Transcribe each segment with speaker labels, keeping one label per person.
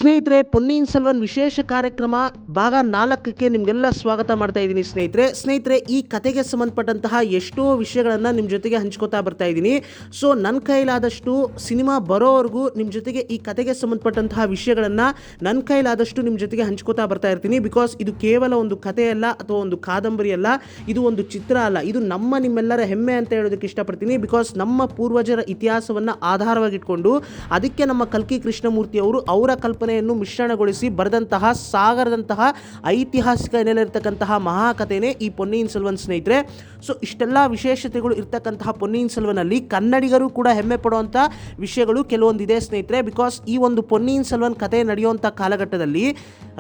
Speaker 1: ಸ್ನೇಹಿತರೆ, ಪೊನ್ನಿಯಿನ್ ಸೆಲ್ವನ್ ವಿಶೇಷ ಕಾರ್ಯಕ್ರಮ ಭಾಗ 4ಕ್ಕೆ ನಿಮಗೆಲ್ಲ ಸ್ವಾಗತ ಮಾಡ್ತಾ ಇದ್ದೀನಿ. ಸ್ನೇಹಿತರೆ ಈ ಕತೆಗೆ ಸಂಬಂಧಪಟ್ಟಂತಹ ಎಷ್ಟೋ ವಿಷಯಗಳನ್ನು ನಿಮ್ಮ ಜೊತೆಗೆ ಹಂಚ್ಕೋತಾ ಬರ್ತಾ ಇದ್ದೀನಿ. ಸೊ ನನ್ನ ಕೈಲಾದಷ್ಟು ಸಿನಿಮಾ ಬರೋವರೆಗೂ ನಿಮ್ಮ ಜೊತೆಗೆ ಈ ಕತೆಗೆ ಸಂಬಂಧಪಟ್ಟಂತಹ ವಿಷಯಗಳನ್ನು ನನ್ನ ಕೈಲಾದಷ್ಟು ನಿಮ್ಮ ಜೊತೆಗೆ ಹಂಚ್ಕೋತಾ ಬರ್ತಾ ಇರ್ತೀನಿ. ಬಿಕಾಸ್ ಇದು ಕೇವಲ ಒಂದು ಕತೆ ಅಲ್ಲ ಅಥವಾ ಒಂದು ಕಾದಂಬರಿ ಅಲ್ಲ, ಇದು ಒಂದು ಚಿತ್ರ ಅಲ್ಲ, ಇದು ನಿಮ್ಮೆಲ್ಲರ ಹೆಮ್ಮೆ ಅಂತ ಹೇಳೋದಕ್ಕೆ ಇಷ್ಟಪಡ್ತೀನಿ. ಬಿಕಾಸ್ ನಮ್ಮ ಪೂರ್ವಜರ ಇತಿಹಾಸವನ್ನು ಆಧಾರವಾಗಿಟ್ಕೊಂಡು ಅದಕ್ಕೆ ನಮ್ಮ ಕಲ್ಕಿ ಕೃಷ್ಣಮೂರ್ತಿ ಅವರು ಅವರ ಕಲ್ಪನೆಯನ್ನು ಮಿಶ್ರಣಗೊಳಿಸಿ ಬರೆದಂತಹ ಸಾಗರದಂತಹ ಐತಿಹಾಸಿಕ ಹಿನ್ನೆಲೆಯಿರ್ತಕ್ಕಂತಹ ಮಹಾಕಥೆನೇ ಈ ಪೊನ್ನಿಯಿನ್ ಸೆಲ್ವನ್. ಸ್ನೇಹಿತರೆ, ಸೊ ಇಷ್ಟೆಲ್ಲ ವಿಶೇಷತೆಗಳು ಇರ್ತಕ್ಕಂತಹ ಪೊನ್ನಿಯಿನ್ ಸೆಲ್ವನಲ್ಲಿ ಕನ್ನಡಿಗರು ಕೂಡ ಹೆಮ್ಮೆ ಪಡುವಂಥ ವಿಷಯಗಳು ಕೆಲವೊಂದಿದೆ ಸ್ನೇಹಿತರೆ. ಬಿಕಾಸ್ ಈ ಒಂದು ಪೊನ್ನಿಯಿನ್ ಸೆಲ್ವನ್ ಕಥೆ ನಡೆಯುವಂಥ ಕಾಲಘಟ್ಟದಲ್ಲಿ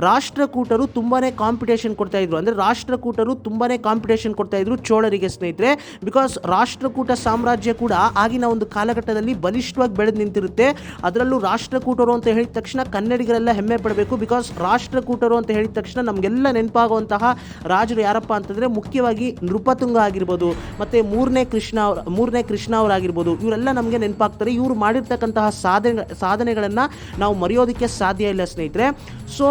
Speaker 1: ರಾಷ್ಟ್ರಕೂಟರು ತುಂಬಾ ಕಾಂಪಿಟೇಷನ್ ಕೊಡ್ತಾಯಿದ್ರು. ಅಂದರೆ ರಾಷ್ಟ್ರಕೂಟರು ತುಂಬಾ ಕಾಂಪಿಟೇಷನ್ ಕೊಡ್ತಾಯಿದ್ರು ಚೋಳರಿಗೆ ಸ್ನೇಹಿತರೆ. ಬಿಕಾಸ್ ರಾಷ್ಟ್ರಕೂಟ ಸಾಮ್ರಾಜ್ಯ ಕೂಡ ಆಗಿನ ಒಂದು ಕಾಲಘಟ್ಟದಲ್ಲಿ ಬಲಿಷ್ಠವಾಗಿ ಬೆಳೆದು ನಿಂತಿರುತ್ತೆ. ಅದರಲ್ಲೂ ರಾಷ್ಟ್ರಕೂಟರು ಅಂತ ಹೇಳಿದ ತಕ್ಷಣ ಕನ್ನಡಿಗರೆಲ್ಲ ಹೆಮ್ಮೆ ಪಡಬೇಕು. ಬಿಕಾಸ್ ರಾಷ್ಟ್ರಕೂಟರು ಅಂತ ಹೇಳಿದ ತಕ್ಷಣ ನಮಗೆಲ್ಲ ನೆನಪಾಗುವಂತಹ ರಾಜರು ಯಾರಪ್ಪ ಅಂತಂದರೆ ಮುಖ್ಯವಾಗಿ ನೃಪತುಂಗ ಆಗಿರ್ಬೋದು, ಮತ್ತು ಮೂರನೇ ಕೃಷ್ಣ ಅವರಾಗಿರ್ಬೋದು. ಇವರೆಲ್ಲ ನಮಗೆ ನೆನಪಾಗ್ತಾರೆ. ಇವರು ಮಾಡಿರ್ತಕ್ಕಂತಹ ಸಾಧನೆಗಳನ್ನು ನಾವು ಮರೆಯೋದಕ್ಕೆ ಸಾಧ್ಯ ಇಲ್ಲ ಸ್ನೇಹಿತರೆ. ಸೊ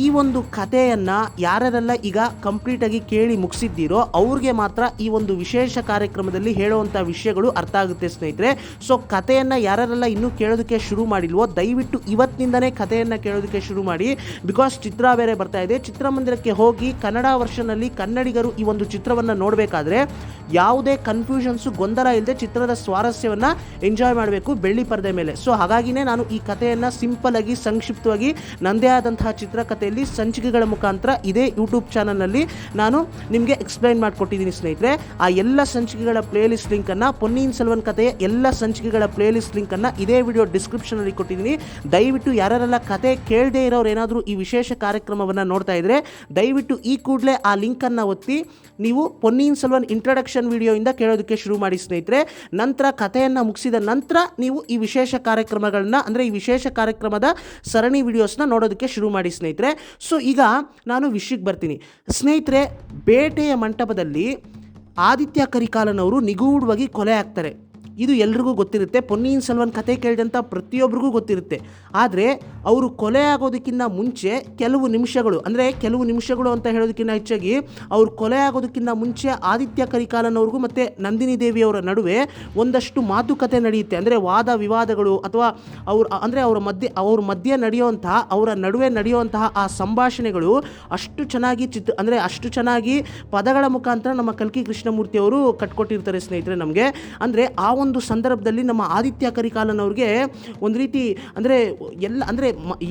Speaker 1: ಈ ಒಂದು ಕಥೆಯನ್ನು ಯಾರೆಲ್ಲ ಈಗ ಕಂಪ್ಲೀಟಾಗಿ ಕೇಳಿ ಮುಗಿಸಿದ್ದೀರೋ ಅವ್ರಿಗೆ ಮಾತ್ರ ಈ ಒಂದು ವಿಶೇಷ ಕಾರ್ಯಕ್ರಮದಲ್ಲಿ ಹೇಳುವಂಥ ವಿಷಯಗಳು ಅರ್ಥ ಆಗುತ್ತೆ ಸ್ನೇಹಿತರೆ. ಸೊ ಕಥೆಯನ್ನು ಯಾರೆಲ್ಲ ಇನ್ನೂ ಕೇಳೋದಕ್ಕೆ ಶುರು ಮಾಡಿಲ್ವೋ ದಯವಿಟ್ಟು ಇವತ್ತಿನಿಂದನೇ ಕಥೆಯನ್ನು ಕೇಳೋದಕ್ಕೆ ಶುರು ಮಾಡಿ. ಬಿಕಾಸ್ ಚಿತ್ರ ಬೇರೆ ಬರ್ತಾ ಇದೆ. ಚಿತ್ರಮಂದಿರಕ್ಕೆ ಹೋಗಿ ಕನ್ನಡ ವರ್ಷನಲ್ಲಿ ಕನ್ನಡಿಗರು ಈ ಒಂದು ಚಿತ್ರವನ್ನು ನೋಡಬೇಕಾದ್ರೆ ಯಾವುದೇ ಕನ್ಫ್ಯೂಷನ್ಸು, ಗೊಂದಲ ಇಲ್ಲದೆ ಚಿತ್ರದ ಸ್ವಾರಸ್ಯವನ್ನು ಎಂಜಾಯ್ ಮಾಡಬೇಕು ಬೆಳ್ಳಿ ಪರದೆ ಮೇಲೆ. ಸೊ ಹಾಗಾಗಿನೇ ನಾನು ಈ ಕಥೆಯನ್ನು ಸಿಂಪಲ್ಲಾಗಿ ಸಂಕ್ಷಿಪ್ತವಾಗಿ ನನ್ನದೇ ಆದಂತಹ ಚಿತ್ರಕಥೆಯಲ್ಲಿ ಸಂಚಿಕೆಗಳ ಮುಖಾಂತರ ಇದೇ ಯೂಟ್ಯೂಬ್ ಚಾನಲ್ನಲ್ಲಿ ನಾನು ನಿಮಗೆ ಎಕ್ಸ್ಪ್ಲೈನ್ ಮಾಡಿಕೊಟ್ಟಿದ್ದೀನಿ ಸ್ನೇಹಿತರೆ. ಆ ಎಲ್ಲ ಸಂಚಿಕೆಗಳ ಪ್ಲೇಲಿಸ್ಟ್ ಲಿಂಕನ್ನು, ಪೊನ್ನಿಯಿನ್ ಸೆಲ್ವನ್ ಕಥೆಯ ಎಲ್ಲ ಸಂಚಿಕೆಗಳ ಪ್ಲೇಲಿಸ್ಟ್ ಲಿಂಕನ್ನು ಇದೇ ವಿಡಿಯೋ ಡಿಸ್ಕ್ರಿಪ್ಷನಲ್ಲಿ ಕೊಟ್ಟಿದ್ದೀನಿ. ದಯವಿಟ್ಟು ಯಾರೆಲ್ಲ ಕತೆ ಕೇಳದೇ ಇರೋರು ಏನಾದರೂ ಈ ವಿಶೇಷ ಕಾರ್ಯಕ್ರಮವನ್ನು ನೋಡ್ತಾ ಇದ್ದರೆ ದಯವಿಟ್ಟು ಈ ಕೂಡಲೇ ಆ ಲಿಂಕನ್ನು ಒತ್ತಿ ನೀವು ಪೊನ್ನಿಯಿನ್ ಸೆಲ್ವನ್ ಇಂಟ್ರಡಕ್ಷನ್ ವಿಡಿಯೋಯಿಂದ ಕೇಳೋದಕ್ಕೆ ಶುರು ಮಾಡಿ ಸ್ನೇಹಿತರೆ. ನಂತರ ಕಥೆಯನ್ನು ಮುಗಿಸಿದ ನಂತರ ನೀವು ಈ ವಿಶೇಷ ಕಾರ್ಯಕ್ರಮಗಳನ್ನ, ಅಂದರೆ ಈ ವಿಶೇಷ ಕಾರ್ಯಕ್ರಮದ ಸರಣಿ ವಿಡಿಯೋಸ್ನ ನೋಡೋದಕ್ಕೆ ಶುರು ಮಾಡಿ ಸ್ನೇಹಿತರೆ. ಸೊ ಈಗ ನಾನು ವಿಷಯಕ್ಕೆ ಬರ್ತೀನಿ ಸ್ನೇಹಿತರೆ. ಬೇಟೆಯ ಮಂಟಪದಲ್ಲಿ ಆದಿತ್ಯ ಕರಿಕಾಲನವರು ನಿಗೂಢವಾಗಿ ಕೊಲೆ ಆಗ್ತಾರೆ. ಇದು ಎಲ್ರಿಗೂ ಗೊತ್ತಿರುತ್ತೆ. ಪೊನ್ನಿಯಿನ್ ಸೆಲ್ವನ್ ಕತೆ ಕೇಳಿದಂಥ ಪ್ರತಿಯೊಬ್ಬರಿಗೂ ಗೊತ್ತಿರುತ್ತೆ. ಆದರೆ ಅವರು ಕೊಲೆ ಆಗೋದಕ್ಕಿಂತ ಮುಂಚೆ ಕೆಲವು ನಿಮಿಷಗಳು ಅಂತ ಹೇಳೋದಕ್ಕಿಂತ ಹೆಚ್ಚಾಗಿ ಅವರು ಕೊಲೆ ಆಗೋದಕ್ಕಿಂತ ಮುಂಚೆ ಆದಿತ್ಯ ಕರಿಕಾಲನವ್ರಿಗೂ ಮತ್ತು ನಂದಿನಿ ದೇವಿಯವರ ನಡುವೆ ಒಂದಷ್ಟು ಮಾತುಕತೆ ನಡೆಯುತ್ತೆ. ಅಂದರೆ ವಾದ ವಿವಾದಗಳು ಅಥವಾ ಅವ್ರ ಮಧ್ಯೆ ನಡೆಯುವಂತಹ, ಅವರ ನಡುವೆ ನಡೆಯುವಂತಹ ಆ ಸಂಭಾಷಣೆಗಳು ಅಷ್ಟು ಚೆನ್ನಾಗಿ ಪದಗಳ ಮುಖಾಂತರ ನಮ್ಮ ಕಲ್ಕಿ ಕೃಷ್ಣಮೂರ್ತಿಯವರು ಕಟ್ಕೊಟ್ಟಿರ್ತಾರೆ ಸ್ನೇಹಿತರೆ ನಮಗೆ. ಅಂದರೆ ಆ ಒಂದು ಸಂದರ್ಭದಲ್ಲಿ ನಮ್ಮ ಆದಿತ್ಯ ಕರಿಕಾಲನವ್ರಿಗೆ ಒಂದು ರೀತಿ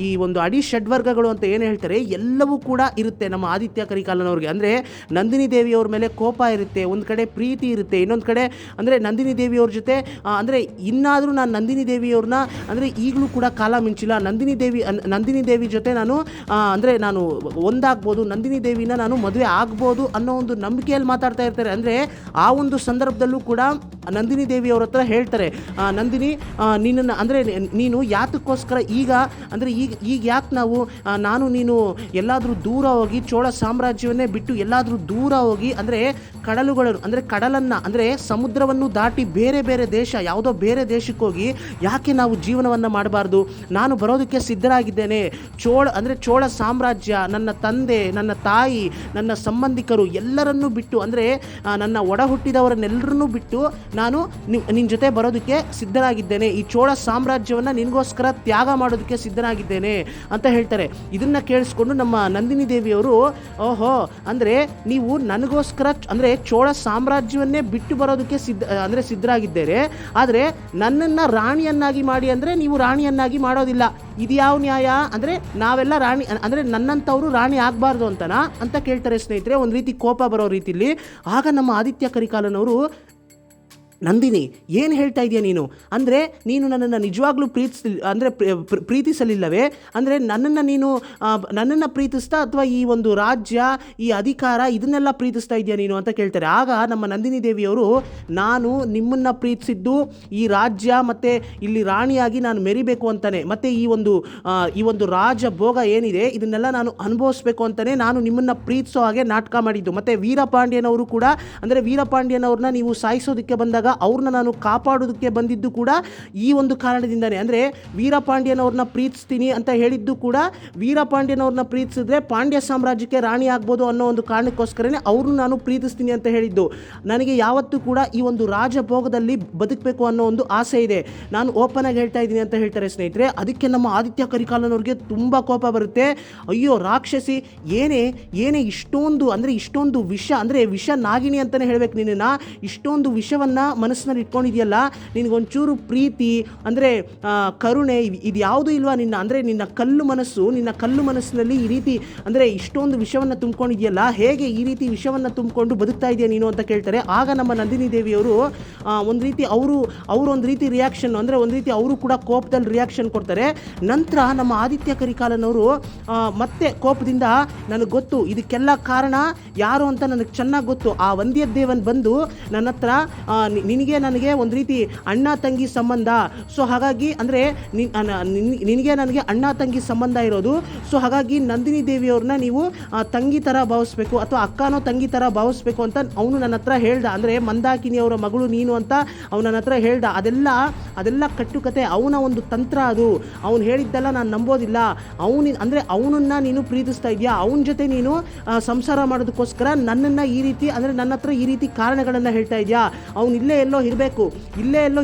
Speaker 1: ಈ ಒಂದು ಅಡಿ ಷಡ್ವರ್ಗಗಳು ಅಂತ ಏನು ಹೇಳ್ತಾರೆ ಎಲ್ಲವೂ ಕೂಡ ಇರುತ್ತೆ ನಮ್ಮ ಆದಿತ್ಯ ಕರಿಕಾಲನವ್ರಿಗೆ. ಅಂದರೆ ನಂದಿನಿ ದೇವಿಯವ್ರ ಮೇಲೆ ಕೋಪ ಇರುತ್ತೆ, ಒಂದು ಕಡೆ ಪ್ರೀತಿ ಇರುತ್ತೆ, ಇನ್ನೊಂದು ಕಡೆ ಅಂದರೆ ನಂದಿನಿ ದೇವಿಯವ್ರ ಜೊತೆ ಇನ್ನಾದರೂ ನಾನು ನಂದಿನಿ ದೇವಿಯವ್ರನ್ನ ಈಗಲೂ ಕೂಡ ಕಾಲ ಮಿಂಚಿಲ್ಲ, ನಂದಿನಿ ದೇವಿ ಜೊತೆ ನಾನು ಒಂದಾಗ್ಬೋದು, ನಂದಿನಿ ದೇವಿನ ನಾನು ಮದುವೆ ಆಗ್ಬೋದು ಅನ್ನೋ ಒಂದು ನಂಬಿಕೆಯಲ್ಲಿ ಮಾತಾಡ್ತಾ ಇರ್ತಾರೆ. ಅಂದರೆ ಆ ಒಂದು ಸಂದರ್ಭದಲ್ಲೂ ಕೂಡ ನಂದಿನಿ ದೇವಿಯವ್ರ ಹತ್ರ ಹೇಳ್ತಾರೆ, ನಂದಿನಿ ನೀನು ಯಾತಕ್ಕೋಸ್ಕರ ಈಗ ಯಾಕೆ ನಾನು ನೀನು ಎಲ್ಲಾದರೂ ದೂರ ಹೋಗಿ ಚೋಳ ಸಾಮ್ರಾಜ್ಯವನ್ನೇ ಬಿಟ್ಟು ಎಲ್ಲಾದರೂ ದೂರ ಹೋಗಿ ಕಡಲನ್ನು ಸಮುದ್ರವನ್ನು ದಾಟಿ ಬೇರೆ ಬೇರೆ ದೇಶ, ಯಾವುದೋ ಬೇರೆ ದೇಶಕ್ಕೆ ಹೋಗಿ ಯಾಕೆ ನಾವು ಜೀವನವನ್ನು ಮಾಡಬಾರ್ದು? ನಾನು ಬರೋದಕ್ಕೆ ಸಿದ್ಧರಾಗಿದ್ದೇನೆ. ಚೋಳ ಸಾಮ್ರಾಜ್ಯ, ನನ್ನ ತಂದೆ, ನನ್ನ ತಾಯಿ, ನನ್ನ ಸಂಬಂಧಿಕರು ಎಲ್ಲರನ್ನೂ ಬಿಟ್ಟು, ನನ್ನ ಒಡ ಹುಟ್ಟಿದವರನ್ನೆಲ್ಲರನ್ನೂ ಬಿಟ್ಟು ನಾನು ನಿನ್ನ ಜೊತೆ ಬರೋದಕ್ಕೆ ಸಿದ್ಧರಾಗಿದ್ದೇನೆ. ಈ ಚೋಳ ಸಾಮ್ರಾಜ್ಯವನ್ನು ನಿನಗೋಸ್ಕರ ತ್ಯಾಗ ಮಾಡೋದಕ್ಕೆ ಸಿದ್ಧನಾಗಿದ್ದೇನೆ ಅಂತ ಹೇಳ್ತಾರೆ. ಇದನ್ನು ಕೇಳಿಸ್ಕೊಂಡು ನಮ್ಮ ನಂದಿನಿ ದೇವಿಯವರು, ಓಹೋ, ನೀವು ನನಗೋಸ್ಕರ ಚೋಳ ಸಾಮ್ರಾಜ್ಯವನ್ನೇ ಬಿಟ್ಟು ಬರೋದಕ್ಕೆ ಸಿದ್ಧರಾಗಿದ್ದೇನೆ, ಆದರೆ ನನ್ನನ್ನು ರಾಣಿಯನ್ನಾಗಿ ಮಾಡಿ ನೀವು ರಾಣಿಯನ್ನಾಗಿ ಮಾಡೋದಿಲ್ಲ. ಇದು ಯಾವ ನ್ಯಾಯ? ನಾವೆಲ್ಲ ರಾಣಿ, ನನ್ನಂಥವರು ರಾಣಿ ಆಗಬಾರ್ದು ಅಂತ ಕೇಳ್ತಾರೆ ಸ್ನೇಹಿತರೆ, ಒಂದು ರೀತಿ ಕೋಪ ಬರೋ ರೀತಿಯಲ್ಲಿ. ಆಗ ನಮ್ಮ ಆದಿತ್ಯ ಕರಿಕಾಲನವರು, ನಂದಿನಿ ಏನು ಹೇಳ್ತಾ ಇದೆಯಾ ನೀನು? ನೀನು ನನ್ನನ್ನು ನಿಜವಾಗ್ಲೂ ಪ್ರೀತಿಸಲಿಲ್ಲವೇ? ನನ್ನನ್ನು ಪ್ರೀತಿಸ್ತಾ ಅಥವಾ ಈ ಒಂದು ರಾಜ್ಯ, ಈ ಅಧಿಕಾರ ಇದನ್ನೆಲ್ಲ ಪ್ರೀತಿಸ್ತಾ ಇದೆಯಾ ನೀನು ಅಂತ ಕೇಳ್ತಾರೆ. ಆಗ ನಮ್ಮ ನಂದಿನಿ ದೇವಿಯವರು, ನಾನು ನಿಮ್ಮನ್ನು ಪ್ರೀತಿಸಿದ್ದು ಈ ರಾಜ್ಯ ಮತ್ತು ಇಲ್ಲಿ ರಾಣಿಯಾಗಿ ನಾನು ಮೆರಿಬೇಕು ಅಂತಾನೆ, ಮತ್ತು ಈ ಒಂದು ರಾಜ ಭೋಗ ಏನಿದೆ ಇದನ್ನೆಲ್ಲ ನಾನು ಅನುಭವಿಸ್ಬೇಕು ಅಂತಾನೆ ನಾನು ನಿಮ್ಮನ್ನು ಪ್ರೀತಿಸೋ ಹಾಗೆ ನಾಟಕ ಮಾಡಿದ್ದು. ಮತ್ತು ವೀರಪಾಂಡ್ಯನವರು ಕೂಡ, ವೀರಪಾಂಡ್ಯನವ್ರನ್ನ ನೀವು ಸಾಯಿಸೋದಕ್ಕೆ ಬಂದಾಗ ಅವ್ರನ್ನ ನಾನು ಕಾಪಾಡೋದಕ್ಕೆ ಬಂದಿದ್ದು ಕೂಡ ಈ ಒಂದು ಕಾರಣದಿಂದನೇ. ಅಂದರೆ ವೀರಪಾಂಡ್ಯನವ್ರನ್ನ ಪ್ರೀತಿಸ್ತೀನಿ ಅಂತ ಹೇಳಿದ್ದು ಕೂಡ ವೀರಪಾಂಡ್ಯನವ್ರನ್ನ ಪ್ರೀತಿಸಿದ್ರೆ ಪಾಂಡ್ಯ ಸಾಮ್ರಾಜ್ಯಕ್ಕೆ ರಾಣಿ ಆಗ್ಬೋದು ಅನ್ನೋ ಒಂದು ಕಾರಣಕ್ಕೋಸ್ಕರನೇ ಅವ್ರನ್ನ ನಾನು ಪ್ರೀತಿಸ್ತೀನಿ ಅಂತ ಹೇಳಿದ್ದು. ನನಗೆ ಯಾವತ್ತೂ ಕೂಡ ಈ ಒಂದು ರಾಜಭೋಗದಲ್ಲಿ ಬದುಕಬೇಕು ಅನ್ನೋ ಒಂದು ಆಸೆ ಇದೆ, ನಾನು ಓಪನ್ ಆಗಿ ಹೇಳ್ತಾ ಇದ್ದೀನಿ ಅಂತ ಹೇಳ್ತಾರೆ ಸ್ನೇಹಿತರೆ. ಅದಕ್ಕೆ ನಮ್ಮ ಆದಿತ್ಯ ಕರಿಕಾಲನವ್ರಿಗೆ ತುಂಬ ಕೋಪ ಬರುತ್ತೆ. ಅಯ್ಯೋ ರಾಕ್ಷಸಿ, ಏನೇ ಇಷ್ಟೊಂದು ವಿಷ, ಅಂದರೆ ವಿಷ ನಾಗಿಣಿ ಅಂತಲೇ ಹೇಳ್ಬೇಕು ನಿನ್ನನ್ನು, ಇಷ್ಟೊಂದು ವಿಷವನ್ನು ಮನಸ್ಸಿನಲ್ಲಿ ಇಟ್ಕೊಂಡಿದೆಯಲ್ಲ, ನಿನಗೊಂಚೂರು ಪ್ರೀತಿ ಅಂದರೆ ಕರುಣೆ ಇದು ಯಾವುದೂ ಇಲ್ವಾ ನಿನ್ನ ಕಲ್ಲು ಮನಸ್ಸಿನಲ್ಲಿ ಈ ರೀತಿ ಅಂದರೆ ಇಷ್ಟೊಂದು ವಿಷವನ್ನು ತುಂಬಿಕೊಂಡಿದೆಯಲ್ಲ, ಹೇಗೆ ಈ ರೀತಿ ವಿಷವನ್ನು ತುಂಬಿಕೊಂಡು ಬದುಕ್ತಾ ಇದೆಯಾ ನೀನು ಅಂತ ಕೇಳ್ತಾರೆ. ಆಗ ನಮ್ಮ ನಂದಿನಿ ದೇವಿಯವರು ಒಂದು ರೀತಿ ಅವರು ಒಂದು ರೀತಿ ರಿಯಾಕ್ಷನ್, ಅಂದರೆ ಒಂದು ರೀತಿ ಅವರು ಕೂಡ ಕೋಪದಲ್ಲಿ ರಿಯಾಕ್ಷನ್ ಕೊಡ್ತಾರೆ. ನಂತರ ನಮ್ಮ ಆದಿತ್ಯ ಕರಿಕಾಲನವರು ಮತ್ತೆ ಕೋಪದಿಂದ, ನನಗೆ ಗೊತ್ತು ಇದಕ್ಕೆಲ್ಲ ಕಾರಣ ಯಾರು ಅಂತ ನನಗೆ ಚೆನ್ನಾಗಿ ಗೊತ್ತು, ಆ ವಂದ್ಯದೇವನ್ ಬಂದು ನನ್ನ ಹತ್ರ ನಿನಗೆ ನನಗೆ ಒಂದು ರೀತಿ ಅಣ್ಣ ತಂಗಿ ಸಂಬಂಧ, ಸೊ ಹಾಗಾಗಿ ಅಂದರೆ ನಿನಗೆ ನನಗೆ ಅಣ್ಣ ತಂಗಿ ಸಂಬಂಧ ಇರೋದು, ಸೊ ಹಾಗಾಗಿ ನಂದಿನಿ ದೇವಿಯವ್ರನ್ನ ನೀವು ತಂಗಿ ಥರ ಭಾವಿಸ್ಬೇಕು ಅಥವಾ ಅಕ್ಕನೋ ತಂಗಿ ಥರ ಭಾವಿಸ್ಬೇಕು ಅಂತ ಅವನು ನನ್ನ ಹತ್ರ ಹೇಳ್ದ. ಅಂದರೆ ಮಂದಾಕಿನಿಯವರ ಮಗಳು ನೀನು ಅಂತ ಅವನು ನನ್ನ ಹತ್ರ ಹೇಳ್ದ. ಅದೆಲ್ಲ ಕಟ್ಟುಕತೆ, ಅವನ ಒಂದು ತಂತ್ರ ಅದು. ಅವನು ಹೇಳಿದ್ದೆಲ್ಲ ನಾನು ನಂಬೋದಿಲ್ಲ. ಅವನನ್ನು ನೀನು ಪ್ರೀತಿಸ್ತಾ ಇದೆಯಾ, ಅವನ ಜೊತೆ ನೀನು ಸಂಸಾರ ಮಾಡೋದಕ್ಕೋಸ್ಕರ ನನ್ನನ್ನು ಈ ರೀತಿ, ಅಂದರೆ ನನ್ನ ಹತ್ರ ಈ ರೀತಿ ಕಾರಣಗಳನ್ನು ಹೇಳ್ತಾ ಇದೆಯಾ. ಅವನು ಇಲ್ಲೇ ಎಲ್ಲೋ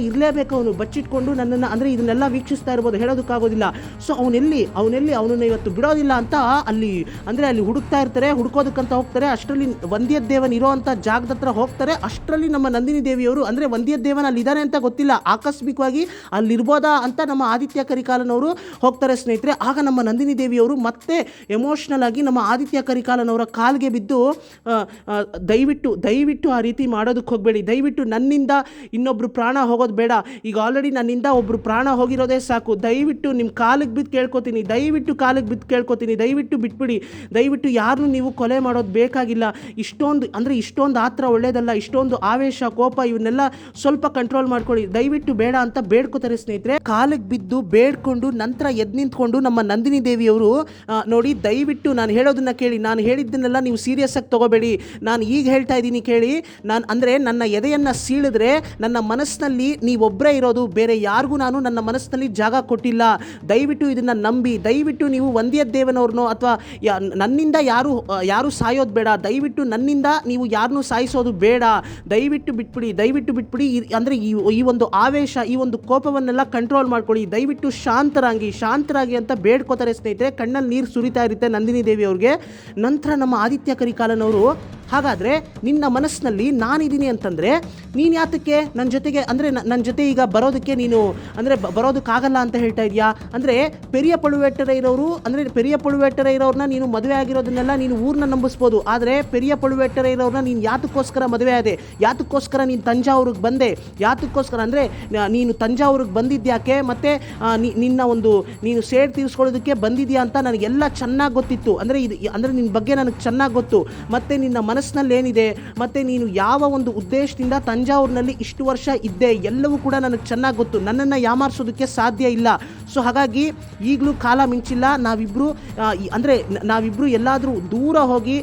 Speaker 1: ಇರಲೇಬೇಕು, ಅವನು ಬಚ್ಚಿಟ್ಕೊಂಡು ನನ್ನನ್ನು, ಅಂದರೆ ಇದನ್ನೆಲ್ಲ ವೀಕ್ಷಿಸ್ತಾ ಇರ್ಬೋದು, ಹೇಳೋದಕ್ಕಾಗೋದಿಲ್ಲ. ಸೊ ಅವನನ್ನು ಇವತ್ತು ಬಿಡೋದಿಲ್ಲ ಅಂತ ಅಲ್ಲಿ ಹುಡುಕ್ತಾ ಇರ್ತಾರೆ, ಹುಡುಕೋದಕ್ಕಂತ ಹೋಗ್ತಾರೆ. ಅಷ್ಟರಲ್ಲಿ ವಂದ್ಯದೇವನ್ ಇರೋವಂಥ ಜಾಗದ ಹತ್ರ ಹೋಗ್ತಾರೆ. ಅಷ್ಟರಲ್ಲಿ ನಮ್ಮ ನಂದಿನಿ ದೇವಿಯವರು, ಅಂದರೆ ವಂದ್ಯದೇವನ್ ಅಲ್ಲಿ ಇದ್ದಾನೆ ಅಂತ ಗೊತ್ತಿಲ್ಲ, ಆಕಸ್ಮಿಕವಾಗಿ ಅಲ್ಲಿರ್ಬೋದಾ ಅಂತ ನಮ್ಮ ಆದಿತ್ಯ ಕರಿಕಾಲನವರು ಹೋಗ್ತಾರೆ ಸ್ನೇಹಿತರೆ. ಆಗ ನಮ್ಮ ನಂದಿನಿ ದೇವಿಯವರು ಮತ್ತೆ ಎಮೋಷ್ನಲ್ ಆಗಿ ನಮ್ಮ ಆದಿತ್ಯ ಕರಿಕಾಲನವರ ಕಾಲಿಗೆ ಬಿದ್ದು, ದಯವಿಟ್ಟು ಆ ರೀತಿ ಮಾಡೋದಕ್ಕೆ ಹೋಗಬೇಡಿ, ದಯವಿಟ್ಟು ನನ್ನಿಂದ ಇನ್ನೊಬ್ರು ಪ್ರಾಣ ಹೋಗೋದು ಬೇಡ, ಈಗ ಆಲ್ರೆಡಿ ನನ್ನಿಂದ ಒಬ್ರು ಪ್ರಾಣ ಹೋಗಿರೋದೇ ಸಾಕು, ದಯವಿಟ್ಟು ನಿಮ್ಮ ಕಾಲಿಗೆ ಬಿದ್ದು ಕೇಳ್ಕೊತೀನಿ, ದಯವಿಟ್ಟು ಬಿಟ್ಬಿಡಿ, ದಯವಿಟ್ಟು ಯಾರನ್ನೂ ನೀವು ಕೊಲೆ ಮಾಡೋದು ಬೇಕಾಗಿಲ್ಲ, ಇಷ್ಟೊಂದು ಆತ್ರ ಒಳ್ಳೇದಲ್ಲ, ಇಷ್ಟೊಂದು ಆವೇಶ ಕೋಪ ಇವನ್ನೆಲ್ಲ ಸ್ವಲ್ಪ ಕಂಟ್ರೋಲ್ ಮಾಡ್ಕೊಳ್ಳಿ, ದಯವಿಟ್ಟು ಬೇಡ ಅಂತ ಬೇಡ್ಕೋತಾರೆ ಸ್ನೇಹಿತರೆ. ಕಾಲಿಗೆ ಬಿದ್ದು ಬೇಡ್ಕೊಂಡು ನಂತರ ಎದ್ದು ನಿಂತ್ಕೊಂಡು ನಮ್ಮ ನಂದಿನಿ ದೇವಿಯವರು, ನೋಡಿ ದಯವಿಟ್ಟು ನಾನು ಹೇಳೋದನ್ನ ಕೇಳಿ, ನಾನು ಹೇಳಿದ್ದನ್ನೆಲ್ಲ ನೀವು ಸೀರಿಯಸ್ ಆಗಿ ತಗೋಬೇಡಿ, ನಾನು ಈಗ ಹೇಳ್ತಾ ಇದ್ದೀನಿ ಕೇಳಿ, ನನ್ನ ಎದೆಯನ್ನು ಸೀಳಿದ್ರೆ ನನ್ನ ಮನಸ್ಸಿನಲ್ಲಿ ನೀವೊಬ್ಬರೇ ಇರೋದು, ಬೇರೆ ಯಾರಿಗೂ ನಾನು ನನ್ನ ಮನಸ್ಸಿನಲ್ಲಿ ಜಾಗ ಕೊಟ್ಟಿಲ್ಲ, ದಯವಿಟ್ಟು ಇದನ್ನು ನಂಬಿ, ದಯವಿಟ್ಟು ನೀವು ವಂದ್ಯದೇವನವ್ರನ್ನೋ ಅಥವಾ ನನ್ನಿಂದ ಯಾರು ಸಾಯೋದು ಬೇಡ, ದಯವಿಟ್ಟು ನನ್ನಿಂದ ನೀವು ಯಾರನ್ನೂ ಸಾಯಿಸೋದು ಬೇಡ, ದಯವಿಟ್ಟು ಬಿಟ್ಬಿಡಿ, ಅಂದರೆ ಈ ಒಂದು ಆವೇಶ, ಈ ಒಂದು ಕೋಪವನ್ನೆಲ್ಲ ಕಂಟ್ರೋಲ್ ಮಾಡ್ಕೊಳ್ಳಿ, ದಯವಿಟ್ಟು ಶಾಂತರಾಗಿ ಅಂತ ಬೇಡ್ಕೋತಾರೆ ಸ್ನೇಹಿತರೆ. ಕಣ್ಣಲ್ಲಿ ನೀರು ಸುರಿತಾ ಇರುತ್ತೆ ನಂದಿನಿ ದೇವಿ ಅವ್ರಿಗೆ. ನಂತರ ನಮ್ಮ ಆದಿತ್ಯ ಕರಿಕಾಲನವರು, ಹಾಗಾದರೆ ನಿನ್ನ ಮನಸ್ಸಿನಲ್ಲಿ ನಾನಿದ್ದೀನಿ ಅಂತಂದರೆ ನೀನು ಯಾತಕ್ಕೆ ನನ್ನ ಜೊತೆಗೆ, ಅಂದರೆ ನನ್ನ ಜೊತೆ ಈಗ ಬರೋದಕ್ಕೆ ನೀನು, ಅಂದರೆ ಬರೋದಕ್ಕಾಗಲ್ಲ ಅಂತ ಹೇಳ್ತಾ ಇದೆಯಾ. ಅಂದರೆ ಪೆರಿಯ ಪಳುವೇಟರ ಇರೋರನ್ನ ನೀನು ಮದುವೆ ಆಗಿರೋದನ್ನೆಲ್ಲ ನೀನು ಊರನ್ನ ನಂಬಿಸ್ಬೋದು, ಆದರೆ ಪೆರಿಯ ಪಳುವೇಟರ ಇರೋರನ್ನ ನೀನು ಯಾತಕ್ಕೋಸ್ಕರ ಮದುವೆ ಆದೆ, ಯಾತಕ್ಕೋಸ್ಕರ ನೀನು ತಂಜಾವೂರಿಗೆ ಬಂದೆ, ಯಾತಕ್ಕೋಸ್ಕರ ಅಂದರೆ ನೀನು ತಂಜಾವೂರಿಗೆ ಬಂದಿದ್ಯಾಕೆ, ಮತ್ತು ನೀನು ಸೇಡ್ ತೀರಿಸ್ಕೊಳ್ಳೋದಕ್ಕೆ ಬಂದಿದ್ಯಾ ಅಂತ ನನಗೆಲ್ಲ ಚೆನ್ನಾಗಿ ಗೊತ್ತಿತ್ತು. ಅಂದರೆ ನಿನ್ನ ಬಗ್ಗೆ ನನಗೆ ಚೆನ್ನಾಗಿ ಗೊತ್ತು, ಮತ್ತು ನಿನ್ನ ಮನಸ್ಸಿನಲ್ಲಿ ಏನಿದೆ, ಮತ್ತು ನೀನು ಯಾವ ಒಂದು ಉದ್ದೇಶದಿಂದ ತಂಜಾವೂರಿನಲ್ಲಿ ಇಷ್ಟು ವರ್ಷ ಇದ್ದೆ, ಎಲ್ಲವೂ ಕೂಡ ನನಗೆ ಚೆನ್ನಾಗಿ ಗೊತ್ತು, ನನ್ನನ್ನು ಯಾಮಾರಿಸೋದಕ್ಕೆ ಸಾಧ್ಯ ಇಲ್ಲ. ಸೊ ಹಾಗಾಗಿ ಈಗಲೂ ಕಾಲ ಮಿಂಚಿಲ್ಲ, ನಾವಿಬ್ಬರು ಎಲ್ಲಾದರೂ ದೂರ ಹೋಗಿ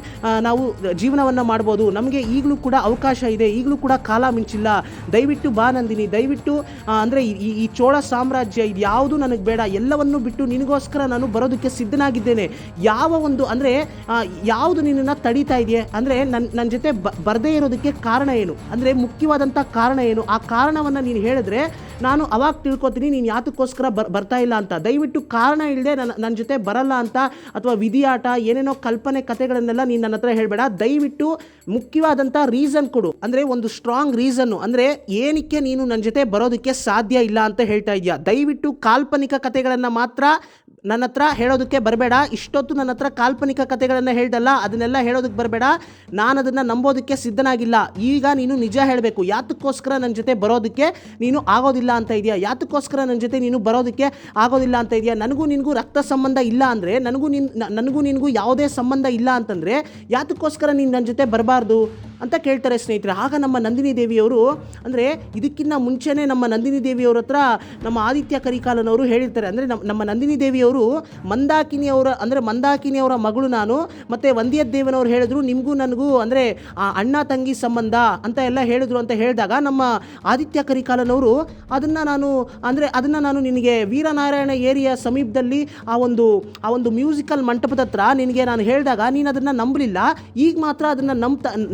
Speaker 1: ನಾವು ಜೀವನವನ್ನು ಮಾಡ್ಬೋದು, ನಮಗೆ ಈಗಲೂ ಕೂಡ ಅವಕಾಶ ಇದೆ, ಈಗಲೂ ಕೂಡ ಕಾಲ ಮಿಂಚಿಲ್ಲ, ದಯವಿಟ್ಟು ಬಾ ನಂದಿನಿ, ದಯವಿಟ್ಟು ಅಂದರೆ ಈ ಚೋಳ ಸಾಮ್ರಾಜ್ಯ ಇದು ಯಾವುದು ನನಗೆ ಬೇಡ, ಎಲ್ಲವನ್ನೂ ಬಿಟ್ಟು ನಿನಗೋಸ್ಕರ ನಾನು ಬರೋದಕ್ಕೆ ಸಿದ್ಧನಾಗಿದ್ದೇನೆ. ಯಾವುದು ನಿನ್ನನ್ನು ತಡೀತಾ ಇದೆಯೇ, ಅಂದರೆ ನನ್ನ ಜೊತೆ ಬರದೇ ಇರೋದಕ್ಕೆ ಕಾರಣ ಏನು, ಅಂದರೆ ಮುಖ್ಯವಾದಂಥ ಕಾರಣ ಏನು, ಆ ಕಾರಣವನ್ನು ನೀನು ಹೇಳಿದ್ರೆ ನಾನು ಅವಾಗ ತಿಳ್ಕೊತೀನಿ ನೀನು ಯಾತಕ್ಕೋಸ್ಕರ ಬರ್ತಾ ಇಲ್ಲ ಅಂತ. ದಯವಿಟ್ಟು ಕಾರಣ ಇಲ್ಲದೆ ನನ್ನ ಜೊತೆ ಬರಲ್ಲ ಅಂತ ಅಥವಾ ವಿಧಿಯಾಟ ಏನೇನೋ ಕಲ್ಪನೆ ಕಥೆಗಳನ್ನೆಲ್ಲ ನೀನು ನನ್ನ ಹತ್ರ ಹೇಳಬೇಡ, ದಯವಿಟ್ಟು ಮುಖ್ಯವಾದಂಥ ರೀಸನ್ ಕೊಡು, ಅಂದರೆ ಒಂದು ಸ್ಟ್ರಾಂಗ್ ರೀಸನ್ನು, ಅಂದರೆ ಏನಕ್ಕೆ ನೀನು ನನ್ನ ಜೊತೆ ಬರೋದಕ್ಕೆ ಸಾಧ್ಯ ಇಲ್ಲ ಅಂತ ಹೇಳ್ತಾ ಇದೆಯಾ. ದಯವಿಟ್ಟು ಕಾಲ್ಪನಿಕ ಕಥೆಗಳನ್ನು ಮಾತ್ರ ನನ್ನ ಹತ್ರ ಹೇಳೋದಕ್ಕೆ ಬರಬೇಡ. ಇಷ್ಟೊತ್ತು ನನ್ನ ಹತ್ರ ಕಾಲ್ಪನಿಕ ಕಥೆಗಳನ್ನು ಹೇಳ್ದಲ್ಲ, ಅದನ್ನೆಲ್ಲ ಹೇಳೋದಕ್ಕೆ ಬರಬೇಡ, ನಾನು ಅದನ್ನು ನಂಬೋದಕ್ಕೆ ಸಿದ್ಧನಾಗಿಲ್ಲ. ಈಗ ನೀನು ನಿಜ ಹೇಳಬೇಕು, ಯಾತಕ್ಕೋಸ್ಕರ ನನ್ನ ಜೊತೆ ಬರೋದಕ್ಕೆ ನೀನು ಆಗೋದಿಲ್ಲ ಅಂತ ಇದೆಯಾ, ಯಾತಕ್ಕೋಸ್ಕರ ನನ್ನ ಜೊತೆ ನೀನು ಬರೋದಕ್ಕೆ ಆಗೋದಿಲ್ಲ ಅಂತ ಇದೆಯಾ. ನನಗೂ ನಿನಗೂ ರಕ್ತ ಸಂಬಂಧ ಇಲ್ಲ ಅಂದರೆ, ನನಗೂ ನಿನಗೂ ಯಾವುದೇ ಸಂಬಂಧ ಇಲ್ಲ ಅಂತಂದರೆ ಯಾತಕ್ಕೋಸ್ಕರ ನೀನು ನನ್ನ ಜೊತೆ ಬರಬಾರ್ದು. ಅಂತ ಕೇಳ್ತಾರೆ ಸ್ನೇಹಿತರೆ. ಆಗ ನಮ್ಮ ನಂದಿನಿ ದೇವಿಯವರು ಅಂದರೆ ಇದಕ್ಕಿಂತ ಮುಂಚೆನೇ ನಮ್ಮ ನಂದಿನಿ ದೇವಿಯವ್ರ ಹತ್ರ ನಮ್ಮ ಆದಿತ್ಯ ಕರಿಕಾಲನವರು ಹೇಳಿರ್ತಾರೆ. ಅಂದರೆ ನಮ್ಮ ನಂದಿನಿ ದೇವಿಯವರು ಮಂದಾಕಿನಿಯವರ ಮಗಳು ನಾನು, ಮತ್ತು ವಂದ್ಯದೇವನವ್ರು ಹೇಳಿದ್ರು ನಿಮಗೂ ನನಗೂ ಅಂದರೆ ಅಣ್ಣ ತಂಗಿ ಸಂಬಂಧ ಅಂತ ಎಲ್ಲ ಹೇಳಿದ್ರು ಅಂತ ಹೇಳಿದಾಗ ನಮ್ಮ ಆದಿತ್ಯ ಕರಿಕಾಲನವರು ಅದನ್ನು ನಾನು ನಿನಗೆ ವೀರನಾರಾಯಣ ಏರಿಯಾ ಸಮೀಪದಲ್ಲಿ ಆ ಒಂದು ಮ್ಯೂಸಿಕಲ್ ಮಂಟಪದ ಹತ್ರ ನಿನಗೆ ನಾನು ಹೇಳಿದಾಗ ನೀನು ಅದನ್ನು ನಂಬಲಿಲ್ಲ, ಈಗ ಮಾತ್ರ ಅದನ್ನು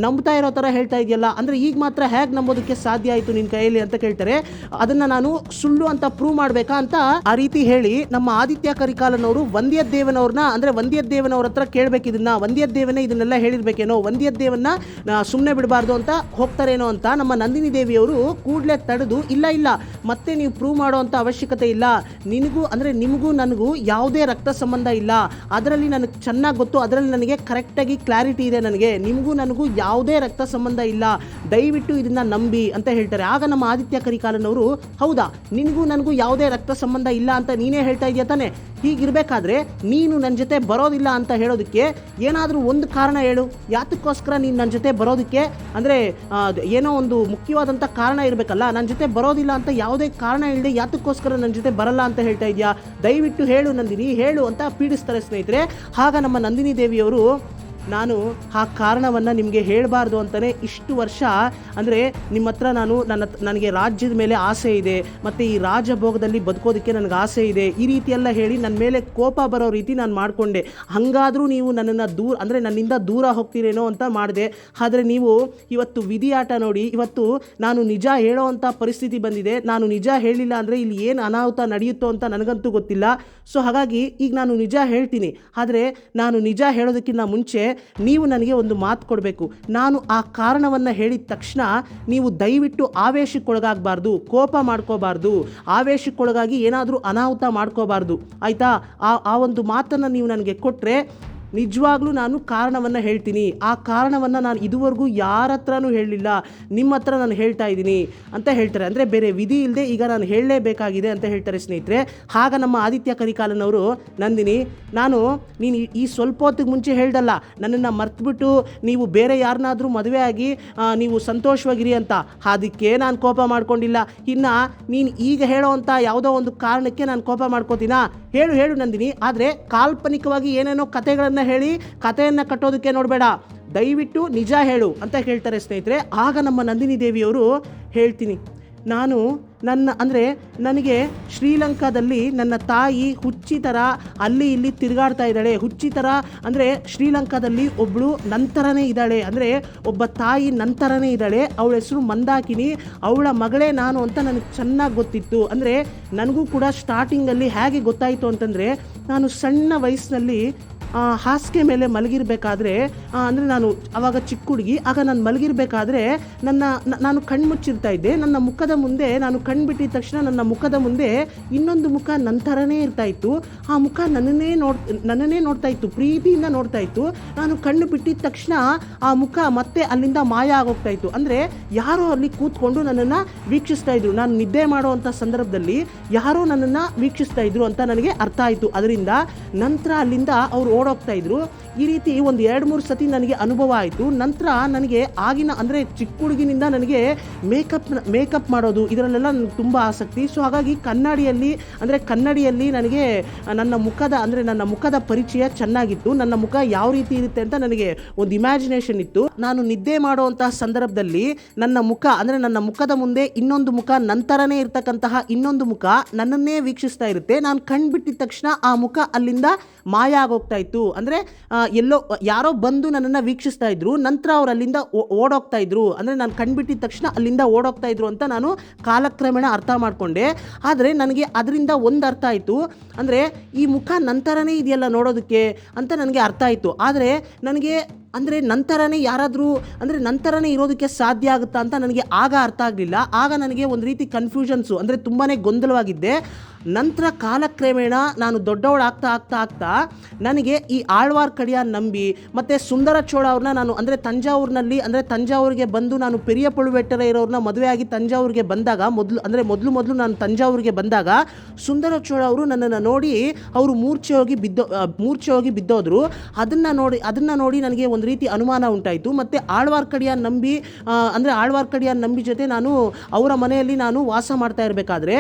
Speaker 1: ನಂಬ್ತಾ ಇರೋ ಥರ ಹೇಳ್ತಾ ಇದೆಯಲ್ಲ, ಅಂದರೆ ಈಗ ಮಾತ್ರ ಹೇಗೆ ನಂಬೋದಕ್ಕೆ ಸಾಧ್ಯ ಆಯಿತು ನಿನ್ನ ಕೈಯಲ್ಲಿ ಅಂತ ಕೇಳ್ತಾರೆ. ಅದನ್ನು ನಾನು ಸುಳ್ಳು ಅಂತ ಪ್ರೂವ್ ಮಾಡಬೇಕಾ ಅಂತ ಆ ರೀತಿ ಹೇಳಿ ನಮ್ಮ ಆದಿತ್ಯ ಕರಿಕಾಲನವರು ವಂದ್ಯದೇವನವ್ರ ಹತ್ರ ಕೇಳಬೇಕು, ವಂದ್ಯದೇವನೇ ಇದನ್ನೆಲ್ಲ ಹೇಳಿರ್ಬೇಕೇನೋ, ವಂದ್ಯದೇವನ್ನ ಸುಮ್ಮನೆ ಬಿಡಬಾರ್ದು ಅಂತ ಹೋಗ್ತಾರೇನೋ ಅಂತ ನಮ್ಮ ನಂದಿನಿ ದೇವಿಯವರು ಕೂಡಲೇ ತಡೆದು ಇಲ್ಲ ಮತ್ತೆ ನೀವು ಪ್ರೂವ್ ಮಾಡೋ ಅಂತ ಅವಶ್ಯಕತೆ ಇಲ್ಲ, ನಿಮಗೂ ನನಗೂ ಯಾವುದೇ ರಕ್ತ ಸಂಬಂಧ ಇಲ್ಲ, ಅದರಲ್ಲಿ ನನಗೆ ಚೆನ್ನಾಗಿ ಗೊತ್ತು, ಅದರಲ್ಲಿ ನನಗೆ ಕರೆಕ್ಟಾಗಿ ಕ್ಲಾರಿಟಿ ಇದೆ, ನಿಮಗೂ ನನಗೂ ಯಾವುದೇ ರಕ್ತ ಸಂಬಂಧ ಇಲ್ಲ, ದಯವಿಟ್ಟು ಇದನ್ನ ನಂಬಿ ಅಂತ ಹೇಳ್ತಾರೆ. ಆಗ ನಮ್ಮ ಆದಿತ್ಯ ಕರಿಕಾಲನವರು ಹೌದಾ ನಿನಗೂ ನನಗೂ ಯಾವುದೇ ರಕ್ತ ಸಂಬಂಧ ಇಲ್ಲ ಅಂತ ನೀನೇ ಹೇಳ್ತಾ ಇದೆಯಾ ತಾನೆ, ಹೀಗಿರಬೇಕಾದ್ರೆ ನೀನು ನನ್ನ ಜೊತೆ ಬರೋದಿಲ್ಲ ಅಂತ ಹೇಳೋದಕ್ಕೆ ಏನಾದರೂ ಒಂದು ಕಾರಣ ಹೇಳು, ಯಾತಕ್ಕೋಸ್ಕರ ನೀನು ನನ್ನ ಜೊತೆ ಬರೋದಕ್ಕೆ ಅಂದರೆ ಏನೋ ಒಂದು ಮುಖ್ಯವಾದಂಥ ಕಾರಣ ಇರಬೇಕಲ್ಲ, ನನ್ನ ಜೊತೆ ಬರೋದಿಲ್ಲ ಅಂತ ಯಾವುದೇ ಕಾರಣ ಇಲ್ಲದೆ ಯಾತಕ್ಕೋಸ್ಕರ ನನ್ನ ಜೊತೆ ಬರಲ್ಲ ಅಂತ ಹೇಳ್ತಾ ಇದೆಯಾ, ದಯವಿಟ್ಟು ಹೇಳು ನಂದಿನಿ ಹೇಳು ಅಂತ ಪೀಡಿಸ್ತಾರೆ ಸ್ನೇಹಿತರೆ. ಆಗ ನಮ್ಮ ನಂದಿನಿ ದೇವಿಯವರು ನಾನು ಆ ಕಾರಣವನ್ನು ನಿಮಗೆ ಹೇಳಬಾರ್ದು ಅಂತಲೇ ಇಷ್ಟು ವರ್ಷ ಅಂದರೆ ನಿಮ್ಮ ಹತ್ರ ನನಗೆ ರಾಜ್ಯದ ಮೇಲೆ ಆಸೆ ಇದೆ ಮತ್ತು ಈ ರಾಜಭೋಗದಲ್ಲಿ ಬದುಕೋದಕ್ಕೆ ನನಗೆ ಆಸೆ ಇದೆ ಈ ರೀತಿಯೆಲ್ಲ ಹೇಳಿ ನನ್ನ ಮೇಲೆ ಕೋಪ ಬರೋ ರೀತಿ ನಾನು ಮಾಡಿಕೊಂಡೆ. ಹಾಗಾದರೂ ನೀವು ನನ್ನಿಂದ ದೂರ ಹೋಗ್ತೀರೇನೋ ಅಂತ ಮಾಡಿದೆ. ಆದರೆ ನೀವು ಇವತ್ತು ವಿಧಿಯಾಟ ನೋಡಿ, ಇವತ್ತು ನಾನು ನಿಜ ಹೇಳೋ ಅಂಥ ಪರಿಸ್ಥಿತಿ ಬಂದಿದೆ. ನಾನು ನಿಜ ಹೇಳಿಲ್ಲ ಅಂದರೆ ಇಲ್ಲಿ ಏನು ಅನಾಹುತ ನಡೆಯುತ್ತೋ ಅಂತ ನನಗಂತೂ ಗೊತ್ತಿಲ್ಲ. ಸೊ ಹಾಗಾಗಿ ಈಗ ನಾನು ನಿಜ ಹೇಳ್ತೀನಿ, ಆದರೆ ನಾನು ನಿಜ ಹೇಳೋದಕ್ಕಿಂತ ಮುಂಚೆ ನೀವು ನನಗೆ ಒಂದು ಮಾತು ಕೊಡಬೇಕು. ನಾನು ಆ ಕಾರಣವನ್ನು ಹೇಳಿದ ತಕ್ಷಣ ನೀವು ದಯವಿಟ್ಟು ಆವೇಶಕ್ಕೊಳಗಾಗಬಾರ್ದು, ಕೋಪ ಮಾಡ್ಕೋಬಾರ್ದು, ಆವೇಶಕ್ಕೊಳಗಾಗಿ ಏನಾದರೂ ಅನಾಹುತ ಮಾಡ್ಕೋಬಾರ್ದು, ಆಯಿತಾ? ಆ ಒಂದು ಮಾತನ್ನು ನೀವು ನನಗೆ ಕೊಟ್ಟರೆ ನಿಜವಾಗ್ಲೂ ನಾನು ಕಾರಣವನ್ನು ಹೇಳ್ತೀನಿ. ಆ ಕಾರಣವನ್ನು ನಾನು ಇದುವರೆಗೂ ಯಾರ ಹತ್ರನೂ ಹೇಳಲಿಲ್ಲ, ನಿಮ್ಮ ಹತ್ರ ನಾನು ಹೇಳ್ತಾ ಇದ್ದೀನಿ ಅಂತ ಹೇಳ್ತಾರೆ. ಅಂದರೆ ಬೇರೆ ವಿಧಿ ಇಲ್ಲದೆ ಈಗ ನಾನು ಹೇಳಲೇಬೇಕಾಗಿದೆ ಅಂತ ಹೇಳ್ತಾರೆ ಸ್ನೇಹಿತರೆ. ಆಗ ನಮ್ಮ ಆದಿತ್ಯ ಕರಿಕಾಲನವರು ನಂದಿನಿ ನೀನು ಈ ಸ್ವಲ್ಪ ಹೊತ್ತಿಗೆ ಮುಂಚೆ ಹೇಳ್ದಲ್ಲ ನನ್ನನ್ನು ಮರ್ತುಬಿಟ್ಟು ನೀವು ಬೇರೆ ಯಾರನ್ನಾದರೂ ಮದುವೆ ಆಗಿ ನೀವು ಸಂತೋಷವಾಗಿರಿ ಅಂತ, ಅದಕ್ಕೆ ನಾನು ಕೋಪ ಮಾಡ್ಕೊಂಡಿಲ್ಲ. ಇನ್ನು ನೀನು ಈಗ ಹೇಳೋ ಅಂಥ ಯಾವುದೋ ಒಂದು ಕಾರಣಕ್ಕೆ ನಾನು ಕೋಪ ಮಾಡ್ಕೋತೀನಾ? ಹೇಳು ನಂದಿನಿ, ಆದರೆ ಕಾಲ್ಪನಿಕವಾಗಿ ಏನೇನೋ ಕತೆಗಳನ್ನು ಹೇಳಿ ಕತೆಯನ್ನು ಕಟ್ಟೋದಕ್ಕೆ ನೋಡಬೇಡ, ದಯವಿಟ್ಟು ನಿಜ ಹೇಳು ಅಂತ ಹೇಳ್ತಾರೆ ಸ್ನೇಹಿತರೆ. ಆಗ ನಮ್ಮ ನಂದಿನಿ ದೇವಿಯವರು ಹೇಳ್ತೀನಿ, ನನಗೆ ಶ್ರೀಲಂಕಾದಲ್ಲಿ ನನ್ನ ತಾಯಿ ಹುಚ್ಚಿ ಥರ ಅಲ್ಲಿ ಇಲ್ಲಿ ತಿರುಗಾಡ್ತಾ ಇದ್ದಾಳೆ. ಹುಚ್ಚಿ ಥರ ಅಂದರೆ ಶ್ರೀಲಂಕಾದಲ್ಲಿ ಒಬ್ಬಳು ನಂತರನೇ ಇದ್ದಾಳೆ, ಅಂದರೆ ಒಬ್ಬ ತಾಯಿ ನಂತರನೇ ಇದ್ದಾಳೆ. ಅವಳ ಹೆಸರು ಮಂದಾಕಿನಿ, ಅವಳ ಮಗಳೇ ನಾನು ಅಂತ ನನಗೆ ಚೆನ್ನಾಗಿ ಗೊತ್ತಿತ್ತು. ಅಂದರೆ ನನಗೂ ಕೂಡ ಸ್ಟಾರ್ಟಿಂಗಲ್ಲಿ ಹೇಗೆ ಗೊತ್ತಾಯಿತು ಅಂತಂದರೆ, ನಾನು ಸಣ್ಣ ವಯಸ್ಸಿನಲ್ಲಿ ಹಾಸಿಗೆ ಮೇಲೆ ಮಲಗಿರಬೇಕಾದ್ರೆ ಅಂದರೆ ನಾನು ಆವಾಗ ಚಿಕ್ಕ ಹುಡುಗಿ, ಆಗ ನಾನು ಮಲಗಿರಬೇಕಾದ್ರೆ ನಾನು ಕಣ್ಮುಚ್ಚಿರ್ತಾ ಇದ್ದೆ. ನನ್ನ ಮುಖದ ಮುಂದೆ ನಾನು ಕಣ್ಬಿಟ್ಟಿದ ತಕ್ಷಣ ನನ್ನ ಮುಖದ ಮುಂದೆ ಇನ್ನೊಂದು ಮುಖ ನನ್ನ ಥರನೇ ಇರ್ತಾ ಇತ್ತು. ಆ ಮುಖ ನನ್ನನ್ನೇ ನೋಡ್ತಾ ಇತ್ತು, ಪ್ರೀತಿಯಿಂದ ನೋಡ್ತಾ ಇತ್ತು. ನಾನು ಕಣ್ಣು ಬಿಟ್ಟಿದ ತಕ್ಷಣ ಆ ಮುಖ ಮತ್ತೆ ಅಲ್ಲಿಂದ ಮಾಯ ಆಗೋಗ್ತಾ ಇತ್ತು. ಅಂದರೆ ಯಾರೋ ಅಲ್ಲಿ ಕೂತ್ಕೊಂಡು ನನ್ನನ್ನು ವೀಕ್ಷಿಸ್ತಾ ಇದ್ರು. ನಾನು ನಿದ್ದೆ ಮಾಡುವಂಥ ಸಂದರ್ಭದಲ್ಲಿ ಯಾರೋ ನನ್ನನ್ನು ವೀಕ್ಷಿಸ್ತಾ ಇದ್ರು ಅಂತ ನನಗೆ ಅರ್ಥ ಆಯಿತು. ಅದರಿಂದ ನಂತರ ಅಲ್ಲಿಂದ ಅವರು ಓಡೋಗ್ತಾ ಇದ್ರು. ಈ ರೀತಿ ಒಂದು 2-3 ಸತಿ ನನಗೆ ಅನುಭವ ಆಯಿತು. ನಂತರ ನನಗೆ ಆಗಿನ ಅಂದರೆ ಚಿಕ್ಕ ಹುಡುಗಿನಿಂದ ನನಗೆ ಮೇಕಪ್ ಮಾಡೋದು ಇದರಲ್ಲೆಲ್ಲ ನನಗೆ ತುಂಬ ಆಸಕ್ತಿ. ಸೊ ಹಾಗಾಗಿ ಕನ್ನಡಿಯಲ್ಲಿ ನನಗೆ ನನ್ನ ಮುಖದ ಪರಿಚಯ ಚೆನ್ನಾಗಿತ್ತು. ನನ್ನ ಮುಖ ಯಾವ ರೀತಿ ಇರುತ್ತೆ ಅಂತ ನನಗೆ ಒಂದು ಇಮ್ಯಾಜಿನೇಷನ್ ಇತ್ತು. ನಾನು ನಿದ್ದೆ ಮಾಡುವಂತಹ ಸಂದರ್ಭದಲ್ಲಿ ನನ್ನ ಮುಖದ ಮುಂದೆ ಇನ್ನೊಂದು ಮುಖ ನಂತರನೇ ಇರ್ತಕ್ಕಂತಹ ಇನ್ನೊಂದು ಮುಖ ನನ್ನನ್ನೇ ವೀಕ್ಷಿಸ್ತಾ ಇರುತ್ತೆ. ನಾನು ಕಣ್ಬಿಟ್ಟಿದ ತಕ್ಷಣ ಆ ಮುಖ ಅಲ್ಲಿಂದ ಮಾಯ ಆಗೋಗ್ತಾ ಇತ್ತು. ಅಂದರೆ ಯಾರೋ ಬಂದು ನನ್ನನ್ನು ವೀಕ್ಷಿಸ್ತಾ ಇದ್ರು, ನಂತರ ಅವ್ರು ಅಲ್ಲಿಂದ ಓಡೋಗ್ತಾ ಇದ್ರು. ಅಂದರೆ ನಾನು ಕಣ್ಬಿಟ್ಟಿದ ತಕ್ಷಣ ಅಲ್ಲಿಂದ ಓಡೋಗ್ತಾ ಇದ್ರು ಅಂತ ನಾನು ಕಾಲಕ್ರಮೇಣ ಅರ್ಥ ಮಾಡಿಕೊಂಡೆ. ಆದರೆ ನನಗೆ ಅದರಿಂದ ಒಂದು ಅರ್ಥ ಆಯಿತು, ಅಂದರೆ ಈ ಮುಖ ನಂತರನೇ ಇದೆಯಲ್ಲ ನೋಡೋದಕ್ಕೆ ಅಂತ ನನಗೆ ಅರ್ಥ ಆಯಿತು. ಆದರೆ ನನಗೆ ನಂತರನೇ ಇರೋದಕ್ಕೆ ಸಾಧ್ಯ ಆಗುತ್ತಾ ಅಂತ ನನಗೆ ಆಗ ಅರ್ಥ ಆಗಲಿಲ್ಲ. ಆಗ ನನಗೆ ಒಂದು ರೀತಿ ಕನ್ಫ್ಯೂಷನ್ಸು, ಅಂದರೆ ತುಂಬಾ ಗೊಂದಲವಾಗಿದ್ದೆ. ನಂತರ ಕಾಲಕ್ರಮೇಣ ನಾನು ದೊಡ್ಡವಳಾಗ್ತಾ ನನಗೆ ಈ ಆಳ್ವಾರ್ ಕಡಿಯ ನಂಬಿ ಮತ್ತು ಸುಂದರ ಚೋಳ ಅವ್ರನ್ನ ನಾನು ತಂಜಾವೂರಿಗೆ ಬಂದು ನಾನು ಪೆರಿಯ ಪಳುವೆಟ್ಟರ ಇರೋರನ್ನ ಮದುವೆಯಾಗಿ ತಂಜಾವೂರಿಗೆ ಬಂದಾಗ ಮೊದಲು ನಾನು ತಂಜಾವೂರಿಗೆ ಬಂದಾಗ ಸುಂದರ ಚೋಳ ಅವರು ನನ್ನನ್ನು ನೋಡಿ ಅವರು ಮೂರ್ಛೆ ಹೋಗಿ ಬಿದ್ದೋದ್ರು. ಅದನ್ನು ನೋಡಿ ನನಗೆ ಒಂದು ರೀತಿ ಅನುಮಾನ ಉಂಟಾಯಿತು. ಮತ್ತು ಆಳ್ವಾರ್ಕಡಿಯಾನ್ ನಂಬಿ ಜೊತೆ ನಾನು ಅವರ ಮನೆಯಲ್ಲಿ ನಾನು ವಾಸ ಮಾಡ್ತಾ ಇರಬೇಕಾದ್ರೆ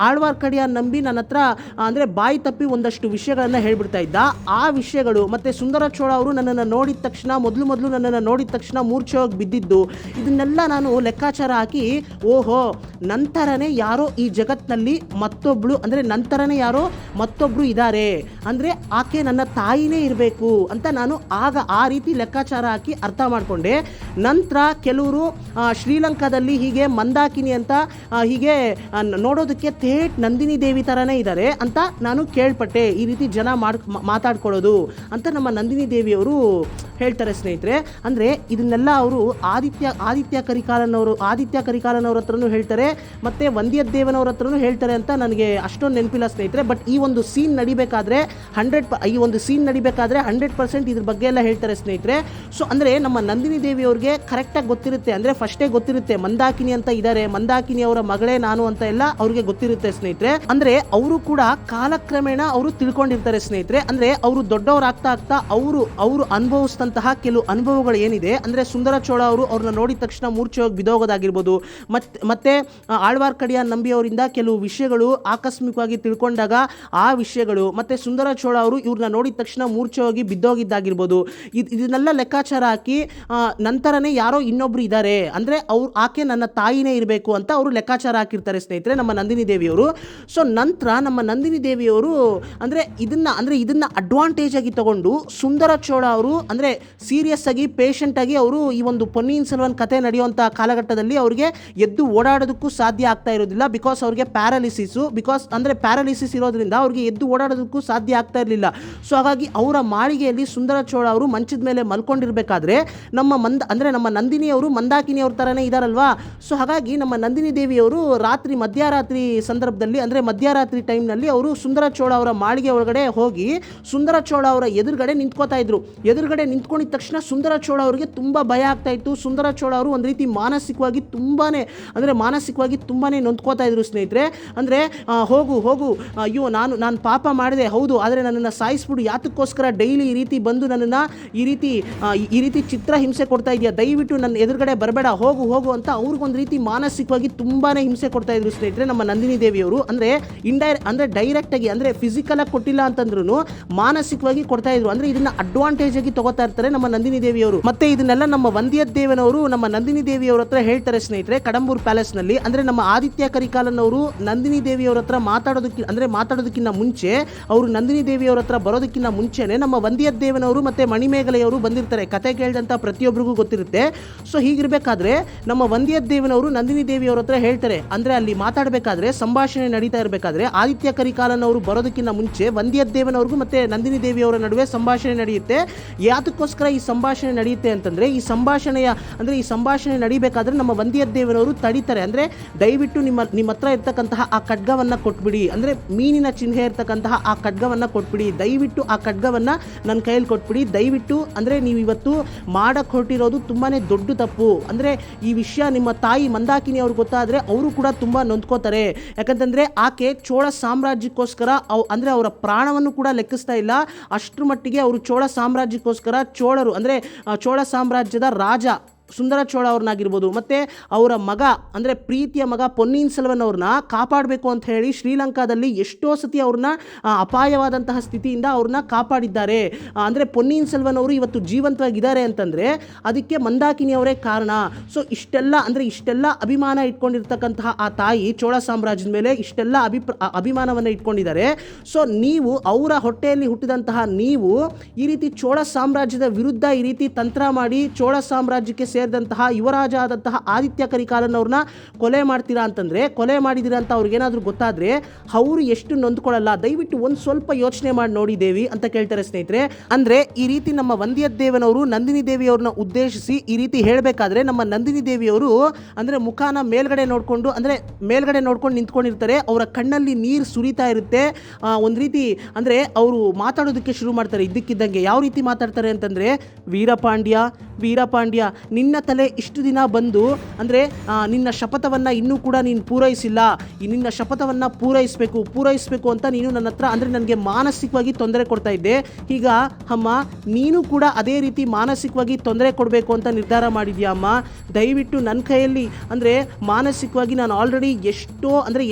Speaker 1: ಆಳ್ವಾರ್ಕಡಿಯಾನ್ ನಂಬಿ ನನ್ನ ಹತ್ರ ಅಂದರೆ ಬಾಯಿ ತಪ್ಪಿ ಒಂದಷ್ಟು ವಿಷಯಗಳನ್ನು ಹೇಳ್ಬಿಡ್ತಾ ಇದ್ದ. ಆ ವಿಷಯಗಳು ಮತ್ತು ಸುಂದರ ಚೋಳ ಅವರು ನನ್ನನ್ನು ನೋಡಿದ ತಕ್ಷಣ ಮೊದಲು ನನ್ನನ್ನು ನೋಡಿದ ತಕ್ಷಣ ಮೂರ್ಛೆ ಹೋಗಿ ಬಿದ್ದಿದ್ದು, ಇದನ್ನೆಲ್ಲ ನಾನು ಲೆಕ್ಕಾಚಾರ ಹಾಕಿ ಓಹೋ ನಂತರನೇ ಯಾರೋ ಈ ಜಗತ್ತಿನಲ್ಲಿ ಮತ್ತೊಬ್ಬರು ಇದ್ದಾರೆ ಅಂದರೆ ಆಕೆ ನನ್ನ ತಾಯಿನೇ ಇರಬೇಕು ಅಂತ ನಾನು ಆಗ ಆ ರೀತಿ ಲೆಕ್ಕಾಚಾರ ಹಾಕಿ ಅರ್ಥ ಮಾಡಿಕೊಂಡೆ. ನಂತರ ಕೆಲವರು ಶ್ರೀಲಂಕಾದಲ್ಲಿ ಹೀಗೆ ಮಂದಾಕಿನಿ ಅಂತ ಹೀಗೆ ನೋಡೋದಕ್ಕೆ ಥೇಟ್ ನಂದಿನಿ ದೇವಿ ಥರನೇ ಇದ್ದಾರೆ ಅಂತ ನಾನು ಕೇಳ್ಪಟ್ಟೆ. ಈ ರೀತಿ ಜನ ಮಾತಾಡ್ಕೊಳ್ಳೋದು ಅಂತ ನಮ್ಮ ನಂದಿನಿ ದೇವಿಯವರು ಹೇಳ್ತಾರೆ ಸ್ನೇಹಿತರೆ. ಅಂದರೆ ಇದನ್ನೆಲ್ಲ ಅವರು ಆದಿತ್ಯ ಕರಿಕಾಲನವ್ರ ಹತ್ರನೂ ಹೇಳ್ತಾರೆ ಮತ್ತು ವಂದ್ಯದೇವನವ್ರ ಹತ್ರನೂ ಹೇಳ್ತಾರೆ ಅಂತ ನನಗೆ ಅಷ್ಟೊಂದು ನೆನಪಿಲ್ಲ ಸ್ನೇಹಿತರೆ. ಬಟ್ ಈ ಒಂದು ಸೀನ್ ನಡಿಬೇಕಾದ್ರೆ 100% ಇದ್ರ ಬಗ್ಗೆ ಎಲ್ಲ ಹೇಳ್ತಾರೆ ಸ್ನೇಹಿತರೆ. ಸೊ ಅಂದರೆ ನಮ್ಮ ನಂದಿನಿ ದೇವಿಯವ್ರಿಗೆ ಕರೆಕ್ಟಾಗಿ ಗೊತ್ತಿರುತ್ತೆ, ಅಂದರೆ ಫಸ್ಟೇ ಗೊತ್ತಿರುತ್ತೆ ಮಂದಾಕಿನಿ ಅಂತ ಇದ್ದಾರೆ, ಮಂದಾಕಿನಿ ಅವರ ಮಗಳೇ ನಾನು ಅಂತ ಎಲ್ಲ ಅವ್ರಿಗೆ ಗೊತ್ತಿರುತ್ತೆ ಸ್ನೇಹಿತರೆ. ಅಂದರೆ ಅವರು ಕೂಡ ಕಾಲಕ್ರಮೇಣ ಅವರು ತಿಳ್ಕೊಂಡಿರ್ತಾರೆ ಸ್ನೇಹಿತರೆ. ಅಂದರೆ ಅವರು ದೊಡ್ಡವರಾಗ್ತಾ ಅವರು ಅನುಭವಿಸಿದಂತಹ ಕೆಲವು ಅನುಭವಗಳು ಏನಿದೆ ಅಂದರೆ ಸುಂದರ ಚೋಳ ಅವರು ಅವ್ರನ್ನ ನೋಡಿದ ತಕ್ಷಣ ಮೂರ್ಛೆ ಹೋಗಿ ಬಿದ್ದೋಗೋದಾಗಿರ್ಬೋದು, ಮತ್ತೆ ಆಳ್ವಾರ್ಕಡಿಯಾನ್ ನಂಬಿ ಅವರಿಂದ ಕೆಲವು ವಿಷಯಗಳು ಆಕಸ್ಮಿಕವಾಗಿ ತಿಳ್ಕೊಂಡಾಗ ಆ ವಿಷಯಗಳು, ಮತ್ತೆ ಸುಂದರ ಚೋಳ ಅವರು ಇವ್ರನ್ನ ನೋಡಿದ ತಕ್ಷಣ ಮೂರ್ಛೆ ಹೋಗಿ ಬಿದ್ದೋಗಿದ್ದಾಗಿರ್ಬೋದು, ಇದನ್ನೆಲ್ಲ ಲೆಕ್ಕಾಚಾರ ಹಾಕಿ ನಂತರನೇ ಯಾರೋ ಇನ್ನೊಬ್ರು ಇದ್ದಾರೆ ಅಂದರೆ ಆಕೆ ನನ್ನ ತಾಯಿನೇ ಇರಬೇಕು ಅಂತ ಅವರು ಲೆಕ್ಕಾಚಾರ ಹಾಕಿರ್ತಾರೆ ಸ್ನೇಹಿತರೆ ನಮ್ಮ ನಂದಿನಿ ದೇವಿಯವರು. ಸೊ ನಂತರ ನಮ್ಮ ನಂದಿನಿ ದೇವಿಯವರು ಇದನ್ನ ಅಡ್ವಾಂಟೇಜ್ ಆಗಿ ತಗೊಂಡು ಸುಂದರ ಚೋಳ ಅವರು ಅಂದರೆ ಸೀರಿಯಸ್ ಆಗಿ ಪೇಷಂಟ್ ಆಗಿ ಅವರು ಈ ಒಂದು ಪೊನ್ನಿಯಿನ್ ಸೆಲ್ವನ್ ಕತೆ ನಡೆಯುವಂಥ ಕಾಲಘಟ್ಟದಲ್ಲಿ ಅವರಿಗೆ ಎದ್ದು ಓಡಾಡೋದಕ್ಕೂ ಸಾಧ್ಯ ಆಗ್ತಾ ಇರೋದಿಲ್ಲ. ಬಿಕಾಸ್ ಅವ್ರಿಗೆ ಪ್ಯಾರಾಲಿಸಿಸ್ ಇರೋದ್ರಿಂದ ಅವ್ರಿಗೆ ಎದ್ದು ಓಡಾಡೋದಕ್ಕೂ ಸಾಧ್ಯ ಆಗ್ತಾ ಇರಲಿಲ್ಲ. ಸೊ ಹಾಗಾಗಿ ಅವರ ಮಾಳಿಗೆಯಲ್ಲಿ ಸುಂದರ ಚೋಳ ಅವರು ಮಂಚದ ಮೇಲೆ ಮಲ್ಕೊಂಡಿರ್ಬೇಕಾದ್ರೆ ನಮ್ಮ ನಂದಿನಿಯವರು ಮಂದಾಕಿನಿಯವ್ರ ಥರನೇ ಇದ್ದಾರಲ್ವಾ. ಸೊ ಹಾಗಾಗಿ ನಮ್ಮ ನಂದಿನಿ ದೇವಿಯವರು ಮಧ್ಯರಾತ್ರಿ ಸಂದರ್ಭದಲ್ಲಿ ಅಂದರೆ ಮಧ್ಯರಾತ್ರಿ ಟೈಮ್ನಲ್ಲಿ ಅವರು ಸುಂದರ ಚೋಳ ಅವರ ಮಾಳಿಗೆ ಒಳಗಡೆ ಹೋಗಿ ಸುಂದರ ಚೋಳ ಅವರ ಎದುರುಗಡೆ ನಿಂತ್ಕೋತಾ ಇದ್ರು. ಎದುರುಗಡೆ ನಿಂತ್ಕೊಂಡಿದ ತಕ್ಷಣ ಸುಂದರ ಚೋಳ ಅವರಿಗೆ ತುಂಬ ಭಯ ಆಗ್ತಾ ಇತ್ತು. ಸುಂದರ ಚೋಳ ಅವರು ಒಂದು ರೀತಿ ಮಾನಸಿಕವಾಗಿ ತುಂಬಾನೇ ನೊಂದ್ಕೋತಾ ಇದ್ರು ಸ್ನೇಹಿತರೆ. ಅಂದರೆ ಹೋಗು ಅಯ್ಯೋ ನಾನು ಪಾಪ ಮಾಡಿದೆ ಹೌದು, ಆದರೆ ನನ್ನನ್ನು ಸಾಯಿಸ್ಬಿಡು, ಯಾತಕ್ಕೋಸ್ಕರ ಡೈಲಿ ಈ ರೀತಿ ಬಂದು ನನ್ನನ್ನು ಈ ರೀತಿ ಚಿತ್ರ ಹಿಂಸೆ ಕೊಡ್ತಾ ಇದೆಯಾ, ದಯವಿಟ್ಟು ನನ್ನ ಎದುರುಗಡೆ ಬರಬೇಡ, ಹೋಗು ಅಂತ ಅವ್ರಿಗೊಂದು ರೀತಿ ಮಾನಸಿಕವಾಗಿ ತುಂಬಾನೇ ಹಿಂಸೆ ಕೊಡ್ತಾ ಇದ್ರು ಸ್ನೇಹಿತರೆ ನಮ್ಮ ನಂದಿನಿ ದೇವಿಯವರು. ಅಂದರೆ ಡೈರೆಕ್ಟ್ ಆಗಿ ಅಂದರೆ ಫಿಸಿಕಲ್ ಆಗಿ ಕೊಟ್ಟಿಲ್ಲ ಅಂತಂದ್ರೂ ಮಾನಸಿಕವಾಗಿ ಕೊಡ್ತಾ ಇದ್ರು. ಅಂದರೆ ಇದನ್ನ ಅಡ್ವಾಂಟೇಜ್ ಆಗಿ ತಗೋತಾ ಇರ್ತಾರೆ ನಮ್ಮ ನಂದಿನಿ ದೇವಿಯವರು. ಮತ್ತೆ ಇದನ್ನೆಲ್ಲ ನಮ್ಮ ವಂದ್ಯದೇವನವರು ನಮ್ಮ ನಂದಿನಿ ದೇವಿಯವರ ಹತ್ರ ಹೇಳ್ತಾರೆ ಸ್ನೇಹಿತರೆ ಕಡಂಬೂರ್ ಪ್ಯಾಲೇಸ್ ನಲ್ಲಿ. ಅಂದ್ರೆ ನಮ್ಮ ಆದಿತ್ಯ ಕರಿಕಾಲನ್ ಅವರು ನಂದಿನಿ ದೇವಿಯವರ ಹತ್ರ ಮಾತಾಡೋದಕ್ಕಿಂತ ಮುಂಚೆ, ಅವರು ನಂದಿನಿ ದೇವಿಯವರ ಹತ್ರ ಬರೋದಕ್ಕಿಂತ ಮುಂಚೆನೆ ನಮ್ಮ ವಂದ್ಯದೇವನವರು ಮತ್ತೆ ಮಣಿಮೇಗಲೆಯವರು ಬಂದಿರ್ತಾರೆ. ಕತೆ ಕೇಳಿದಂತ ಪ್ರತಿಯೊಬ್ಬರಿಗೂ ಗೊತ್ತಿರುತ್ತೆ. ಸೊ ಹೀಗಿರ್ಬೇಕಾದ್ರೆ ನಮ್ಮ ವಂದ್ಯದೇವನವರು ನಂದಿನಿ ದೇವಿಯವರ ಹತ್ರ ಹೇಳ್ತಾರೆ, ಅಂದ್ರೆ ಅಲ್ಲಿ ಮಾತಾಡಬೇಕಾದ್ರೆ ಸಂಭಾಷಣೆ ನಡೀತಾ ಇರಬೇಕಾದ್ರೆ ಆದಿತ್ಯ ಕರಿಕಾಲನ್ ಅವರು ಬರೋದಕ್ಕಿಂತ ಮುಂಚೆ ವಂದ್ಯದೇವನವ್ರಿಗೂ ಮತ್ತೆ ನಂದಿನಿ ದೇವಿಯವರ ನಡುವೆ ಸಂಭಾಷಣೆ ನಡೆಯುತ್ತೆ. ಯಾತಕ್ಕೋಸ್ಕರ ಈ ಸಂಭಾಷಣೆ ನಡೆಯುತ್ತೆ ಅಂತಂದ್ರೆ ಈ ಸಂಭಾಷಣೆ ನಡಿಬೇಕಾದ್ರೆ ನಮ್ಮ ವಂದ್ಯದೇವನವರು ತಡೀತಾರೆ. ಅಂದ್ರೆ ದಯವಿಟ್ಟು ನಿಮ್ಮ ಹತ್ರ ಇರ್ತಕ್ಕಂತಹ ಆ ಖಡ್ಗವನ್ನ ಕೊಟ್ಬಿಡಿ, ಅಂದ್ರೆ ಮೀನಿನ ಚಿಹ್ನೆ ಇರ್ತಕ್ಕಂತಹ ಆ ಖಡ್ಗವನ್ನ ಕೊಟ್ಬಿಡಿ, ದಯವಿಟ್ಟು ಆ ಖಡ್ಗವನ್ನ ನನ್ನ ಕೈಯಲ್ಲಿ ಕೊಟ್ಬಿಡಿ, ದಯವಿಟ್ಟು ಅಂದ್ರೆ ನೀವು ಇವತ್ತು ಮಾಡಕ್ ಹೊರಟಿರೋದು ತುಂಬಾನೇ ದೊಡ್ಡ ತಪ್ಪು. ಅಂದ್ರೆ ಈ ವಿಷಯ ನಿಮ್ಮ ತಾಯಿ ಮಂದಾಕಿನಿ ಅವ್ರಿಗೆ ಗೊತ್ತಾದ್ರೆ ಅವರು ಕೂಡ ತುಂಬಾ ನೊಂದ್ಕೋತಾರೆ. ಯಾಕಂತಂದ್ರೆ ಆಕೆ ಚೋಳ ಸಾಮ್ರಾಜ್ಯಕ್ಕೋಸ್ಕರ ಅಂದ್ರೆ ಅವರ ಪ್ರಾಣವನ್ನು ಕೂಡ ಲೆಕ್ಕಿಸ್ತಾ ಇಲ್ಲ. ಅಷ್ಟರ ಮಟ್ಟಿಗೆ ಅವರು ಚೋಳ ಸಾಮ್ರಾಜ್ಯಕ್ಕೋಸ್ಕರ ಚೋಳ ಸಾಮ್ರಾಜ್ಯದ ರಾಜ ಸುಂದರ ಚೋಳ ಅವ್ರನ್ನಾಗಿರ್ಬೋದು ಮತ್ತು ಅವರ ಮಗ ಅಂದರೆ ಪ್ರೀತಿಯ ಮಗ ಪೊನ್ನಿಯಿನ್ ಸೆಲ್ವನ್ ಅವ್ರನ್ನ ಕಾಪಾಡಬೇಕು ಅಂತ ಹೇಳಿ ಶ್ರೀಲಂಕಾದಲ್ಲಿ ಎಷ್ಟೋ ಸತಿ ಅವ್ರನ್ನ ಅಪಾಯವಾದಂತಹ ಸ್ಥಿತಿಯಿಂದ ಅವ್ರನ್ನ ಕಾಪಾಡಿದ್ದಾರೆ. ಅಂದರೆ ಪೊನ್ನಿಯಿನ್ ಸೆಲ್ವನ್ ಅವರು ಇವತ್ತು ಜೀವಂತವಾಗಿದ್ದಾರೆ ಅಂತಂದರೆ ಅದಕ್ಕೆ ಮಂದಾಕಿನಿ ಅವರೇ ಕಾರಣ. ಸೊ ಇಷ್ಟೆಲ್ಲ ಅಭಿಮಾನ ಇಟ್ಕೊಂಡಿರ್ತಕ್ಕಂತಹ ಆ ತಾಯಿ ಚೋಳ ಸಾಮ್ರಾಜ್ಯದ ಮೇಲೆ ಇಷ್ಟೆಲ್ಲ ಅಭಿಮಾನವನ್ನು ಇಟ್ಕೊಂಡಿದ್ದಾರೆ. ಸೊ ನೀವು ಅವರ ಹೊಟ್ಟೆಯಲ್ಲಿ ಹುಟ್ಟಿದಂತಹ ನೀವು ಈ ರೀತಿ ಚೋಳ ಸಾಮ್ರಾಜ್ಯದ ವಿರುದ್ಧ ಈ ರೀತಿ ತಂತ್ರ ಮಾಡಿ ಚೋಳ ಸಾಮ್ರಾಜ್ಯಕ್ಕೆ ಸೇರಿದಂತಹ ಯುವರಾಜ ಆದಂತಹ ಆದಿತ್ಯ ಕರಿಕಾಲನ್ ಅವ್ರನ್ನ ಕೊಲೆ ಮಾಡಿದಿರ ಅಂತ ಅವ್ರಿಗೇನಾದ್ರೂ ಗೊತ್ತಾದ್ರೆ ಅವರು ಎಷ್ಟು ನೊಂದ್ಕೊಳ್ಳಲ್ಲ. ದಯವಿಟ್ಟು ಒಂದು ಸ್ವಲ್ಪ ಯೋಚನೆ ಮಾಡಿ ನೋಡಿ ದೇವಿ ಅಂತ ಕೇಳ್ತಾರೆ ಸ್ನೇಹಿತರೆ. ಅಂದ್ರೆ ಈ ರೀತಿ ನಮ್ಮ ವಂದ್ಯದೇವನವರು ನಂದಿನಿ ದೇವಿಯವ್ರನ್ನ ಉದ್ದೇಶಿಸಿ ಈ ರೀತಿ ಹೇಳಬೇಕಾದ್ರೆ ನಮ್ಮ ನಂದಿನಿ ದೇವಿಯವರು ಅಂದ್ರೆ ಮುಖಾನ ಮೇಲ್ಗಡೆ ನೋಡ್ಕೊಂಡು ನಿಂತ್ಕೊಂಡಿರ್ತಾರೆ. ಅವರ ಕಣ್ಣಲ್ಲಿ ನೀರು ಸುರಿತಾ ಇರುತ್ತೆ. ಒಂದು ರೀತಿ ಅಂದ್ರೆ ಅವರು ಮಾತಾಡೋದಕ್ಕೆ ಶುರು ಮಾಡ್ತಾರೆ ಇದ್ದಕ್ಕಿದ್ದಂಗೆ. ಯಾವ ರೀತಿ ಮಾತಾಡ್ತಾರೆ ಅಂತಂದ್ರೆ, ವೀರಪಾಂಡ್ಯ ನಿನ್ನ ನಿನ್ನ ತಲೆ ಇಷ್ಟು ದಿನ ಬಂದು ಅಂದರೆ ನಿನ್ನ ಶಪಥವನ್ನು ಇನ್ನೂ ಕೂಡ ನೀನು ಪೂರೈಸಿಲ್ಲ, ನಿನ್ನ ಶಪಥವನ್ನು ಪೂರೈಸಬೇಕು ಅಂತ ನೀನು ನನ್ನ ಹತ್ರ ಅಂದರೆ ನನಗೆ ಮಾನಸಿಕವಾಗಿ ತೊಂದರೆ ಕೊಡ್ತಾ ಇದ್ದೆ. ಈಗ ಅಮ್ಮ ನೀನು ಕೂಡ ಅದೇ ರೀತಿ ಮಾನಸಿಕವಾಗಿ ತೊಂದರೆ ಕೊಡಬೇಕು ಅಂತ ನಿರ್ಧಾರ ಮಾಡಿದ್ಯಾ ಅಮ್ಮ. ದಯವಿಟ್ಟು ನನ್ನ ಕೈಯಲ್ಲಿ ಅಂದರೆ ಮಾನಸಿಕವಾಗಿ ನಾನು ಆಲ್ರೆಡಿ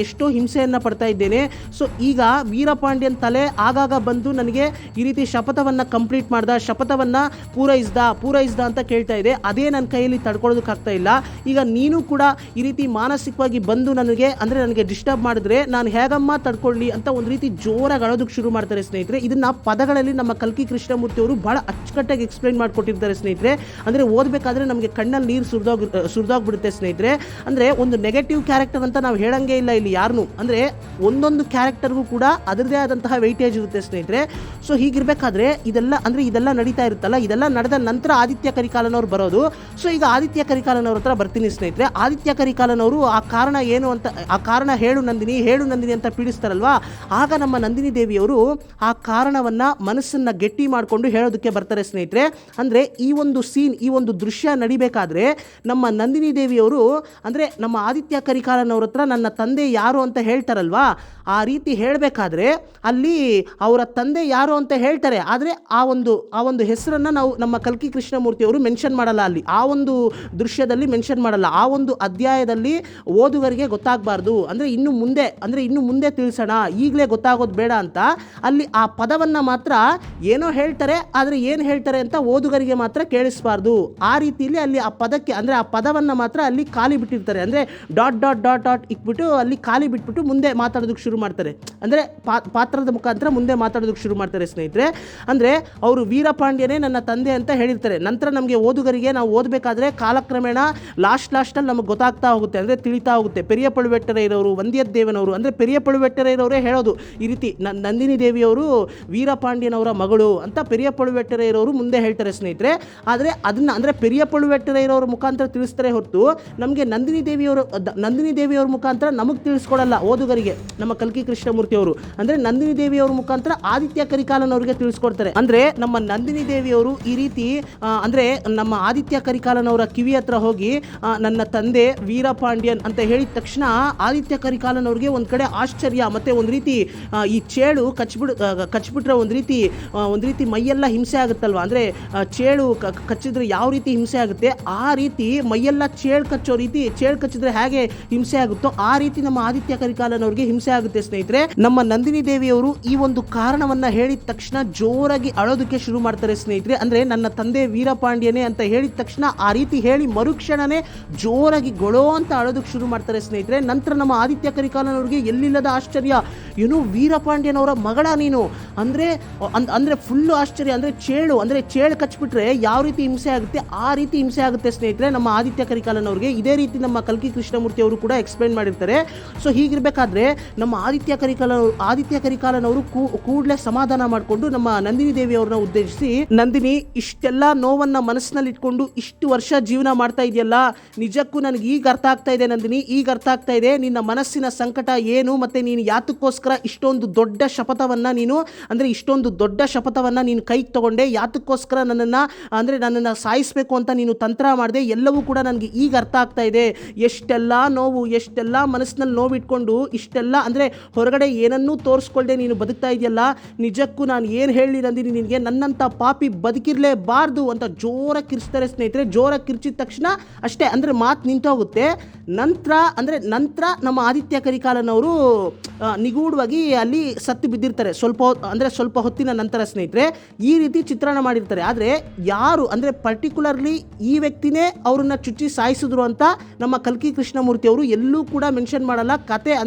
Speaker 1: ಎಷ್ಟೋ ಹಿಂಸೆಯನ್ನು ಪಡ್ತಾ ಇದ್ದೇನೆ. ಸೊ ಈಗ ವೀರಪಾಂಡ್ಯನ್ ತಲೆ ಆಗಾಗ ಬಂದು ನನಗೆ ಈ ರೀತಿ ಶಪಥವನ್ನು ಕಂಪ್ಲೀಟ್ ಮಾಡ್ದ, ಶಪಥವನ್ನು ಪೂರೈಸ್ದ ಅಂತ ಕೇಳ್ತಾ ಇದೆ. ಅದೇ ನನ್ನ ಕೈಯಲ್ಲಿ ತಡ್ಕೊಳ್ಳೋದಕ್ಕಾಗ್ತಾ ಇಲ್ಲ. ಈಗ ನೀನು ಕೂಡ ಈ ರೀತಿ ಮಾನಸಿಕವಾಗಿ ಬಂದು ನನಗೆ ಡಿಸ್ಟರ್ಬ್ ಮಾಡಿದ್ರೆ ನಾನು ಹೇಗಮ್ಮ ತಡ್ಕೊಳ್ಳಿ ಅಂತ ಒಂದು ರೀತಿ ಜೋರಾಗಿ ಅಳೋದಕ್ಕೆ ಶುರು ಮಾಡ್ತಾರೆ ಸ್ನೇಹಿತರೆ. ಇದನ್ನ ಪದಗಳಲ್ಲಿ ನಮ್ಮ ಕಲ್ಕಿ ಕೃಷ್ಣಮೂರ್ತಿ ಅವರು ಬಹಳ ಅಚ್ಚುಕಟ್ಟಾಗಿ ಎಕ್ಸ್ಪ್ಲೈನ್ ಮಾಡಿಕೊಟ್ಟಿರ್ತಾರೆ ಸ್ನೇಹಿತರೆ. ಅಂದರೆ ಓದಬೇಕಾದ್ರೆ ನಮಗೆ ಕಣ್ಣಲ್ಲಿ ನೀರು ಸುರಿದೋಗ್ಬಿಡುತ್ತೆ ಸ್ನೇಹಿತರೆ. ಅಂದರೆ ಒಂದು ನೆಗೆಟಿವ್ ಕ್ಯಾರೆಕ್ಟರ್ ಅಂತ ನಾವು ಹೇಳಂಗೇ ಇಲ್ಲ ಇಲ್ಲಿ ಯಾರನ್ನೂ. ಅಂದರೆ ಒಂದೊಂದು ಕ್ಯಾರೆಕ್ಟರ್ಗೂ ಕೂಡ ಅದರದೇ ಆದಂತಹ ವೆಯ್ಟೇಜ್ ಇರುತ್ತೆ ಸ್ನೇಹಿತರೆ. ಸೊ ಹೀಗಿರಬೇಕಾದ್ರೆ ಇದೆಲ್ಲ ನಡೀತಾ ಇರುತ್ತಲ್ಲ, ಇದೆಲ್ಲ ನಡೆದ ನಂತರ ಆದಿತ್ಯ ಕರಿಕಾಲನವ್ರು ಬರೋದು. ಸೊ ಈಗ ಆದಿತ್ಯ ಕರಿಕಾಲನವ್ರ ಹತ್ರ ಬರ್ತೀನಿ ಸ್ನೇಹಿತರೆ. ಆದಿತ್ಯ ಕರಿಕಾಲನವರು ಆ ಕಾರಣ ಏನು ಅಂತ, ಆ ಕಾರಣ ಹೇಳು ನಂದಿನಿ ಅಂತ ಪೀಡಿಸ್ತಾರಲ್ವಾ, ಆಗ ನಮ್ಮ ನಂದಿನಿ ದೇವಿಯವರು ಆ ಕಾರಣವನ್ನು ಮನಸ್ಸನ್ನು ಗಟ್ಟಿ ಮಾಡಿಕೊಂಡು ಹೇಳೋದಕ್ಕೆ ಬರ್ತಾರೆ ಸ್ನೇಹಿತರೆ. ಅಂದರೆ ಈ ಒಂದು ಸೀನ್, ಈ ಒಂದು ದೃಶ್ಯ ನಡಿಬೇಕಾದ್ರೆ ನಮ್ಮ ನಂದಿನಿ ದೇವಿಯವರು ಅಂದರೆ ನಮ್ಮ ಆದಿತ್ಯ ಕರಿಕಾಲನವ್ರ ಹತ್ರ ನನ್ನ ತಂದೆ ಯಾರು ಅಂತ ಹೇಳ್ತಾರಲ್ವಾ, ಆ ರೀತಿ ಹೇಳಬೇಕಾದ್ರೆ ಅಲ್ಲಿ ಅವರ ತಂದೆ ಯಾರು ಅಂತ ಹೇಳ್ತಾರೆ. ಆದರೆ ಆ ಒಂದು ಹೆಸರನ್ನು ನಾವು ನಮ್ಮ ಕಲ್ಕಿ ಕೃಷ್ಣಮೂರ್ತಿಯವರು ಮೆನ್ಷನ್ ಮಾಡಲ್ಲ, ಅಲ್ಲಿ ಆ ಒಂದು ದೃಶ್ಯದಲ್ಲಿ ಮೆನ್ಷನ್ ಮಾಡಲ್ಲ. ಆ ಒಂದು ಅಧ್ಯಾಯದಲ್ಲಿ ಓದುಗರಿಗೆ ಗೊತ್ತಾಗಬಾರ್ದು, ಅಂದರೆ ಇನ್ನು ಮುಂದೆ ತಿಳಿಸೋಣ, ಈಗಲೇ ಗೊತ್ತಾಗೋದು ಬೇಡ ಅಂತ ಅಲ್ಲಿ ಆ ಪದವನ್ನು ಮಾತ್ರ ಏನೋ ಹೇಳ್ತಾರೆ, ಆದರೆ ಏನು ಹೇಳ್ತಾರೆ ಅಂತ ಓದುಗರಿಗೆ ಮಾತ್ರ ಕೇಳಿಸಬಾರ್ದು. ಆ ರೀತಿಯಲ್ಲಿ ಅಲ್ಲಿ ಆ ಪದಕ್ಕೆ ಅಂದರೆ ಆ ಪದವನ್ನು ಮಾತ್ರ ಅಲ್ಲಿ ಖಾಲಿ ಬಿಟ್ಟಿರ್ತಾರೆ. ಅಂದರೆ ಡಾಟ್ ಇಕ್ಬಿಟ್ಟು ಅಲ್ಲಿ ಖಾಲಿ ಬಿಟ್ಬಿಟ್ಟು ಮುಂದೆ ಮಾತಾಡೋದಕ್ಕೆ ಶುರು ಮಾಡ್ತಾರೆ. ಅಂದರೆ ಪಾತ್ರದ ಮುಖಾಂತರ ಮುಂದೆ ಮಾತಾಡೋದಕ್ಕೆ ಶುರು ಮಾಡ್ತಾರೆ ಸ್ನೇಹಿತರೆ. ಅಂದರೆ ಅವರು ವೀರಪಾಂಡ್ಯನೇ ನನ್ನ ತಂದೆ ಅಂತ ಹೇಳಿರ್ತಾರೆ. ನಂತರ ನಮಗೆ ಓದುಗರಿಗೆ ನಾವು ಓದಬೇಕಾದ್ರೆ ಕಾಲಕ್ರಮೇಣ ಲಾಸ್ಟಲ್ಲಿ ನಮಗೆ ಗೊತ್ತಾಗ್ತಾ ಹೋಗುತ್ತೆ, ಅಂದರೆ ತಿಳಿತಾ ಹೋಗುತ್ತೆ. ಪೆರಿಯ ಪಳುವೆಟ್ಟರೈರವರು, ವಂದ್ಯದೇವನವರು, ಅಂದರೆ ಪೆರಿಯ ಪಳುವೆಟ್ಟರೈರವರೇ ಹೇಳೋದು ಈ ರೀತಿ ನಂದಿನಿ ದೇವಿಯವರು ವೀರಪಾಂಡ್ಯನವರ ಮಗಳು ಅಂತ ಪೆರಿಯ ಪಳುವೆಟ್ಟರೈರವರು ಮುಂದೆ ಹೇಳ್ತಾರೆ ಸ್ನೇಹಿತರೆ. ಆದರೆ ಅದನ್ನು ಅಂದರೆ ಪೆರಿಯ ಪಳುವೆಟ್ಟರೈರವರ ಮುಖಾಂತರ ತಿಳಿಸ್ತಾರೆ ಹೊರತು ನಮಗೆ ನಂದಿನಿ ದೇವಿಯವ್ರ ಮುಖಾಂತರ ನಮಗೆ ತಿಳಿಸ್ಕೊಡಲ್ಲ ಓದುಗರಿಗೆ ನಮ್ಮ ಕಲ್ಕಿ ಕೃಷ್ಣಮೂರ್ತಿಯವರು. ಅಂದರೆ ನಂದಿನಿ ದೇವಿಯವ್ರ ಮುಖಾಂತರ ಆದಿತ್ಯ ಕರಿಕಾಲನವರಿಗೆ ತಿಳಿಸ್ಕೊಡ್ತಾರೆ. ಅಂದರೆ ನಮ್ಮ ನಂದಿನಿ ದೇವಿಯವರು ಈ ರೀತಿ ಅಂದರೆ ನಮ್ಮ ಆದಿತ್ಯ ಕರಿಕಾಲನವರ ಕಿವಿ ಹತ್ರ ಹೋಗಿ ನನ್ನ ತಂದೆ ವೀರಪಾಂಡ್ಯನ್ ಅಂತ ಹೇಳಿದ ತಕ್ಷಣ ಆದಿತ್ಯ ಕರಿಕಾಲನವ್ರಿಗೆ ಒಂದು ಕಡೆ ಆಶ್ಚರ್ಯ, ಮತ್ತು ಒಂದು ರೀತಿ ಈ ಚೇಳು ಕಚ್ಬಿಟ್ರೆ ಒಂದು ರೀತಿ ಮೈಯೆಲ್ಲ ಹಿಂಸೆ ಆಗುತ್ತಲ್ವ. ಅಂದರೆ ಚೇಳು ಕಚ್ಚಿದ್ರೆ ಯಾವ ರೀತಿ ಹಿಂಸೆ ಆಗುತ್ತೆ, ಆ ರೀತಿ ಮೈಯೆಲ್ಲ ಚೇಳು ಕಚ್ಚಿದ್ರೆ ಹೇಗೆ ಹಿಂಸೆ ಆಗುತ್ತೋ ಆ ರೀತಿ ನಮ್ಮ ಆದಿತ್ಯ ಕರಿಕಾಲನವ್ರಿಗೆ ಹಿಂಸೆ ಆಗುತ್ತೆ ಸ್ನೇಹಿತರೆ. ನಮ್ಮ ನಂದಿನಿ ದೇವಿಯವರು ಈ ಒಂದು ಕಾರಣವನ್ನ ಹೇಳಿದ ತಕ್ಷಣ ಜೋರಾಗಿ ಅಳೋದಕ್ಕೆ ಶುರು ಮಾಡ್ತಾರೆ ಸ್ನೇಹಿತರೆ. ಅಂದರೆ ನನ್ನ ತಂದೆ ವೀರಪಾಂಡ್ಯನೇ ಅಂತ ಹೇಳಿದ ತಕ್ಷಣ ಆ ರೀತಿ ಹೇಳಿ ಮರುಕ್ಷಣನೇ ಜೋರಾಗಿ ಗೊಳೋ ಅಂತ ಅಳೋದಕ್ಕೆ ಶುರು ಮಾಡ್ತಾರೆ ಸ್ನೇಹಿತರೆ. ನಂತರ ನಮ್ಮ ಆದಿತ್ಯ ಕರಿಕಾಲನವ್ರಿಗೆ ಎಲ್ಲಿಲ್ಲದ ಆಶ್ಚರ್ಯ, ಏನು ವೀರಪಾಂಡ್ಯನವರ ಮಗಳ ನೀನು ಅಂದರೆ ಫುಲ್ಲು ಆಶ್ಚರ್ಯ. ಅಂದರೆ ಚೇಳು ಕಚ್ಬಿಟ್ರೆ ಯಾವ ರೀತಿ ಹಿಂಸೆ ಆಗುತ್ತೆ ಆ ರೀತಿ ಹಿಂಸೆ ಆಗುತ್ತೆ ಸ್ನೇಹಿತರೆ ನಮ್ಮ ಆದಿತ್ಯ ಕರಿಕಾಲನವ್ರಿಗೆ. ಇದೇ ರೀತಿ ನಮ್ಮ ಕಲ್ಕಿ ಕೃಷ್ಣಮೂರ್ತಿ ಅವರು ಕೂಡ ಎಕ್ಸ್ಪ್ಲೈನ್ ಮಾಡಿರ್ತಾರೆ. ಸೊ ಹೀಗಿರಬೇಕಾದ್ರೆ ನಮ್ಮ ಆದಿತ್ಯ ಕರಿಕಾಲನವರು ಕೂಡಲೇ ಸಮಾಧಾನ ಮಾಡಿಕೊಂಡು ನಮ್ಮ ನಂದಿನಿ ದೇವಿಯವ್ರನ್ನ ಉದ್ದೇಶಿಸಿ, ನಂದಿನಿ ಇಷ್ಟೆಲ್ಲ ನೋವನ್ನ ಮನಸ್ಸಿನಲ್ಲಿ ಇಟ್ಕೊಂಡು ಇಷ್ಟು ವರ್ಷ ಜೀವನ ಮಾಡ್ತಾ ಇದೆಯಲ್ಲ, ನಿಜಕ್ಕೂ ನನಗೆ ಈಗ ಅರ್ಥ ಆಗ್ತಾ ಇದೆ ನಂದಿನಿ, ಈಗ ಅರ್ಥ ಆಗ್ತಾ ಇದೆ ನಿನ್ನ ಮನಸ್ಸಿನ ಸಂಕಟ ಏನು, ಮತ್ತೆ ನೀನು ಯಾತಕ್ಕೋಸ್ಕರ ಇಷ್ಟೊಂದು ದೊಡ್ಡ ಶಪಥವನ್ನ ನೀನು ಕೈಗೆ ತಗೊಂಡೆ, ಯಾತಕ್ಕೋಸ್ಕರ ನನ್ನನ್ನು ಸಾಯಿಸಬೇಕು ಅಂತ ನೀನು ತಂತ್ರ ಮಾಡಿದೆ, ಎಲ್ಲವೂ ಕೂಡ ನನಗೆ ಈಗ ಅರ್ಥ ಆಗ್ತಾ ಇದೆ. ಎಷ್ಟೆಲ್ಲ ನೋವು, ಎಷ್ಟೆಲ್ಲ ಮನಸ್ಸಿನಲ್ಲಿ ನೋವಿಟ್ಕೊಂಡು ಇಷ್ಟೆಲ್ಲ ಅಂದರೆ ಹೊರಗಡೆ ಏನನ್ನೂ ತೋರಿಸ್ಕೊಳ್ದೆ ನೀನು ಬದುಕ್ತಾ ಇದೆಯಲ್ಲ, ನಿಜಕ್ಕೂ ನಾನು ಏನು ಹೇಳಿ ನಂದಿನಿ ನಿನಗೆ, ನನ್ನಂಥ ಪಾಪಿ ಬದುಕಿರಲೇಬಾರ್ದು ಅಂತ ಜೋರಾಗಿ ಕಿರ್ಚ್ತಾರೆ ಸ್ನೇಹಿತರೆ. ಜೋರಾಗಿ ಕಿರ್ಚಿದ ತಕ್ಷಣ ಅಷ್ಟೇ, ಅಂದರೆ ಮಾತು ನಿಂತೋಗುತ್ತೆ. ನಂತರ ನಮ್ಮ ಆದಿತ್ಯ ಕರಿಕಾಲನವರು ನಿಗೂಢವಾಗಿ ಅಲ್ಲಿ ಸತ್ತು ಬಿದ್ದಿರ್ತಾರೆ ಸ್ವಲ್ಪ ಹೊತ್ತಿನ ನಂತರ ಸ್ನೇಹಿತರೆ. ಈ ರೀತಿ ಚಿತ್ರಣ ಮಾಡಿರ್ತಾರೆ. ಆದರೆ ಯಾರು ಅಂದರೆ ಪರ್ಟಿಕ್ಯುಲರ್ಲಿ ಈ ವ್ಯಕ್ತಿನೇ ಅವ್ರನ್ನ ಚುಚ್ಚಿ ಸಾಯಿಸಿದ್ರು ಅಂತ ನಮ್ಮ ಕಲ್ಕಿ ಕೃಷ್ಣಮೂರ್ತಿ ಅವರು ಎಲ್ಲೂ ಕೂಡ ಮೆನ್ಷನ್ ಮಾಡಲ್ಲ.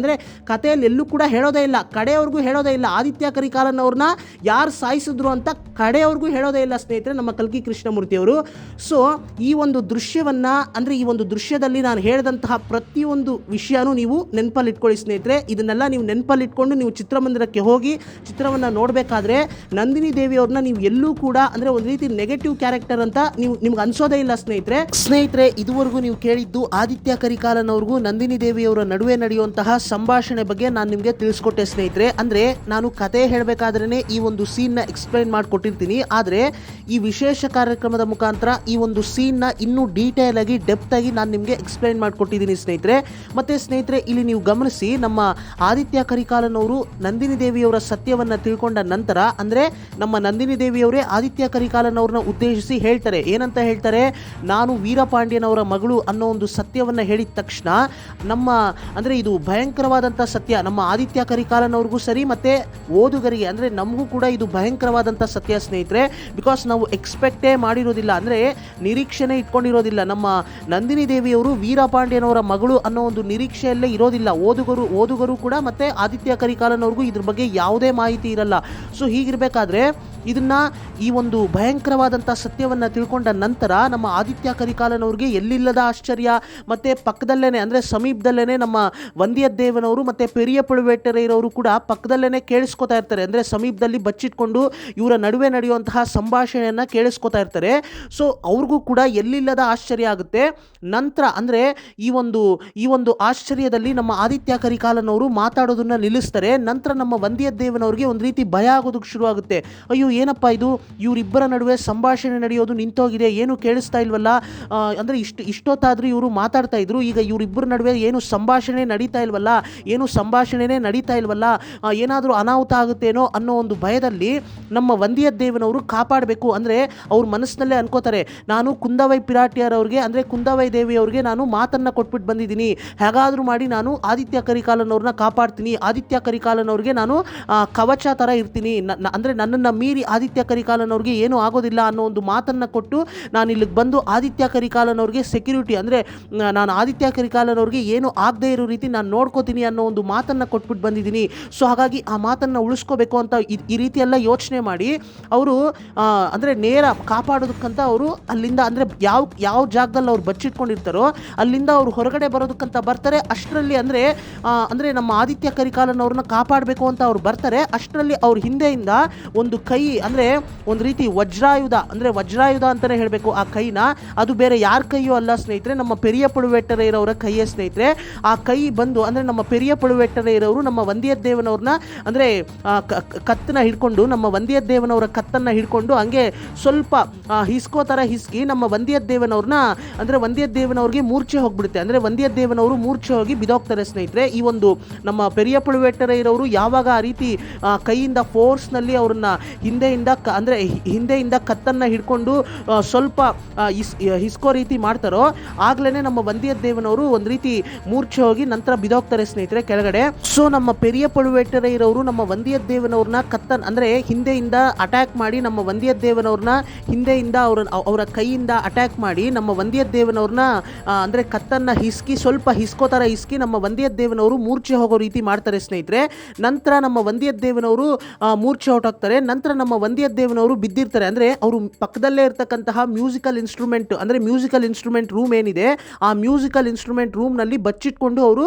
Speaker 1: ಕಥೆಯಲ್ಲಿ ಎಲ್ಲೂ ಕೂಡ ಹೇಳೋದೇ ಇಲ್ಲ, ಕಡೆಯವ್ರಿಗೂ ಹೇಳೋದೇ ಇಲ್ಲ. ಆದಿತ್ಯ ಕರಿಕಾಲನವ್ರನ್ನ ಯಾರು ಸಾಯಿಸಿದ್ರು ಅಂತ ಕಡೆಯವ್ರಿಗೂ ಹೇಳೋದೇ ಇಲ್ಲ ಸ್ನೇಹಿತರೆ ನಮ್ಮ ಕಲ್ಕಿ ಕೃಷ್ಣಮೂರ್ತಿಯವರು. ಸೊ ಈ ಒಂದು ದೃಶ್ಯವನ್ನು ಅಂದರೆ ಈ ಒಂದು ದೃಶ್ಯದಲ್ಲಿ ನಾನು ಹೇಳಿದಂತಹ ಪ್ರತಿಯೊಂದು ವಿಷಯನೂ ನೀವು ನೆನಪಲ್ಲಿ ಇಟ್ಕೊಳ್ಳಿ ಸ್ನೇಹಿತರೆ. ಇದನ್ನೆಲ್ಲ ನೀವು ನೆನಪಲ್ಲಿ ಇಟ್ಕೊಂಡು ನೀವು ಚಿತ್ರಮಂದಿರಕ್ಕೆ ಹೋಗಿ ಚಿತ್ರವನ್ನು ನೋಡಬೇಕಾದ್ರೆ ನಂದಿನಿ ದೇವಿ ಅವ್ರನ್ನ ನೀವು ಎಲ್ಲೂ ಕೂಡ ಅಂದರೆ ಒಂದು ರೀತಿ ನೆಗೆಟಿವ್ ಕ್ಯಾರೆಕ್ಟರ್ ಅಂತ ನಿಮ್ಗೆ ಅನ್ಸೋದೇ ಇಲ್ಲ ಸ್ನೇಹಿತರೆ. ಇದುವರೆಗೂ ನೀವು ಕೇಳಿದ್ದು ಆದಿತ್ಯ ಕರಿಕಾಲನ್ ಅವ್ರಿಗೂ ನಂದಿನಿ ದೇವಿಯವರ ನಡುವೆ ನಡೆಯುವಂತಹ ಸಂಭಾಷಣೆ ಬಗ್ಗೆ ನಾನು ನಿಮಗೆ ತಿಳಿಸ್ಕೊಟ್ಟೆ ಸ್ನೇಹಿತರೆ. ಅಂದರೆ ನಾನು ಕತೆ ಹೇಳಬೇಕಾದ್ರೇ ಈ ಒಂದು ಸೀನ್ನ ಎಕ್ಸ್ಪ್ಲೈನ್ ಮಾಡಿಕೊಟ್ಟಿರ್ತೀನಿ, ಆದರೆ ಈ ವಿಶೇಷ ಕಾರ್ಯಕ್ರಮದ ಮುಖಾಂತರ ಈ ಒಂದು ಸೀನ್ನ ಇನ್ನೂ ಡೀಟೇಲ್ ಆಗಿ ಡೆಪ್ತ್ ಆಗಿ ನಾನು ನಿಮಗೆ ಎಕ್ಸ್ಪ್ಲೈನ್ ಮಾಡಿಕೊಟ್ಟಿದ್ದೀನಿ ಸ್ನೇಹಿತರೆ. ಮತ್ತು ಸ್ನೇಹಿತರೆ, ಇಲ್ಲಿ ನೀವು ಗಮನಿಸಿ, ನಮ್ಮ ಆದಿತ್ಯ ಕರಿಕಾಲನ್ ಅವರು ನಂದಿನಿ ದೇವಿಯವರ ಸತ್ಯವನ್ನು ತಿಳ್ಕೊಂಡ ನಂತರ, ಅಂದರೆ ನಮ್ಮ ನಂದಿನಿ ದೇವಿಯವರೇ ಆದಿತ್ಯ ಕರಿಕಾಲನ್ ಅವ್ರನ್ನ ಉದ್ದೇಶಿಸಿ ಹೇಳ್ತಾರೆ. ಏನಂತ ಹೇಳ್ತಾರೆ? ನಾನು ವೀರಪಾಂಡ್ಯನವರ ಮಗಳು ಅನ್ನೋ ಒಂದು ಸತ್ಯವನ್ನು ಹೇಳಿದ ತಕ್ಷಣ ನಮ್ಮ ಅಂದರೆ ಇದು ಭಯಂಕರವಾದಂಥ ಸತ್ಯ, ನಮ್ಮ ಆದಿತ್ಯ ಕರಿಕಾಲನ್ ಅವ್ರಿಗೂ ಸರಿ ಮತ್ತು ಓದುಗರಿಗೆ ಅಂದರೆ ನಮಗೂ ಕೂಡ ಇದು ಭಯಂಕರವಾದಂಥ ಸತ್ಯ ಸ್ನೇಹಿತರೆ. ಬಿಕಾಸ್ ನಾವು ಎಕ್ಸ್ಪೆಕ್ಟೇ ಮಾಡಿರೋದಿಲ್ಲ, ಅಂದರೆ ನಿರೀಕ್ಷೆನೇ ಇಟ್ಕೊಂಡಿರೋದಿಲ್ಲ. ನಮ್ಮ ನಂದಿನಿ ದೇವಿಯವರು ವೀರಪಾಂಡ್ಯನವರ ಮಗಳು ಅನ್ನೋ ಒಂದು ನಿರೀಕ್ಷೆಯಲ್ಲೇ ಇರೋದಿಲ್ಲ. ಓದುಗರು ಕೂಡ ಮತ್ತು ಆದಿತ್ಯ ಕರಿಕಾಲನ್ ಅವ್ರಿಗೂ ಇದ್ರ ಬಗ್ಗೆ ಯಾವುದೇ ಮಾಹಿತಿ ಇರಲ್ಲ. ಸೊ ಹೀಗಿರಬೇಕಾದ್ರೆ ಇದನ್ನ ಈ ಒಂದು ಭಯಂಕರವಾದಂಥ ಸತ್ಯವನ್ನು ತಿಳ್ಕೊಂಡ ನಂತರ ನಮ್ಮ ಆದಿತ್ಯ ಕರಿಕಾಲನ್ ಅವ್ರಿಗೆ ಎಲ್ಲಿಲ್ಲದ ಆಶ್ಚರ್ಯ. ಮತ್ತು ಪಕ್ಕದಲ್ಲೇ ಅಂದರೆ ಸಮೀಪದಲ್ಲೇ ನಮ್ಮ ವಂದ್ಯದೇವನವರು ಮತ್ತು ಪೆರಿಯ ಪಳುವೇಟರೆಯರವರು ಕೂಡ ಪಕ್ಕದಲ್ಲೇ ಕೇಳಿಸ್ಕೊತಾ ಇರ್ತಾರೆ. ಅಂದರೆ ಸಮೀಪದಲ್ಲಿ ಬಚ್ಚಿಟ್ಕೊಂಡು ಇವರ ನಡುವೆ ನಡೆಯುವಂತಹ ಸಂಭಾಷಣೆಯನ್ನು ಕೇಳಿಸ್ಕೊತಾ ಇರ್ತಾರೆ. ಸೊ ಅವ್ರಿಗೂ ಕೂಡ ಎಲ್ಲಿಲ್ಲದ ಆಶ್ಚರ್ಯ ಆಗುತ್ತೆ. ನಂತರ ಅಂದರೆ ಈ ಒಂದು ಆಶ್ಚರ್ಯದಲ್ಲಿ ನಮ್ಮ ಆದಿತ್ಯ ಕರಿಕಾಲನ್ ಅವರು ಮಾತಾಡೋದನ್ನ ನಿಲ್ಲಿಸ್ತಾರೆ. ನಂತರ ನಮ್ಮ ವಂದ್ಯದೇವನವ್ರಿಗೆ ಒಂದು ರೀತಿ ಭಯ ಆಗೋದಕ್ಕೆ ಶುರು ಆಗುತ್ತೆ. ಅಯ್ಯೋ ಏನಪ್ಪ ಇದು, ಇವರಿಬ್ಬರ ನಡುವೆ ಸಂಭಾಷಣೆ ನಡೆಯೋದು ನಿಂತೋಗಿದೆ, ಏನು ಕೇಳಿಸ್ತಾ ಇಲ್ವಲ್ಲ. ಅಂದರೆ ಇಷ್ಟೊತ್ತಾದರೂ ಇವರು ಮಾತಾಡ್ತಾ ಇದ್ರು, ಈಗ ಇವರಿಬ್ಬರ ನಡುವೆ ಏನು ಸಂಭಾಷಣೆನೇ ನಡೀತಾ ಇಲ್ವಲ್ಲ, ಏನಾದರೂ ಅನಾಹುತ ಆಗುತ್ತೇನೋ ಅನ್ನೋ ಒಂದು ಭಯದಲ್ಲಿ ನಮ್ಮ ವಂದ್ಯದೇವನವರು ಕಾಪಾಡಬೇಕು. ಅಂದರೆ ಅವ್ರ ಮನಸ್ಸಿನಲ್ಲೇ ಅನ್ಕೋತಾರೆ, ನಾನು ಕುಂದವೈ ಪಿರಾಟಿಯರವ್ರಿಗೆ ಅಂದರೆ ಕುಂದವೈ ದೇವಿಯವ್ರಿಗೆ ನಾನು ಮಾತನ್ನು ಕೊಟ್ಬಿಟ್ಟು ಬಂದಿದ್ದೀನಿ, ಹೇಗಾದರೂ ಮಾಡಿ ನಾನು ಆದಿತ್ಯ ಕರಿಕಾಲನ್ ಅವ್ರನ್ನ ಕಾಪಾಡ್ತೀನಿ, ಆದಿತ್ಯ ಕರಿಕಾಲನ್ ಅವ್ರಿಗೆ ನಾನು ಕವಚ ಥರ ಇರ್ತೀನಿ, ಅಂದರೆ ನನ್ನನ್ನು ಮೀರಿ ಆದಿತ್ಯ ಕರಿಕಾಲನ್ ಅವ್ರಿಗೆ ಏನೂ ಆಗೋದಿಲ್ಲ ಅನ್ನೋ ಒಂದು ಮಾತನ್ನು ಕೊಟ್ಟು ನಾನು ಇಲ್ಲಿಗೆ ಬಂದು ಆದಿತ್ಯ ಕರಿಕಾಲನ್ ಅವ್ರಿಗೆ ಸೆಕ್ಯೂರಿಟಿ, ಅಂದರೆ ನಾನು ಆದಿತ್ಯ ಕರಿಕಾಲನ್ ಅವ್ರಿಗೆ ಏನು ಆಗದೇ ಇರೋ ರೀತಿ ನಾನು ನೋಡ್ಕೋತೀನಿ ಅನ್ನೋ ಒಂದು ಮಾತನ್ನು ಕೊಟ್ಬಿಟ್ಟು ಬಂದಿದ್ದೀನಿ. ಸೊ ಹಾಗಾಗಿ ಆ ಮಾತನ್ನು ಉಳಿಸ್ಕೋಬೇಕು ಅಂತ ಈ ರೀತಿಯೆಲ್ಲ ಯೋಚನೆ ಮಾಡಿ ಅವರು ಅಂದರೆ ನೇರ ಕಾಪಾಡೋದಕ್ಕಂತ ಅವರು ಅಲ್ಲಿಂದ ಅಂದರೆ ಯಾವ ಜಾಗದಲ್ಲಿ ಅವ್ರು ಬಚ್ಚಿಟ್ಕೊಂಡಿರ್ತಾರೋ ಅಲ್ಲಿಂದ ಅವರು ಹೊರಗಡೆ ಬರೋದಕ್ಕಂತ ಬರ್ತಾರೆ. ಅಷ್ಟರಲ್ಲಿ ಅಂದರೆ ನಮ್ಮ ಆದಿತ್ಯ ಕರಿಕಾಲನ್ ಅವ್ರನ್ನ ಕಾಪಾಡಬೇಕು ಅಂತ ಅವ್ರು ಬರ್ತಾರೆ. ಅಷ್ಟರಲ್ಲಿ ಅವ್ರ ಹಿಂದೆಯಿಂದ ಒಂದು ಕೈ, ಅಂದರೆ ಒಂದು ರೀತಿ ವಜ್ರಾಯುಧ ಅಂತಲೇ ಹೇಳಬೇಕು ಆ ಕೈನ, ಅದು ಬೇರೆ ಯಾರ ಕೈಯೋ ಅಲ್ಲ ಸ್ನೇಹಿತರೆ, ನಮ್ಮ ಪೆರಿಯ ಪಳುವೇಟರೆಯರವರ ಕೈಯೇ ಸ್ನೇಹಿತರೆ. ಆ ಕೈ ಬಂದು ಅಂದರೆ ನಮ್ಮ ಪೆರಿಯ ಪಳುವೇಟರೆಯರವರು ನಮ್ಮ ವಂದ್ಯದೇವನವ್ರನ್ನ ಅಂದರೆ ಕತ್ತನ್ನ ಹಿಡ್ಕೊಂಡು, ನಮ್ಮ ವಂದ್ಯದೇವನವರ ಕತ್ತನ್ನು ಹಿಡ್ಕೊಂಡು ಹಂಗೆ ಸ್ವಲ್ಪ ಹಿಸ್ಕೋ ಥರ ಹಿಸ್ಕಿ ನಮ್ಮ ವಂದ್ಯದೇವನವ್ರನ್ನ ಅಂದರೆ ವಂದ್ಯದೇವನವ್ರಿಗೆ ಮೂರ್ಛೆ ಹೋಗ್ಬಿಡುತ್ತೆ. ಅಂದರೆ ವಂದ್ಯದೇವನವರು ಮೂರ್ಛೆ ಹೋಗಿ ಬಿದೋಗ್ತಾರೆ ಸ್ನೇಹಿತರೆ. ಈ ಒಂದು ನಮ್ಮ ಪೆರಿಯ ಪಳುವೇಟರೆಯರವರು ಯಾವಾಗ ಆ ರೀತಿ ಕೈಯಿಂದ ಫೋರ್ಸ್ನಲ್ಲಿ ಅವ್ರನ್ನ ಹಿಂದೆಯಿಂದ ಕತ್ತನ್ನು ಹಿಡ್ಕೊಂಡು ಸ್ವಲ್ಪ ಹಿಸ್ಕೋ ರೀತಿ ಮಾಡ್ತಾರೋ ಆಗ್ಲೇ ನಮ್ಮ ವಂದ್ಯದೇವನವರು ಒಂದು ರೀತಿ ಮೂರ್ಛೆ ಹೋಗಿ ನಂತರ ಬಿದೋಗ್ತಾರೆ ಸ್ನೇಹಿತರೆ ಕೆಳಗಡೆ. ಸೊ ನಮ್ಮ ಪೆರಿಯ ಪಳುವೇಟರೆಯರವರು ನಮ್ಮ ವಂದ್ಯದೇವನವ್ರನ್ನ ಅಂದರೆ ಹಿಂದೆಯಿಂದ ಅಟ್ಯಾಕ್ ಮಾಡಿ ನಮ್ಮ ವಂದ್ಯದೇವನವ್ರನ್ನ ಹಿಂದೆಯಿಂದ ಅವರ ಕೈಯಿಂದ ಅಟ್ಯಾಕ್ ಮಾಡಿ ನಮ್ಮ ವಂದ್ಯದೇವನವ್ರನ್ನ ಅಂದರೆ ಕತ್ತನ್ನು ಹಿಸ್ಕಿ ಸ್ವಲ್ಪ ಹಿಸ್ಕೋ ಥರ ಹಿಸ್ಕಿ ನಮ್ಮ ವಂದ್ಯದೇವನವರು ಮೂರ್ಛೆ ಹೋಗೋ ರೀತಿ ಮಾಡ್ತಾರೆ ಸ್ನೇಹಿತರೆ. ನಂತರ ನಮ್ಮ ವಂದ್ಯದೇವನವರು ಮೂರ್ಛೆ ಹೊರಟೋಗ್ತಾರೆ. ನಂತರ ನಮ್ಮ ವಂದ್ಯದೇವನವರು ಬಿದ್ದಿರ್ತಾರೆ. ಅಂದರೆ ಅವರು ಪಕ್ಕದಲ್ಲೇ ಇರ್ತಕ್ಕಂತಹ ಮ್ಯೂಸಿಕಲ್ ಇನ್ಸ್ಟ್ರೂಮೆಂಟ್ ರೂಮ್ ಏನಿದೆ ಆ ಮ್ಯೂಸಿಕಲ್ ಇನ್ಸ್ಟ್ರೂಮೆಂಟ್ ರೂಮ್ನಲ್ಲಿ ಬಚ್ಚಿಟ್ಕೊಂಡು ಅವರು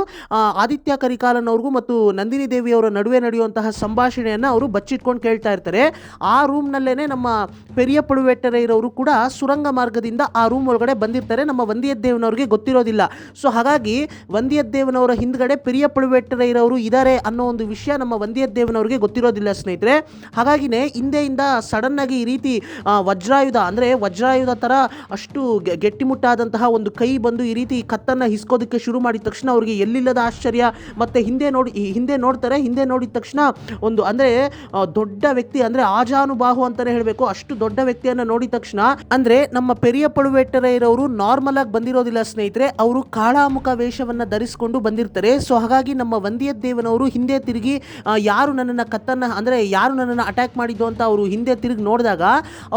Speaker 1: ಆದಿತ್ಯ ಕರಿಕಾಲನ್ ಅವ್ರಿಗೂ ಮತ್ತು ನಂದಿನಿ ದೇವಿಯವರ ನಡುವೆ ನಡೆಯುವಂತಹ ಸಂಭಾಷಣೆಯನ್ನು ಅವರು ಬಚ್ಚಿಟ್ಕೊಂಡು ಕೇಳ್ತಾ ಇರ್ತಾರೆ. ಆ ರೂಮ್ನಲ್ಲೇ ನಮ್ಮ ಪೆರಿಯ ಪಳುವೇಟರೆಯರವರು ಕೂಡ ಸುರಂಗ ಮಾರ್ಗದಿಂದ ಆ ರೂಮ್ ಒಳಗಡೆ ಬಂದಿರ್ತಾರೆ. ನಮ್ಮ ವಂದ್ಯದೇವನವ್ರಿಗೆ ಗೊತ್ತಿರೋದಿಲ್ಲ. ಸೊ ಹಾಗಾಗಿ ವಂದ್ಯದೇವನವರ ಹಿಂದ್ಗಡೆ ಪೆರಿಯ ಪಳುವೇಟರೆಯರವರು ಇದ್ದಾರೆ ಅನ್ನೋ ಒಂದು ವಿಷಯ ನಮ್ಮ ವಂದ್ಯದೇವನವ್ರಿಗೆ ಗೊತ್ತಿರೋದಿಲ್ಲ ಸ್ನೇಹಿತರೆ. ಹಾಗಾಗಿನೇ ಹಿಂದೆಯಿಂದ ಸಡನ್ ಆಗಿ ಈ ರೀತಿ ವಜ್ರಾಯುಧ ಥರ ಅಷ್ಟು ಗಟ್ಟಿಮುಟ್ಟಾದಂತಹ ಒಂದು ಕೈ ಬಂದು ಈ ರೀತಿ ಕತ್ತನ್ನು ಹಿಸ್ಕೋದಕ್ಕೆ ಶುರು ಮಾಡಿದ ತಕ್ಷಣ ಅವರಿಗೆ ಎಲ್ಲಿಲ್ಲದ ಆಶ್ಚರ್ಯ. ಮತ್ತು ಹಿಂದೆ ನೋಡಿದ ತಕ್ಷಣ ಒಂದು ಅಂದರೆ ದೊಡ್ಡ ವ್ಯಕ್ತಿ, ಅಂದರೆ ಆಜಾನುಬಾಹು ಅಂತಲೇ ಹೇಳಬೇಕು, ಅಷ್ಟು ದೊಡ್ಡ ವ್ಯಕ್ತಿಯನ್ನು ನೋಡಿದ ತಕ್ಷಣ ಅಂದರೆ ನಮ್ಮ ಪೆರಿಯ ಪಳುವೇಟರೆಯರವರು ನಾರ್ಮಲ್ ಆಗಿ ಬಂದಿರೋದಿಲ್ಲ ಸ್ನೇಹಿತರೆ, ಅವರು ಕಾಳಾಮುಖ ವೇಷವನ್ನು ಧರಿಸಿಕೊಂಡು ಬಂದಿರ್ತಾರೆ. ಸೊ ಹಾಗಾಗಿ ನಮ್ಮ ವಂದ್ಯದೇವನವರು ಹಿಂದೆ ತಿರುಗಿ ಯಾರು ನನ್ನನ್ನು ಅಟ್ಯಾಕ್ ಮಾಡಿದ್ದು ಅಂತ ಅವರು ಹಿಂದೆ ತಿರುಗಿ ನೋಡಿದಾಗ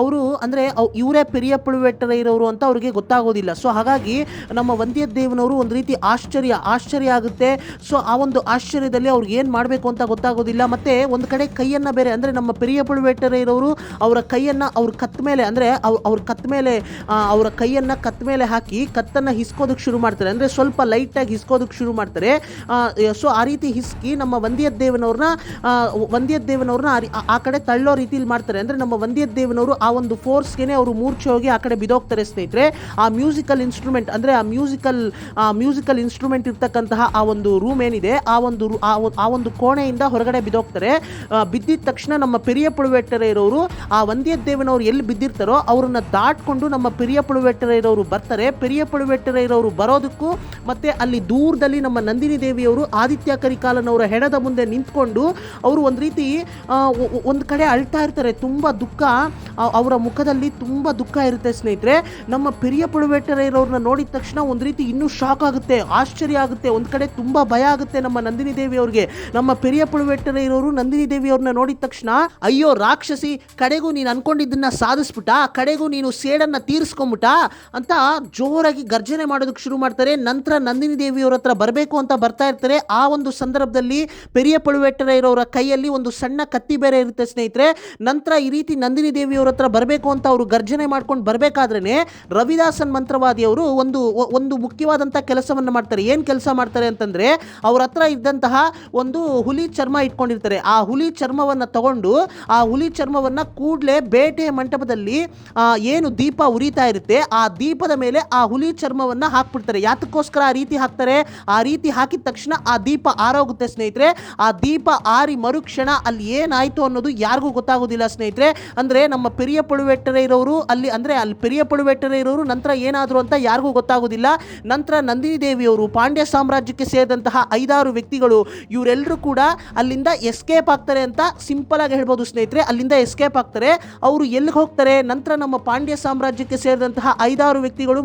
Speaker 1: ಅವರು ಅಂದರೆ ಇವರೇ ಪೆರಿಯ ಪಳುವೇಟರೆಯರವರು ಅಂತ ಅವರಿಗೆ ಗೊತ್ತಾಗೋದಿಲ್ಲ. ಸೊ ಹಾಗಾಗಿ ನಮ್ಮ ವಂದ್ಯದೇವನವರು ಒಂದು ರೀತಿ ಆಶ್ಚರ್ಯ ಆಗುತ್ತೆ. ಸೊ ಆ ಒಂದು ಆಶ್ಚರ್ಯದಲ್ಲಿ ಅವ್ರಿಗೆ ಏನು ಮಾಡಬೇಕು ಅಂತ ಗೊತ್ತಾಗೋದಿಲ್ಲ. ಮತ್ತು ಒಂದು ಕಡೆ ಕೈಯನ್ನು ಬೇರೆ ಅಂದರೆ ನಮ್ಮ ಪೆರಿಯ ಪಳುವೇಟರೆಯರವರು ಅವರ ಕೈಯನ್ನು ಅವ್ರ ಕತ್ತ ಮೇಲೆ ಅಂದರೆ ಅವರ ಕೈಯನ್ನು ಕತ್ತ ಮೇಲೆ ಹಾಕಿ ಕತ್ತನ್ನು ಹಿಸ್ಕೋದಕ್ಕೆ ಶುರು ಮಾಡ್ತಾರೆ. ಅಂದರೆ ಸ್ವಲ್ಪ ಲೈಟಾಗಿ ಹಿಸ್ಕೋದಕ್ಕೆ ಶುರು ಮಾಡ್ತಾರೆ. ಸೊ ಆ ರೀತಿ ಹಿಸ್ಕಿ ನಮ್ಮ ವಂದ್ಯದೇವನವ್ರನ್ನ ವಂದ್ಯದೇವನವ್ರನ್ನ ಆ ಕಡೆ ತಳ್ಳೋ ರೀತಿಯಲ್ಲಿ ಮಾಡ್ತಾರೆ. ಅಂದರೆ ನಮ್ಮ ವಂದ್ಯದೇವನವರು ಆ ಒಂದು ಫೋರ್ಸ್ಗೆ ಅವರು ಮೂರ್ಛೆ ಹೋಗಿ ಆ ಕಡೆ ಬಿದೋಗ್ತಾರೆ ಸ್ನೇಹಿತರೆ. ಆ ಮ್ಯೂಸಿಕಲ್ ಇನ್ಸ್ಟ್ರೂಮೆಂಟ್ ಅಂದರೆ ಆ ಮ್ಯೂಸಿಕಲ್ ಇನ್ಸ್ಟ್ರೂಮೆಂಟ್ ಇರ್ತಕ್ಕಂತಹ ಆ ಒಂದು ರೂಮ್ ಏನಿದೆ ಆ ಒಂದು ಕೋಣೆಯಿಂದ ಹೊರಗಡೆ ಬಿದೋಗ್ತಾರೆ. ಬಿದ್ದಿದ ತಕ್ಷಣ ನಮ್ಮ ಪೆರಿಯ ಪಳುವೆಟ್ಟರೆ ಇರೋರು ಆ ವಂದ್ಯದೇವನವರು ಎಲ್ಲಿ ಬಿದ್ದಿರ್ತಾರೋ ಅವ್ರನ್ನ ದಾಟ್ಕೊಂಡು ನಮ್ಮ ಪೆರಿಯ ಪಳುವೆಟ್ಟರೆ ಇರೋರು ಬರ್ತಾರೆ. ಪೆರಿಯ ಪಳುವೆಟ್ಟರೆ ಇರೋರು ಬರೋದಕ್ಕೂ ಮತ್ತೆ ಅಲ್ಲಿ ದೂರದಲ್ಲಿ ನಮ್ಮ ನಂದಿನಿ ದೇವಿಯವರು ಆದಿತ್ಯ ಕರಿಕಾಲನವರ ಹೆಣದ ಮುಂದೆ ನಿಂತ್ಕೊಂಡು ಅವರು ಒಂದು ರೀತಿ ಒಂದು ಕಡೆ ಅಳ್ತಾ ಇರ್ತಾರೆ. ತುಂಬ ದುಃಖ, ಅವರ ಮುಖದಲ್ಲಿ ತುಂಬ ದುಃಖ ಇರುತ್ತೆ ಸ್ನೇಹಿತರೆ. ನಮ್ಮ ಪೆರಿಯ ಪಳುವೆಟ್ಟರೆ ಇರೋರನ್ನ ನೋಡಿದ ತಕ್ಷಣ ಒಂದು ರೀತಿ ಇನ್ನೂ ಶಾಕ್ ಆಗುತ್ತೆ, ಆಶ್ಚರ್ಯ ಆಗುತ್ತೆ, ಒಂದು ಕಡೆ ತುಂಬ ಭಯ ಆಗುತ್ತೆ ನಮ್ಮ ನಂದಿನಿ ದೇವಿಯವ್ರಿಗೆ. ನಮ್ಮ ಪೆರಿಯ ಪಳುವೆಟ್ಟರೆ ಇರೋರು ನಂದಿನಿ ದೇವಿಯವ್ರನ್ನ ನೋಡಿದ ತಕ್ಷಣ ಅಯ್ಯೋ ರಾಕ್ಷಸಿ, ಕಡೆಗೂ ನೀನು ಅನ್ಕೊಂಡಿದ್ದನ್ನ ಸಾಧಿಸ್ಬಿಟ್ಟ, ಕಡೆಗೂ ನೀನು ಸೇಡನ್ನ ತೀರಿಸ್ಕೊಂಬಿಟ್ಟ ಅಂತ ಜೋರಾಗಿ ಗರ್ಜನೆ ಮಾಡೋದಕ್ಕೆ ಶುರು ಮಾಡ್ತಾರೆ. ನಂತರ ನಂದಿನಿ ದೇವಿಯವರ ಹತ್ರ ಬರಬೇಕು ಅಂತ ಬರ್ತಾ ಇರ್ತಾರೆ. ಆ ಒಂದು ಸಂದರ್ಭದಲ್ಲಿ ಪೆರಿಯ ಪಳುವೆಟ್ಟರೆ ಇರೋರ ಕೈಯಲ್ಲಿ ಒಂದು ಸಣ್ಣ ಕತ್ತಿ ಬೇರೆ ಇರುತ್ತೆ ಸ್ನೇಹಿತರೆ. ನಂತರ ಈ ರೀತಿ ನಂದಿನಿ ದೇವಿಯವರ ಹತ್ರ ಬರಬೇಕು ಅಂತ ಅವರು ಗರ್ಜನೆ ಮಾಡ್ಕೊಂಡು ಬರಬೇಕಾದ್ರೇನೆ ರವಿದಾಸನ್ ಮಂತ್ರವಾದಿಯವರು ಒಂದು ಮುಖ್ಯವಾದಂಥ ಕೆಲಸವನ್ನು ಮಾಡ್ತಾರೆ. ಏನು ಕೆಲಸ ಮಾಡ್ತಾರೆ ಅಂತಂದರೆ, ಅವ್ರ ಹತ್ರ ಇದ್ದಂತಹ ಒಂದು ಹುಲಿ ಚರ್ಮ ಇಟ್ಕೊಂಡಿರ್ತಾರೆ. ಆ ಹುಲಿ ಚರ್ಮವನ್ನು ತಗೊಂಡು ಆ ಹುಲಿ ಚರ್ಮವನ್ನು ಕೂಡಲೇ ಬೇಟೆ ಮಂಟಪದಲ್ಲಿ ಏನು ದೀಪ ಉರಿತಾ ಇರುತ್ತೆ ಆ ದೀಪದ ಮೇಲೆ ಆ ಹುಲಿ ಚರ್ಮವನ್ನು ಹಾಕ್ಬಿಡ್ತಾರೆ. ಯಾತಕ್ಕೋಸ್ಕರ ಆ ರೀತಿ ಹಾಕ್ತಾರೆ? ಆ ರೀತಿ ಹಾಕಿದ ತಕ್ಷಣ ಆ ದೀಪ ಆರೋಗುತ್ತೆ ಸ್ನೇಹಿತರೆ. ಆ ದೀಪ ಆರಿ ಮರುಕ್ಷಣ ಅಲ್ಲಿ ಏನಾಯಿತು ಅನ್ನೋದು ಯಾರಿಗೂ ಗೊತ್ತಾಗೋದಿಲ್ಲ ಸ್ನೇಹಿತರೆ. ಅಂದರೆ ನಮ್ಮ ಪೆರಿಯ ಪಳುವೆಟ್ಟರೆ ಇರೋರು ಅಲ್ಲಿ ಪೆರಿಯ ಪಳುವೆಟ್ಟರೆ ಇರೋರು ನಂತರ ಏನಾದರೂ ಅಂತ ಯಾರಿಗೂ ಗೊತ್ತಾಗೋದಿಲ್ಲ. ನಂತರ ನಂದಿನಿ ದೇವಿಯವರು, ಪಾಂಡ್ಯ ಸಾಮ್ರಾಜ್ಯಕ್ಕೆ ಸೇರಿದಂತಹ 5-6 ವ್ಯಕ್ತಿಗಳು ಇವರೆಲ್ಲರೂ ಕೂಡ ಅಲ್ಲಿಂದ ಎಸ್ಕೇಪ್ ಆಗ್ತಾರೆ ಅಂತ ಸಿಂಪಲ್ ಆಗಿ ಹೇಳ್ಬೋದು ಸ್ನೇಹಿತರೆ. ಅಲ್ಲಿಂದ ಎಸ್ಕೇಪ್ ಆಗ್ತಾರೆ. ಅವರು ಎಲ್ಲಿಗೆ ಹೋಗ್ತಾರೆ? ನಂತರ ನಮ್ಮ ಪಾಂಡ್ಯ ಸಾಮ್ರಾಜ್ಯಕ್ಕೆ ಸೇರಿದಂತಹ 5-6 ವ್ಯಕ್ತಿಗಳು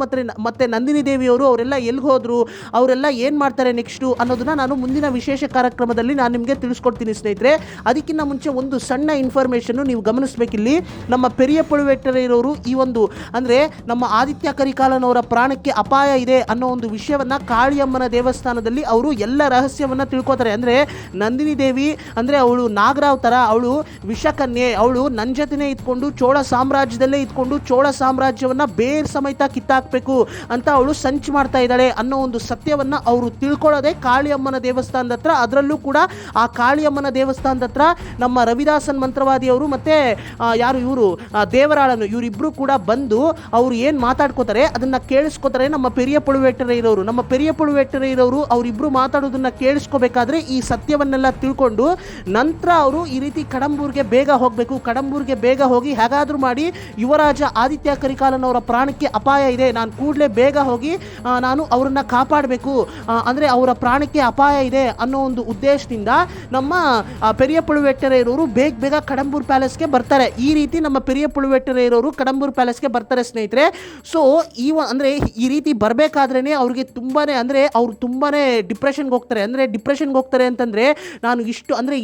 Speaker 1: ಮತ್ತೆ ನಂದಿನಿ ದೇವಿಯವರು ಅವರೆಲ್ಲ ಎಲ್ಲಿಗೆ ಹೋದ್ರು, ಅವರೆಲ್ಲ ಏನು ಮಾಡ್ತಾರೆ ನೆಕ್ಸ್ಟು ಅನ್ನೋದನ್ನ ನಾನು ಮುಂದಿನ ವಿಶೇಷ ಕಾರ್ಯಕ್ರಮದಲ್ಲಿ ನಾನು ನಿಮಗೆ ತಿಳಿಸ್ಕೊಡ್ತೀನಿ ಸ್ನೇಹಿತರೆ. ಅದಕ್ಕಿಂತ ಮುಂಚೆ ಒಂದು ಸಣ್ಣ ಇನ್ಫಾರ್ಮೇಷನ್ ನೀವು ಗಮನಿಸಬೇಕಿಲ್ಲಿ. ನಮ್ಮ ಪೆರಿಯ ಪಳುವೆಟ್ಟರೆ ಇರೋರು ಈ ಒಂದು ಅಂದರೆ ನಮ್ಮ ಆದಿತ್ಯ ಕರಿಕಾಲನವರ ಪ್ರಾಣಕ್ಕೆ ಅಪಾಯ ಇದೆ ಅನ್ನೋ ಒಂದು ವಿಷಯವನ್ನು ಕಾಳಿಯಮ್ಮನ ದೇವಸ್ಥಾನದಲ್ಲಿ ಅವರು ಎಲ್ಲ ರಹಸ್ಯವನ್ನು ತಿಳ್ಕೊತಾರೆ. ಅಂದರೆ ನಂದಿನಿ ದೇವಿ ಅಂದರೆ ಅವಳು ನಾಗರಾವ್ ಥರ, ಅವಳು ವಿಷಕನ್ಯೆ, ಅವಳು ನನ್ನ ಜೊತೆನೇ ಇದ್ಕೊಂಡು ಚೋಳ ಸಾಮ್ರಾಜ್ಯದಲ್ಲೇ ಇದ್ಕೊಂಡು ಚೋಳ ಸಾಮ್ರಾಜ್ಯವನ್ನು ಬೇರ್ ಸಮೇತ ಕಿತ್ತಾಕಬೇಕು ಅಂತ ಅವಳು ಸಂಚು ಮಾಡ್ತಾ ಇದ್ದಾಳೆ ಅನ್ನೋ ಒಂದು ಸತ್ಯವನ್ನು ಅವರು ತಿಳ್ಕೊಳ್ಳೋದೆ ಕಾಳಿಯಮ್ಮನ ದೇವಸ್ಥಾನದ ಹತ್ರ. ಅದರಲ್ಲೂ ಕೂಡ ಆ ಕಾಳಿಯಮ್ಮನ ದೇವಸ್ಥಾನದ ಹತ್ರ ನಮ್ಮ ರವಿದಾಸನ್ ಮಂತ್ರವಾದಿಯವರು ಮತ್ತೆ ಯಾರು ಇವರು ದೇವರಾಳನು ಇವರಿಬ್ಬರು ಕೂಡ ಬಂದು ಅವರು ಏನು ಮಾತಾಡ್ಕೋತಾರೆ ಅದನ್ನು ಕೇಳಿಸ್ಕೋತಾರೆ ನಮ್ಮ ಪೆರಿಯ ಪಳುವೆಟ್ಟರೆ ಇರೋರು. ನಮ್ಮ ಪೆರಿಯ ಪಳುವೆಟ್ಟರೆ ಇರೋರು ಅವರಿಬ್ಬರು ಮಾತಾಡೋದನ್ನು ಕೇಳಿಸ್ಕೋಬೇಕಾದ್ರೆ ಈ ಸತ್ಯವನ್ನೆಲ್ಲ ತಿಳ್ಕೊಂಡು ನಂತರ ಅವರು ಈ ರೀತಿ ಕಡಂಬೂರ್ಗೆ ಬೇಗ ಹೋಗಬೇಕು. ಕಡಂಬೂರ್ಗೆ ಬೇಗ ಹೋಗಿ ಹೇಗಾದರೂ ಮಾಡಿ ಯುವರಾಜ ಆದಿತ್ಯ ಕರಿಕಾಲನವರ ಪ್ರಾಣಕ್ಕೆ ಅಪಾಯ ಇದೆ, ನಾನು ಕೂಡಲೇ ಬೇಗ ಹೋಗಿ ನಾನು ಅವರನ್ನು ಕಾಪಾಡಬೇಕು, ಅಂದರೆ ಅವರ ಪ್ರಾಣಕ್ಕೆ ಅಪಾಯ ಇದೆ ಅನ್ನೋ ಒಂದು ಉದ್ದೇಶದಿಂದ ನಮ್ಮ ಪೆರಿಯ ಪಳುವೆಟ್ಟರೆ ಇರೋರು ಬೇಗ ಕಡಂಬೂರ್ ಪ್ಯಾಲೇಸ್ಗೆ ಬರ್ತಾರೆ. ಈ ರೀತಿ ನಮ್ಮ ಪೆರಿಯ ಪಳುವೆಟ್ಟರೆ ಇರೋರು ಕಡಂಬೂರ್ ಪ್ಯಾಲೇಸ್ಗೆ ಬರ್ತಾರೆ ಸ್ನೇಹಿತರೆ. ಸೊ ಅಂದರೆ ಈ ರೀತಿ ಬರಬೇಕಾದ್ರೇ ಅವ್ರಿಗೆ ಅವ್ರು ತುಂಬಾ ಡಿಪ್ರೆಷನ್ಗೆ ಹೋಗ್ತಾರೆ. ಅಂದರೆ ಡಿಪ್ರೆಷನ್ಗೆ ಹೋಗ್ತಾರೆ ಅಂತಂದರೆ, ನಾನು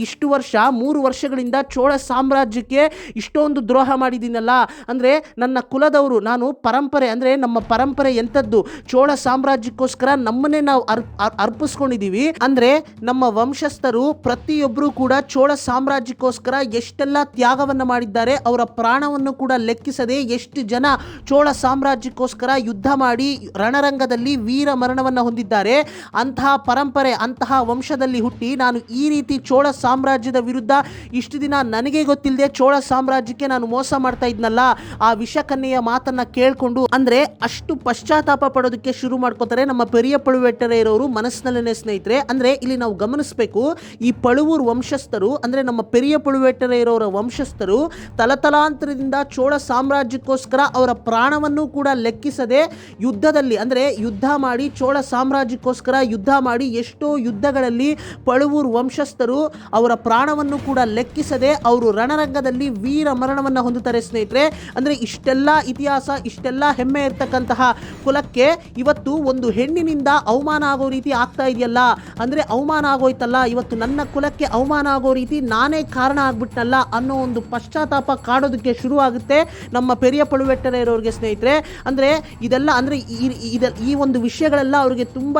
Speaker 1: ಇಷ್ಟು ವರ್ಷ 3 ವರ್ಷಗಳಿಂದ ಚೋಳ ಸಾಮ್ರಾಜ್ಯಕ್ಕೆ ಇಷ್ಟೊಂದು ದ್ರೋಹ ಮಾಡಿದ್ದೀನಲ್ಲ, ಅಂದರೆ ನನ್ನ ಕುಲದವರು, ನಾನು ಪರಂಪರೆ ಅಂದರೆ ನಮ್ಮ ಪರಂಪರೆ ಎಂಥದ್ದು, ಚೋಳ ಸಾಮ್ರಾಜ್ಯಕ್ಕೋಸ್ಕರ ನಮ್ಮನ್ನೇ ನಾವು ಅರ್ಪಿಸ್ಕೊಂಡಿದ್ದೀವಿ. ಅಂದರೆ ನಮ್ಮ ವಂಶಸ್ಥರು ಪ್ರತಿಯೊಬ್ಬರು ಕೂಡ ಚೋಳ ಸಾಮ್ರಾಜ್ಯಕ್ಕೋಸ್ಕರ ಎಷ್ಟೆಲ್ಲ ತ್ಯಾಗವನ್ನು ಮಾಡಿದ್ದಾರೆ, ಅವರ ಪ್ರಾಣವನ್ನು ಕೂಡ ಲೆಕ್ಕಿಸದೆ ಎಷ್ಟು ಜನ ಚೋಳ ಸಾಮ್ರಾಜ್ಯಕ್ಕೋಸ್ಕರ ಯುದ್ಧ ಮಾಡಿ ರಣರಂಗದಲ್ಲಿ ವೀರ ಮರಣವನ್ನು ಹೊಂದಿದ್ದಾರೆ. ಅಂತಹ ಪರಂಪರೆ, ಅಂತಹ ವಂಶದಲ್ಲಿ ಹುಟ್ಟಿ ನಾನು ಈ ರೀತಿ ಚೋಳ ಸಾಮ್ರಾಜ್ಯದ ವಿರುದ್ಧ ಇಷ್ಟು ದಿನ ನನಗೆ ಗೊತ್ತಿಲ್ಲದೆ ಚೋಳ ಸಾಮ್ರಾಜ್ಯಕ್ಕೆ ನಾನು ಮೋಸ ಮಾಡ್ತಾ ಇದ್ನಲ್ಲ, ಆ ವಿಷಕನ್ಯೆಯ ಮಾತನ್ನ ಕೇಳಿಕೊಂಡು ಅಂದರೆ ಅಷ್ಟು ಪಶ್ಚಾತ್ತಾಪ ಪಡೋದಕ್ಕೆ ಶುರು ಮಾಡ್ಕೋತಾರೆ ನಮ್ಮ ಪೆರಿಯ ಪಳುವೆಟ್ಟರೆ ಇರೋರು ಮನಸ್ಸಿನಲ್ಲೇ ಸ್ನೇಹಿತರೆ. ಅಂದರೆ ಇಲ್ಲಿ ನಾವು ಗಮನಿಸಬೇಕು, ಈ ಪಳುವೂರು ವಂಶಸ್ಥರು ಅಂದರೆ ನಮ್ಮ ಪೆರಿಯ ಪಳುವೆಟ್ಟರೆ ಇರೋರ ವಂಶಸ್ಥರು ತಲತಲಾಂತರದಿಂದ ಚೋಳ ಸಾಮ್ರಾಜ್ಯಕ್ಕೋಸ್ಕರ ಅವರ ಪ್ರಾಣವನ್ನು ಕೂಡ ಲೆಕ್ಕಿಸದೆ ಯುದ್ಧದಲ್ಲಿ ಅಂದರೆ ಯುದ್ಧ ಮಾಡಿ ಚೋಳ ಸಾಮ್ರಾಜ್ಯಕ್ಕೋಸ್ಕರ ಯುದ್ಧ ಮಾಡಿ ಎಷ್ಟೋ ಯುದ್ಧಗಳಲ್ಲಿ ಪಳುವೂರು ವಂಶಸ್ಥರು ಅವರ ಪ್ರಾಣವನ್ನು ಕೂಡ ಲೆಕ್ಕಿಸದೆ ಅವರು ರಣರಂಗದಲ್ಲಿ ವೀರ ಮರಣವನ್ನು ಹೊಂದುತ್ತಾರೆ ಸ್ನೇಹಿತರೆ. ಅಂದರೆ ಇಷ್ಟೆಲ್ಲ ಇತಿಹಾಸ, ಇಷ್ಟೆಲ್ಲ ಹೆಮ್ಮೆ ಇರ್ತಕ್ಕಂತಹ ಕುಲಕ್ಕೆ ಇವತ್ತು ಒಂದು ಹೆಣ್ಣಿನಿಂದ ಅವಮಾನ ಆಗೋ ರೀತಿ ಆಗ್ತಾ ಇದೆಯಲ್ಲ, ಅಂದರೆ ಅವಮಾನ ಆಗೋಯ್ತಲ್ಲ, ಇವತ್ತು ನನ್ನ ಕುಲಕ್ಕೆ ಅವಮಾನ ಆಗೋ ರೀತಿ ನಾನೇ ಕಾರಣ ಆಗ್ಬಿಟ್ನಲ್ಲ ಅನ್ನೋ ಒಂದು ಪಶ್ಚಾತ್ತಾಪ ಕಾಡೋದಕ್ಕೆ ಶುರುವಾಗುತ್ತೆ ನಮ್ಮ ಪೆರಿಯ ಪಳುವೆಟ್ಟರೆ ಇರೋರಿಗೆ ಸ್ನೇಹಿತರೆ. ಅಂದರೆ ಇದೆಲ್ಲ ಅಂದರೆ ಈ ಒಂದು ವಿಷಯಗಳೆಲ್ಲ ಅವರಿಗೆ ತುಂಬ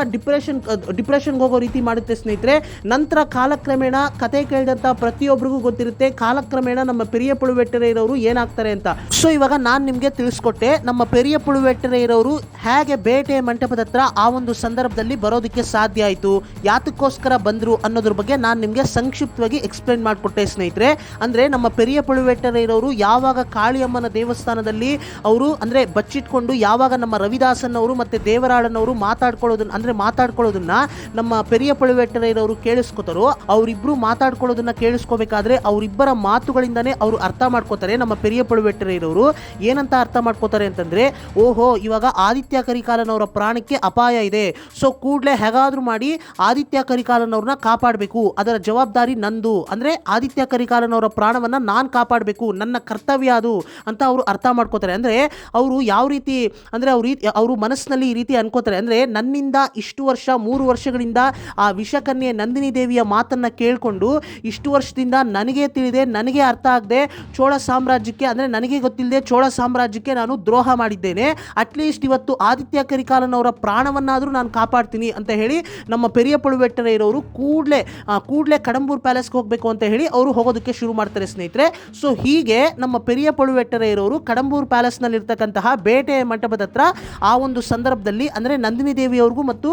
Speaker 1: ಡಿಪ್ರೆಷನ್ಗೆ ಹೋಗೋ ರೀತಿ ಮಾಡುತ್ತೆ ಸ್ನೇಹಿತರೆ. ನಂತರ ಕಾಲಕ್ರಮೇಣ ಕತೆ ಕೇಳಿದಂಥ ಪ್ರತಿಯೊಬ್ಬರಿಗೂ ಗೊತ್ತಿರುತ್ತೆ ಕಾಲಕ್ರಮೇಣ ನಮ್ಮ ಪೆರಿಯ ಪಳುವೆಟ್ಟರೆ ಇರೋರು ಏನಾಗ್ತಾರೆ ಅಂತ. ಸೊ ಇವಾಗ ನಾನು ನಿಮಗೆ ತಿಳಿಸ್ಕೊಟ್ಟೆ ನಮ್ಮ ಪೆರಿಯ ಪಳುವೆಟ್ಟರೆ ಇರೋರು ಹೇಗೆ ಬೇಟೆ ಮಂಟಪದ ಹತ್ರ ಆ ಒಂದು ಸಂದರ್ಭದಲ್ಲಿ ಬರೋದಕ್ಕೆ ಸಾಧ್ಯ ಆಯಿತು, ಯಾತಕ್ಕೋಸ್ಕರ ಬಂದರು ಅನ್ನೋದ್ರ ಬಗ್ಗೆ ನಾನು ನಿಮಗೆ ಸಂಕ್ಷಿಪ್ತವಾಗಿ ಎಕ್ಸ್ಪ್ಲೇನ್ ಮಾಡಿಕೊಟ್ಟೆ ಸ್ನೇಹಿತರೆ. ಅಂದರೆ ನಮ್ಮ ಪೆರಿಯ ಪಳುವೆಟ್ಟರಯ್ಯನವರು ಯಾವಾಗ ಕಾಳಿಯಮ್ಮನ ದೇವಸ್ಥಾನದಲ್ಲಿ ಅವರು ಅಂದರೆ ಬಚ್ಚಿಟ್ಕೊಂಡು ಯಾವಾಗ ನಮ್ಮ ರವಿದಾಸನ್ ಅವರು ಮತ್ತು ದೇವರಾಳನವರು ಮಾತಾಡ್ಕೊಳ್ಳೋದನ್ನ ನಮ್ಮ ಪೆರಿಯ ಪಳುವೆಟ್ಟರಯ್ಯನವರು ಕೇಳಿಸ್ಕೊತಾರೋ, ಅವರಿಬ್ಬರು ಮಾತಾಡ್ಕೊಳ್ಳೋದನ್ನ ಕೇಳಿಸ್ಕೋಬೇಕಾದ್ರೆ ಅವರಿಬ್ಬರ ಮಾತುಗಳಿಂದನೇ ಅವರು ಅರ್ಥ ಮಾಡ್ಕೋತಾರೆ. ನಮ್ಮ ಪೆರಿಯ ಪಳುವೆಟ್ಟರಯ್ಯನವರು ಏನಂತ ಅರ್ಥ ಮಾಡ್ಕೋತಾರೆ ಅಂತಂದರೆ, ಓಹೋ ಇವಾಗ ಆದಿತ್ಯ ಕರಿಕಾಲನವರ ಪ್ರಾಣಕ್ಕೆ ಅಪಾಯ ಇದೆ, ಸೊ ಕೂಡಲೇ ಹೇಗಾದರೂ ಮಾಡಿ ಆದಿತ್ಯ ಕರಿಕಾಲನವ್ರನ್ನ ಕಾಪಾಡಬೇಕು, ಅದರ ಜವಾಬ್ದಾರಿ ನಂದು, ಅಂದರೆ ಆದಿತ್ಯ ಕರಿಕಾಲನವರ ಪ್ರಾಣವನ್ನು ನಾನು ಕಾಪಾಡಬೇಕು, ನನ್ನ ಕರ್ತವ್ಯ ಅದು ಅಂತ ಅವರು ಅರ್ಥ ಮಾಡ್ಕೋತಾರೆ. ಅಂದರೆ ಅವರು ಯಾವ ರೀತಿ ಅಂದರೆ ಅವರು ಮನಸ್ಸಿನಲ್ಲಿ ಈ ರೀತಿ ಅನ್ಕೋತಾರೆ ಅಂದರೆ, ನನ್ನಿಂದ ಇಷ್ಟು ವರ್ಷ 3 ವರ್ಷಗಳಿಂದ ಆ ವಿಷಕನ್ಯೆ ನಂದಿನಿ ದೇವಿಯ ಮಾತನ್ನು ಕೇಳಿಕೊಂಡು ಇಷ್ಟು ವರ್ಷದಿಂದ ನನಗೆ ತಿಳಿದೆ, ನನಗೆ ಅರ್ಥ ಆಗದೆ ಚೋಳ ಸಾಮ್ರಾಜ್ಯಕ್ಕೆ ಅಂದರೆ ನನಗೆ ಗೊತ್ತಿಲ್ಲದೆ ಚೋಳ ಸಾಮ್ರಾಜ್ಯಕ್ಕೆ ನಾನು ದ್ರೋಹ ಮಾಡಿದ್ದೇನೆ, ಅಟ್ಲೀಸ್ಟ್ ಇವತ್ತು ಆದಿತ್ಯ ಕರಿಕಾಲನವರ ಪ್ರಾಣವನ್ನಾದರೂ ನಾನು ಕಾಪಾಡ್ತೀನಿ ಅಂತ ಹೇಳಿ ನಮ್ಮ ಪೆರಿಯ ಪಳುವೆಟ್ಟರಯ್ಯನವರು ಕೂಡಲೇ ಕಡಂಬೂರು ಪ್ಯಾಲೇಸ್ಗೆ ಹೋಗಬೇಕು ಅಂತ ಹೇಳಿ ಅವರು ಹೋಗೋದಕ್ಕೆ ಶುರು ಮಾಡ್ತಾರೆ ಸ್ನೇಹಿತರೆ. ಸೊ ಹೀಗೆ ನಮ್ಮ ಪೆರಿಯ ಪಳುವೆಟ್ಟರಯ್ಯನವರು ಕಡಂಬೂರು ಪ್ಯಾಲೇಸ್ನಲ್ಲಿರ್ತಕ್ಕಂತಹ ಬೇಟೆ ಮಂಟಪದ ಹತ್ರ ಆ ಒಂದು ಸಂದರ್ಭದಲ್ಲಿ ಅಂದರೆ ನಂದಿನಿ ದೇವಿಯವ್ರಿಗೂ ಮತ್ತು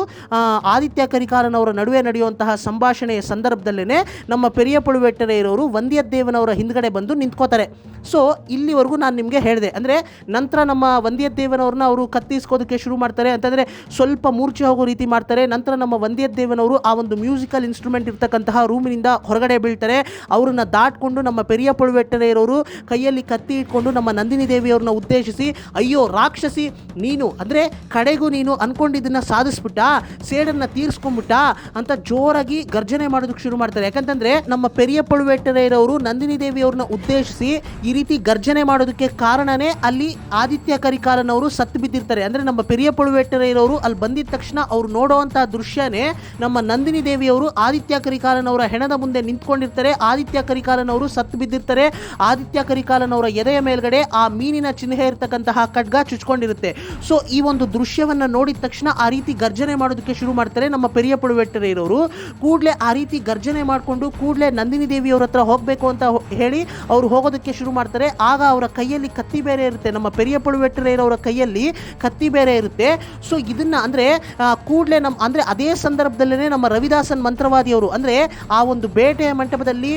Speaker 1: ಆದಿತ್ಯ ಕರಿಕಾಲನವರ ನಡುವೆ ನಡೆಯುವಂತಹ ಸಂಭಾಷಣೆಯ ಸಂದರ್ಭದಲ್ಲೇ ನಮ್ಮ ಪೆರಿಯ ಪಳುವೆಟ್ಟರಯ್ಯನವರು ವಂದ್ಯದೇವನವರ ಹಿಂದ್ಗಡೆ ಬಂದು ನಿಂತ್ಕೋತಾರೆ. ಸೊ ಇಲ್ಲಿವರೆಗೂ ನಾನು ನಿಮಗೆ ಹೇಳಿದೆ. ಅಂದರೆ ನಂತರ ನಮ್ಮ ವಂದ್ಯದೇವನವ್ರನ್ನ ಅವರು ಕತ್ತಿಸ್ಕೋದಕ್ಕೆ ಶುರು ಮಾಡ್ತಾರೆ ಅಂತಂದರೆ ಸ್ವಲ್ಪ ಮೂರ್ಛೆ ಹೋಗೋ ರೀತಿ ಮಾಡ್ತಾರೆ. ನಂತರ ನಮ್ಮ ವಂದ್ಯದೇವನವರು ಆ ಒಂದು ಮ್ಯೂಸಿಕಲ್ ಇನ್ಸ್ಟ್ರೂಮೆಂಟ್ ಇರ್ತಕ್ಕಂತಹ ರೂಮಿನಿಂದ ಹೊರಗಡೆ ಬೀಳ್ತಾರೆ. ಅವರನ್ನು ದಾಟ್ಕೊಂಡು ನಮ್ಮ ಪೆರಿಯ ಪಳುವೆಟ್ಟರಯ್ಯನವರು ಕೈಯಲ್ಲಿ ಕತ್ತಿ ಇಟ್ಕೊಂಡು ನಮ್ಮ ನಂದಿನಿ ದೇವಿಯವ್ರನ್ನ ಉದ್ದೇಶಿಸಿ, ಅಯ್ಯೋ ರಾಕ್ಷಸಿ ನೀನು, ಅಂದರೆ ಕಡೆಗೂ ನೀನು ಅನ್ಕೊಂಡಿದ್ದನ್ನು ಸಾಧಿಸ್ಬಿಟ್ಟ, ಸೇಡನ್ನು ತೀರಿಸ್ಕೊಂಡ್ಬಿಟ್ಟ ಅಂತ ಜೋರಾಗಿ ಗರ್ಜನೆ ಮಾಡೋದಕ್ಕೆ ಶುರು ಮಾಡ್ತಾರೆ. ಯಾಕಂತಂದರೆ ನಮ್ಮ ಪೆರಿಯ ಪಳುವೆಟ್ಟರಯ್ಯನವರು ನಂದಿನಿ ದೇವಿಯವ್ರನ್ನ ಉದ್ದೇಶಿಸಿ ಈ ರೀತಿ ಗರ್ಜನೆ ಮಾಡೋದಕ್ಕೆ ಕಾರಣನೇ ಅಲ್ಲಿ ಆದಿತ್ಯ ಕರಿಕಾಲನವರು ಸತ್ತು ಬಿದ್ದಿರ್ತಾರೆ. ಅಂದರೆ ನಮ್ಮ ಪೆರಿಯ ಪಳುವೆಟ್ಟರಯ್ಯನವರು ಅಲ್ಲಿ ಬಂದಿದ್ದ ತಕ್ಷಣ ಅವರು ನೋಡುವಂತಹ ದೃಶ್ಯನೇ ನಮ್ಮ ನಂದಿನಿ ದೇವಿಯವರು ಆದಿತ್ಯ ಕರಿಕಾಲನವರ ಹೆಣದ ಮುಂದೆ ನಿಂತ್ಕೊಂಡಿರ್ತಾರೆ. ಆದಿತ್ಯ ಕರಿಕಾಲನವರು ಸತ್ತು ಬಿದ್ದಿರ್ತಾರೆ. ಆದಿತ್ಯ ಕರಿಕಾಲನವರ ಎದೆಯ ಮೇಲ್ಗಡೆ ಆ ಮೀನಿನ ಚಿಹ್ನೆ ಇರತಕ್ಕಂತಹ ಖಡ್ಗ ಚುಚ್ಕೊಂಡಿರುತ್ತೆ. ಸೊ ಈ ಒಂದು ದೃಶ್ಯವನ್ನು ನೋಡಿದ ತಕ್ಷಣ ಆ ರೀತಿ ಗರ್ಜನೆ ಮಾಡೋದಕ್ಕೆ ಶುರು ಮಾಡ್ತಾರೆ ನಮ್ಮ ಪೆರಿಯ ಪಳುವೆಟ್ಟರಯ್ಯನವರು. ಕೂಡಲೇ ಆ ರೀತಿ ಗರ್ಜನೆ ಮಾಡಿಕೊಂಡು ಕೂಡಲೇ ನಂದಿನಿ ದೇವಿಯವರ ಹತ್ರ ಹೋಗಬೇಕು ಅಂತ ಹೇಳಿ ಅವರು ಹೋಗೋದಕ್ಕೆ ಶುರು ಮಾಡ್ತಾರೆ. ಆಗ ಅವರ ಕೈಯಲ್ಲಿ ಕತ್ತಿ ಬೇರೆ ಇರುತ್ತೆ, ನಮ್ಮ ಪೆರಿಯ ಪಳುವೆಟ್ಟರಯ್ಯನವರ ಕೈಯಲ್ಲಿ ಕತ್ತಿ ಬೇರೆ ಇರುತ್ತೆ. ಸೊ ಇದನ್ನ ಅಂದರೆ ಕೂಡಲೇ ಅಂದರೆ ಅದೇ ಸಂದರ್ಭದಲ್ಲೇ ನಮ್ಮ ರವಿದಾಸನ್ ಮಂತ್ರವಾದಿಯವರು ಅಂದರೆ ಆ ಒಂದು ಬೇಟೆಯ ಮಂಟಪದಲ್ಲಿ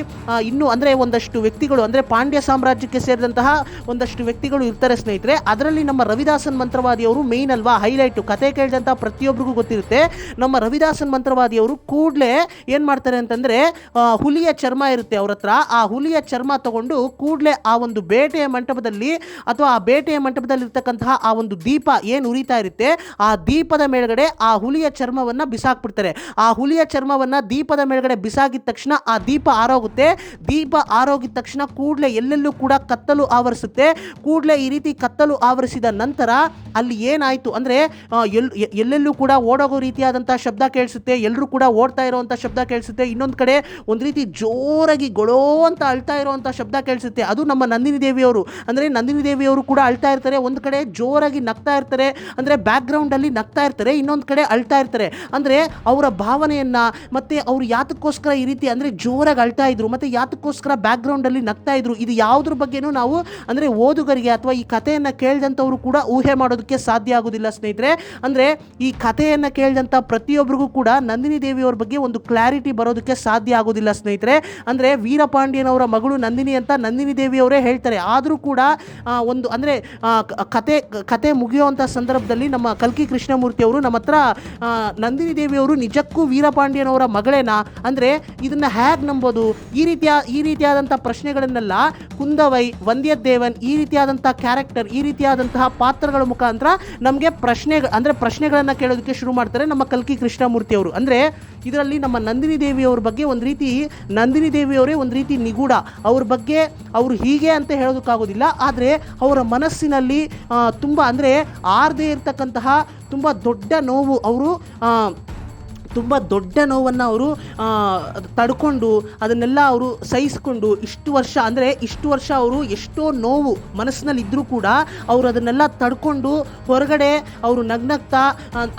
Speaker 1: ಇನ್ನೂ ಅಂದರೆ ಒಂದಷ್ಟು ವ್ಯಕ್ತಿಗಳು ಅಂದರೆ ಪಾಂಡ್ಯ ಸಾಮ್ರಾಜ್ಯಕ್ಕೆ ಸೇರಿದಂತಹ ಒಂದಷ್ಟು ವ್ಯಕ್ತಿಗಳು ಇರ್ತಾರೆ ಸ್ನೇಹಿತರೆ. ಅದರಲ್ಲಿ ನಮ್ಮ ರವಿದಾಸನ್ ಮಂತ್ರವಾದಿಯವರು ಮೇಯ್ನ್ ಅಲ್ವಾ, ಹೈಲೈಟು. ಕತೆ ಕೇಳಿದಂಥ ಪ್ರತಿಯೊಬ್ಬರಿಗೂ ಗೊತ್ತಿರುತ್ತೆ. ನಮ್ಮ ರವಿದಾಸನ್ ಮಂತ್ರವಾದಿಯವರು ಕೂಡಲೇ ಏನು ಮಾಡ್ತಾರೆ ಅಂತಂದರೆ, ಹುಲಿಯ ಚರ್ಮ ಇರುತ್ತೆ ಅವ್ರ ಹತ್ರ, ಆ ಹುಲಿಯ ಚರ್ಮ ತಗೊಂಡು ಕೂಡಲೇ ಆ ಒಂದು ಬೇಟೆಯ ಮಂಟಪದಲ್ಲಿ ಅಥವಾ ಆ ಬೇಟೆಯ ಮಂಟಪದಲ್ಲಿ ಇರ್ತಕ್ಕಂತಹ ಆ ಒಂದು ದೀಪ ಏನು ಉರಿತಾ ಇರುತ್ತೆ ಆ ದೀಪದ ಮೇಲ್ಗಡೆ ಆ ಹುಲಿಯ ಚರ್ಮವನ್ನು ಬಿಸಾಕ್ಬಿಡ್ತಾರೆ. ಆ ಹುಲಿಯ ಚರ್ಮವನ್ನು ದೀಪದ ಮೇಲ್ಗಡೆ ಬಿಸಾಕಿದ ತಕ್ಷಣ ಆ ದೀಪ ಆರೋಗುತ್ತೆ. ದೀಪ ಆರೋಗಿದ ತಕ್ಷಣ ಕೂಡಲೇ ಎಲ್ಲೆಲ್ಲೂ ಕೂಡ ಕತ್ತಲು ಆವರಿಸುತ್ತೆ. ಕೂಡಲೇ ಈ ರೀತಿ ಕತ್ತಲು ಆವರಿಸಿದ ನಂತರ ಅಲ್ಲಿ ಏನಾಯಿತು ಅಂದರೆ ಎಲ್ಲೆಲ್ಲೂ ಕೂಡ ಓಡೋಗೋ ರೀತಿಯಾದಂಥ ಶಬ್ದ ಕೇಳಿಸುತ್ತೆ, ಎಲ್ಲರೂ ಕೂಡ ಓಡ್ತಾ ಇರೋವಂಥ ಶಬ್ದ ಕೇಳಿಸುತ್ತೆ. ಇನ್ನೊಂದು ಕಡೆ ಒಂದು ರೀತಿ ಜೋರಾಗಿ ಗೊಳೋ ಅಂತ ಅಳ್ತಾ ಇರೋವಂಥ ಶಬ್ದ ಕೇಳಿಸುತ್ತೆ. ಅದು ನಮ್ಮ ನಂದಿನಿ ದೇವಿಯವರು ಅಂದರೆ ನಂದಿನಿ ದೇವಿಯವರು ಕೂಡ ಅಳ್ತಾ ಇರ್ತಾರೆ. ಒಂದು ಕಡೆ ಜೋರಾಗಿ ನಗ್ತಾ ಇರ್ತಾರೆ, ಅಂದರೆ ಬ್ಯಾಕ್ಗ್ರೌಂಡಲ್ಲಿ ನಗ್ತಾ ಇರ್ತಾರೆ, ಇನ್ನೊಂದು ಕಡೆ ಅಳ್ತಾ ಇರ್ತಾರೆ. ಅಂದರೆ ಅವರ ಭಾವನೆಯನ್ನು ಮತ್ತು ಅವರು ಯಾತಕ್ಕೋಸ್ಕರ ಈ ರೀತಿ ಅಂದರೆ ಜೋರಾಗಿ ಅಳ್ತಾ ಇದ್ರು ಮತ್ತು ಯಾತಕ್ಕೋಸ್ಕರ ಬ್ಯಾಕ್ಗ್ರೌಂಡಲ್ಲಿ ನಗ್ತಾ ಇದ್ರು, ಇದು ಯಾವುದ್ರ ಬಗ್ಗೆನೂ ನಾವು ಅಂದರೆ ಓದುಗರಿಗೆ ಅಥವಾ ಈ ಕಥೆಯನ್ನು ಕೇಳಿದಂಥವರು ಕೂಡ ಊಹೆ ಮಾಡೋದಕ್ಕೆ ಸಾಧ್ಯ ಆಗೋದಿಲ್ಲ ಸ್ನೇಹಿತರೆ. ಅಂದರೆ ಈ ಕಥೆಯನ್ನು ಕೇಳಿದಂಥ ಪ್ರತಿಯೊಬ್ಬರಿಗೂ ಕೂಡ ನಂದಿನಿ ದೇವಿಯವ್ರ ಬಗ್ಗೆ ಒಂದು ಕ್ಲಾರಿಟಿ ಬರೋದಕ್ಕೆ ಸಾಧ್ಯ ಆಗೋದಿಲ್ಲ ಸ್ನೇಹಿತರೆ. ಅಂದರೆ ವೀರಪಾಂಡ್ಯನವರ ಮಗಳು ನಂದಿನಿ ಅಂತ ನಂದಿನಿ ದೇವಿಯವರೇ ಹೇಳ್ತಾರೆ. ಆದರೂ ಕೂಡ ಒಂದು ಅಂದರೆ ಕತೆ ಮುಗಿಯುವಂಥ ಸಂದರ್ಭದಲ್ಲಿ ನಮ್ಮ ಕಲ್ಕಿ ಕೃಷ್ಣಮೂರ್ತಿ ಅವರು ನಮ್ಮ ಹತ್ರ ನಂದಿನಿ ದೇವಿಯವರು ನಿಜಕ್ಕೂ ವೀರಪಾಂಡ್ಯನವರ ಮಗಳೇನಾ, ಅಂದರೆ ಇದನ್ನು ಹೇಗೆ ನಂಬೋದು, ಈ ರೀತಿಯಾದಂಥ ಪ್ರಶ್ನೆಗಳನ್ನೆಲ್ಲ ಕುಂದವೈ, ವಂದ್ಯದೇವನ್ ಈ ರೀತಿಯಾದಂಥ ಕ್ಯಾರೆಕ್ಟರ್, ಈ ರೀತಿಯಾದಂತಹ ಪಾತ್ರಗಳ ಮುಖಾಂತರ ನಮಗೆ ಪ್ರಶ್ನೆಗಳನ್ನು ಕೇಳೋದಕ್ಕೆ ಶುರು ಮಾಡ್ತಾರೆ ನಮ್ಮ ಕಲ್ಕಿ ಕೃಷ್ಣಮೂರ್ತಿ ಅವರು. ಅಂದರೆ ಇದರಲ್ಲಿ ನಮ್ಮ ನಂದಿನಿ ದೇವಿಯವ್ರ ಬಗ್ಗೆ ಒಂದು ರೀತಿ ನಂದಿನಿ ದೇವಿಯವರೇ ಒಂದು ರೀತಿ ನಿಗೂಢ, ಅವ್ರ ಬಗ್ಗೆ ಅವರು ಹೀಗೆ ಅಂತ ಹೇಳೋದಕ್ಕಾಗೋದಿಲ್ಲ. ಆದರೆ ಅವರ ಮನಸ್ಸಿನಲ್ಲಿ ತುಂಬ ಅಂದರೆ ಆರದೇ ಇರತಕ್ಕಂತಹ ತುಂಬ ದೊಡ್ಡ ನೋವು, ಅವರು ತುಂಬ ದೊಡ್ಡ ನೋವನ್ನು ಅವರು ತಡ್ಕೊಂಡು ಅದನ್ನೆಲ್ಲ ಅವರು ಸಹಿಸ್ಕೊಂಡು ಇಷ್ಟು ವರ್ಷ ಅವರು ಎಷ್ಟೋ ನೋವು ಮನಸ್ಸಿನಲ್ಲಿ ಇದ್ದರೂ ಕೂಡ ಅವರು ಅದನ್ನೆಲ್ಲ ತಡ್ಕೊಂಡು ಹೊರಗಡೆ ಅವರು ನಗ್ನಗ್ತಾ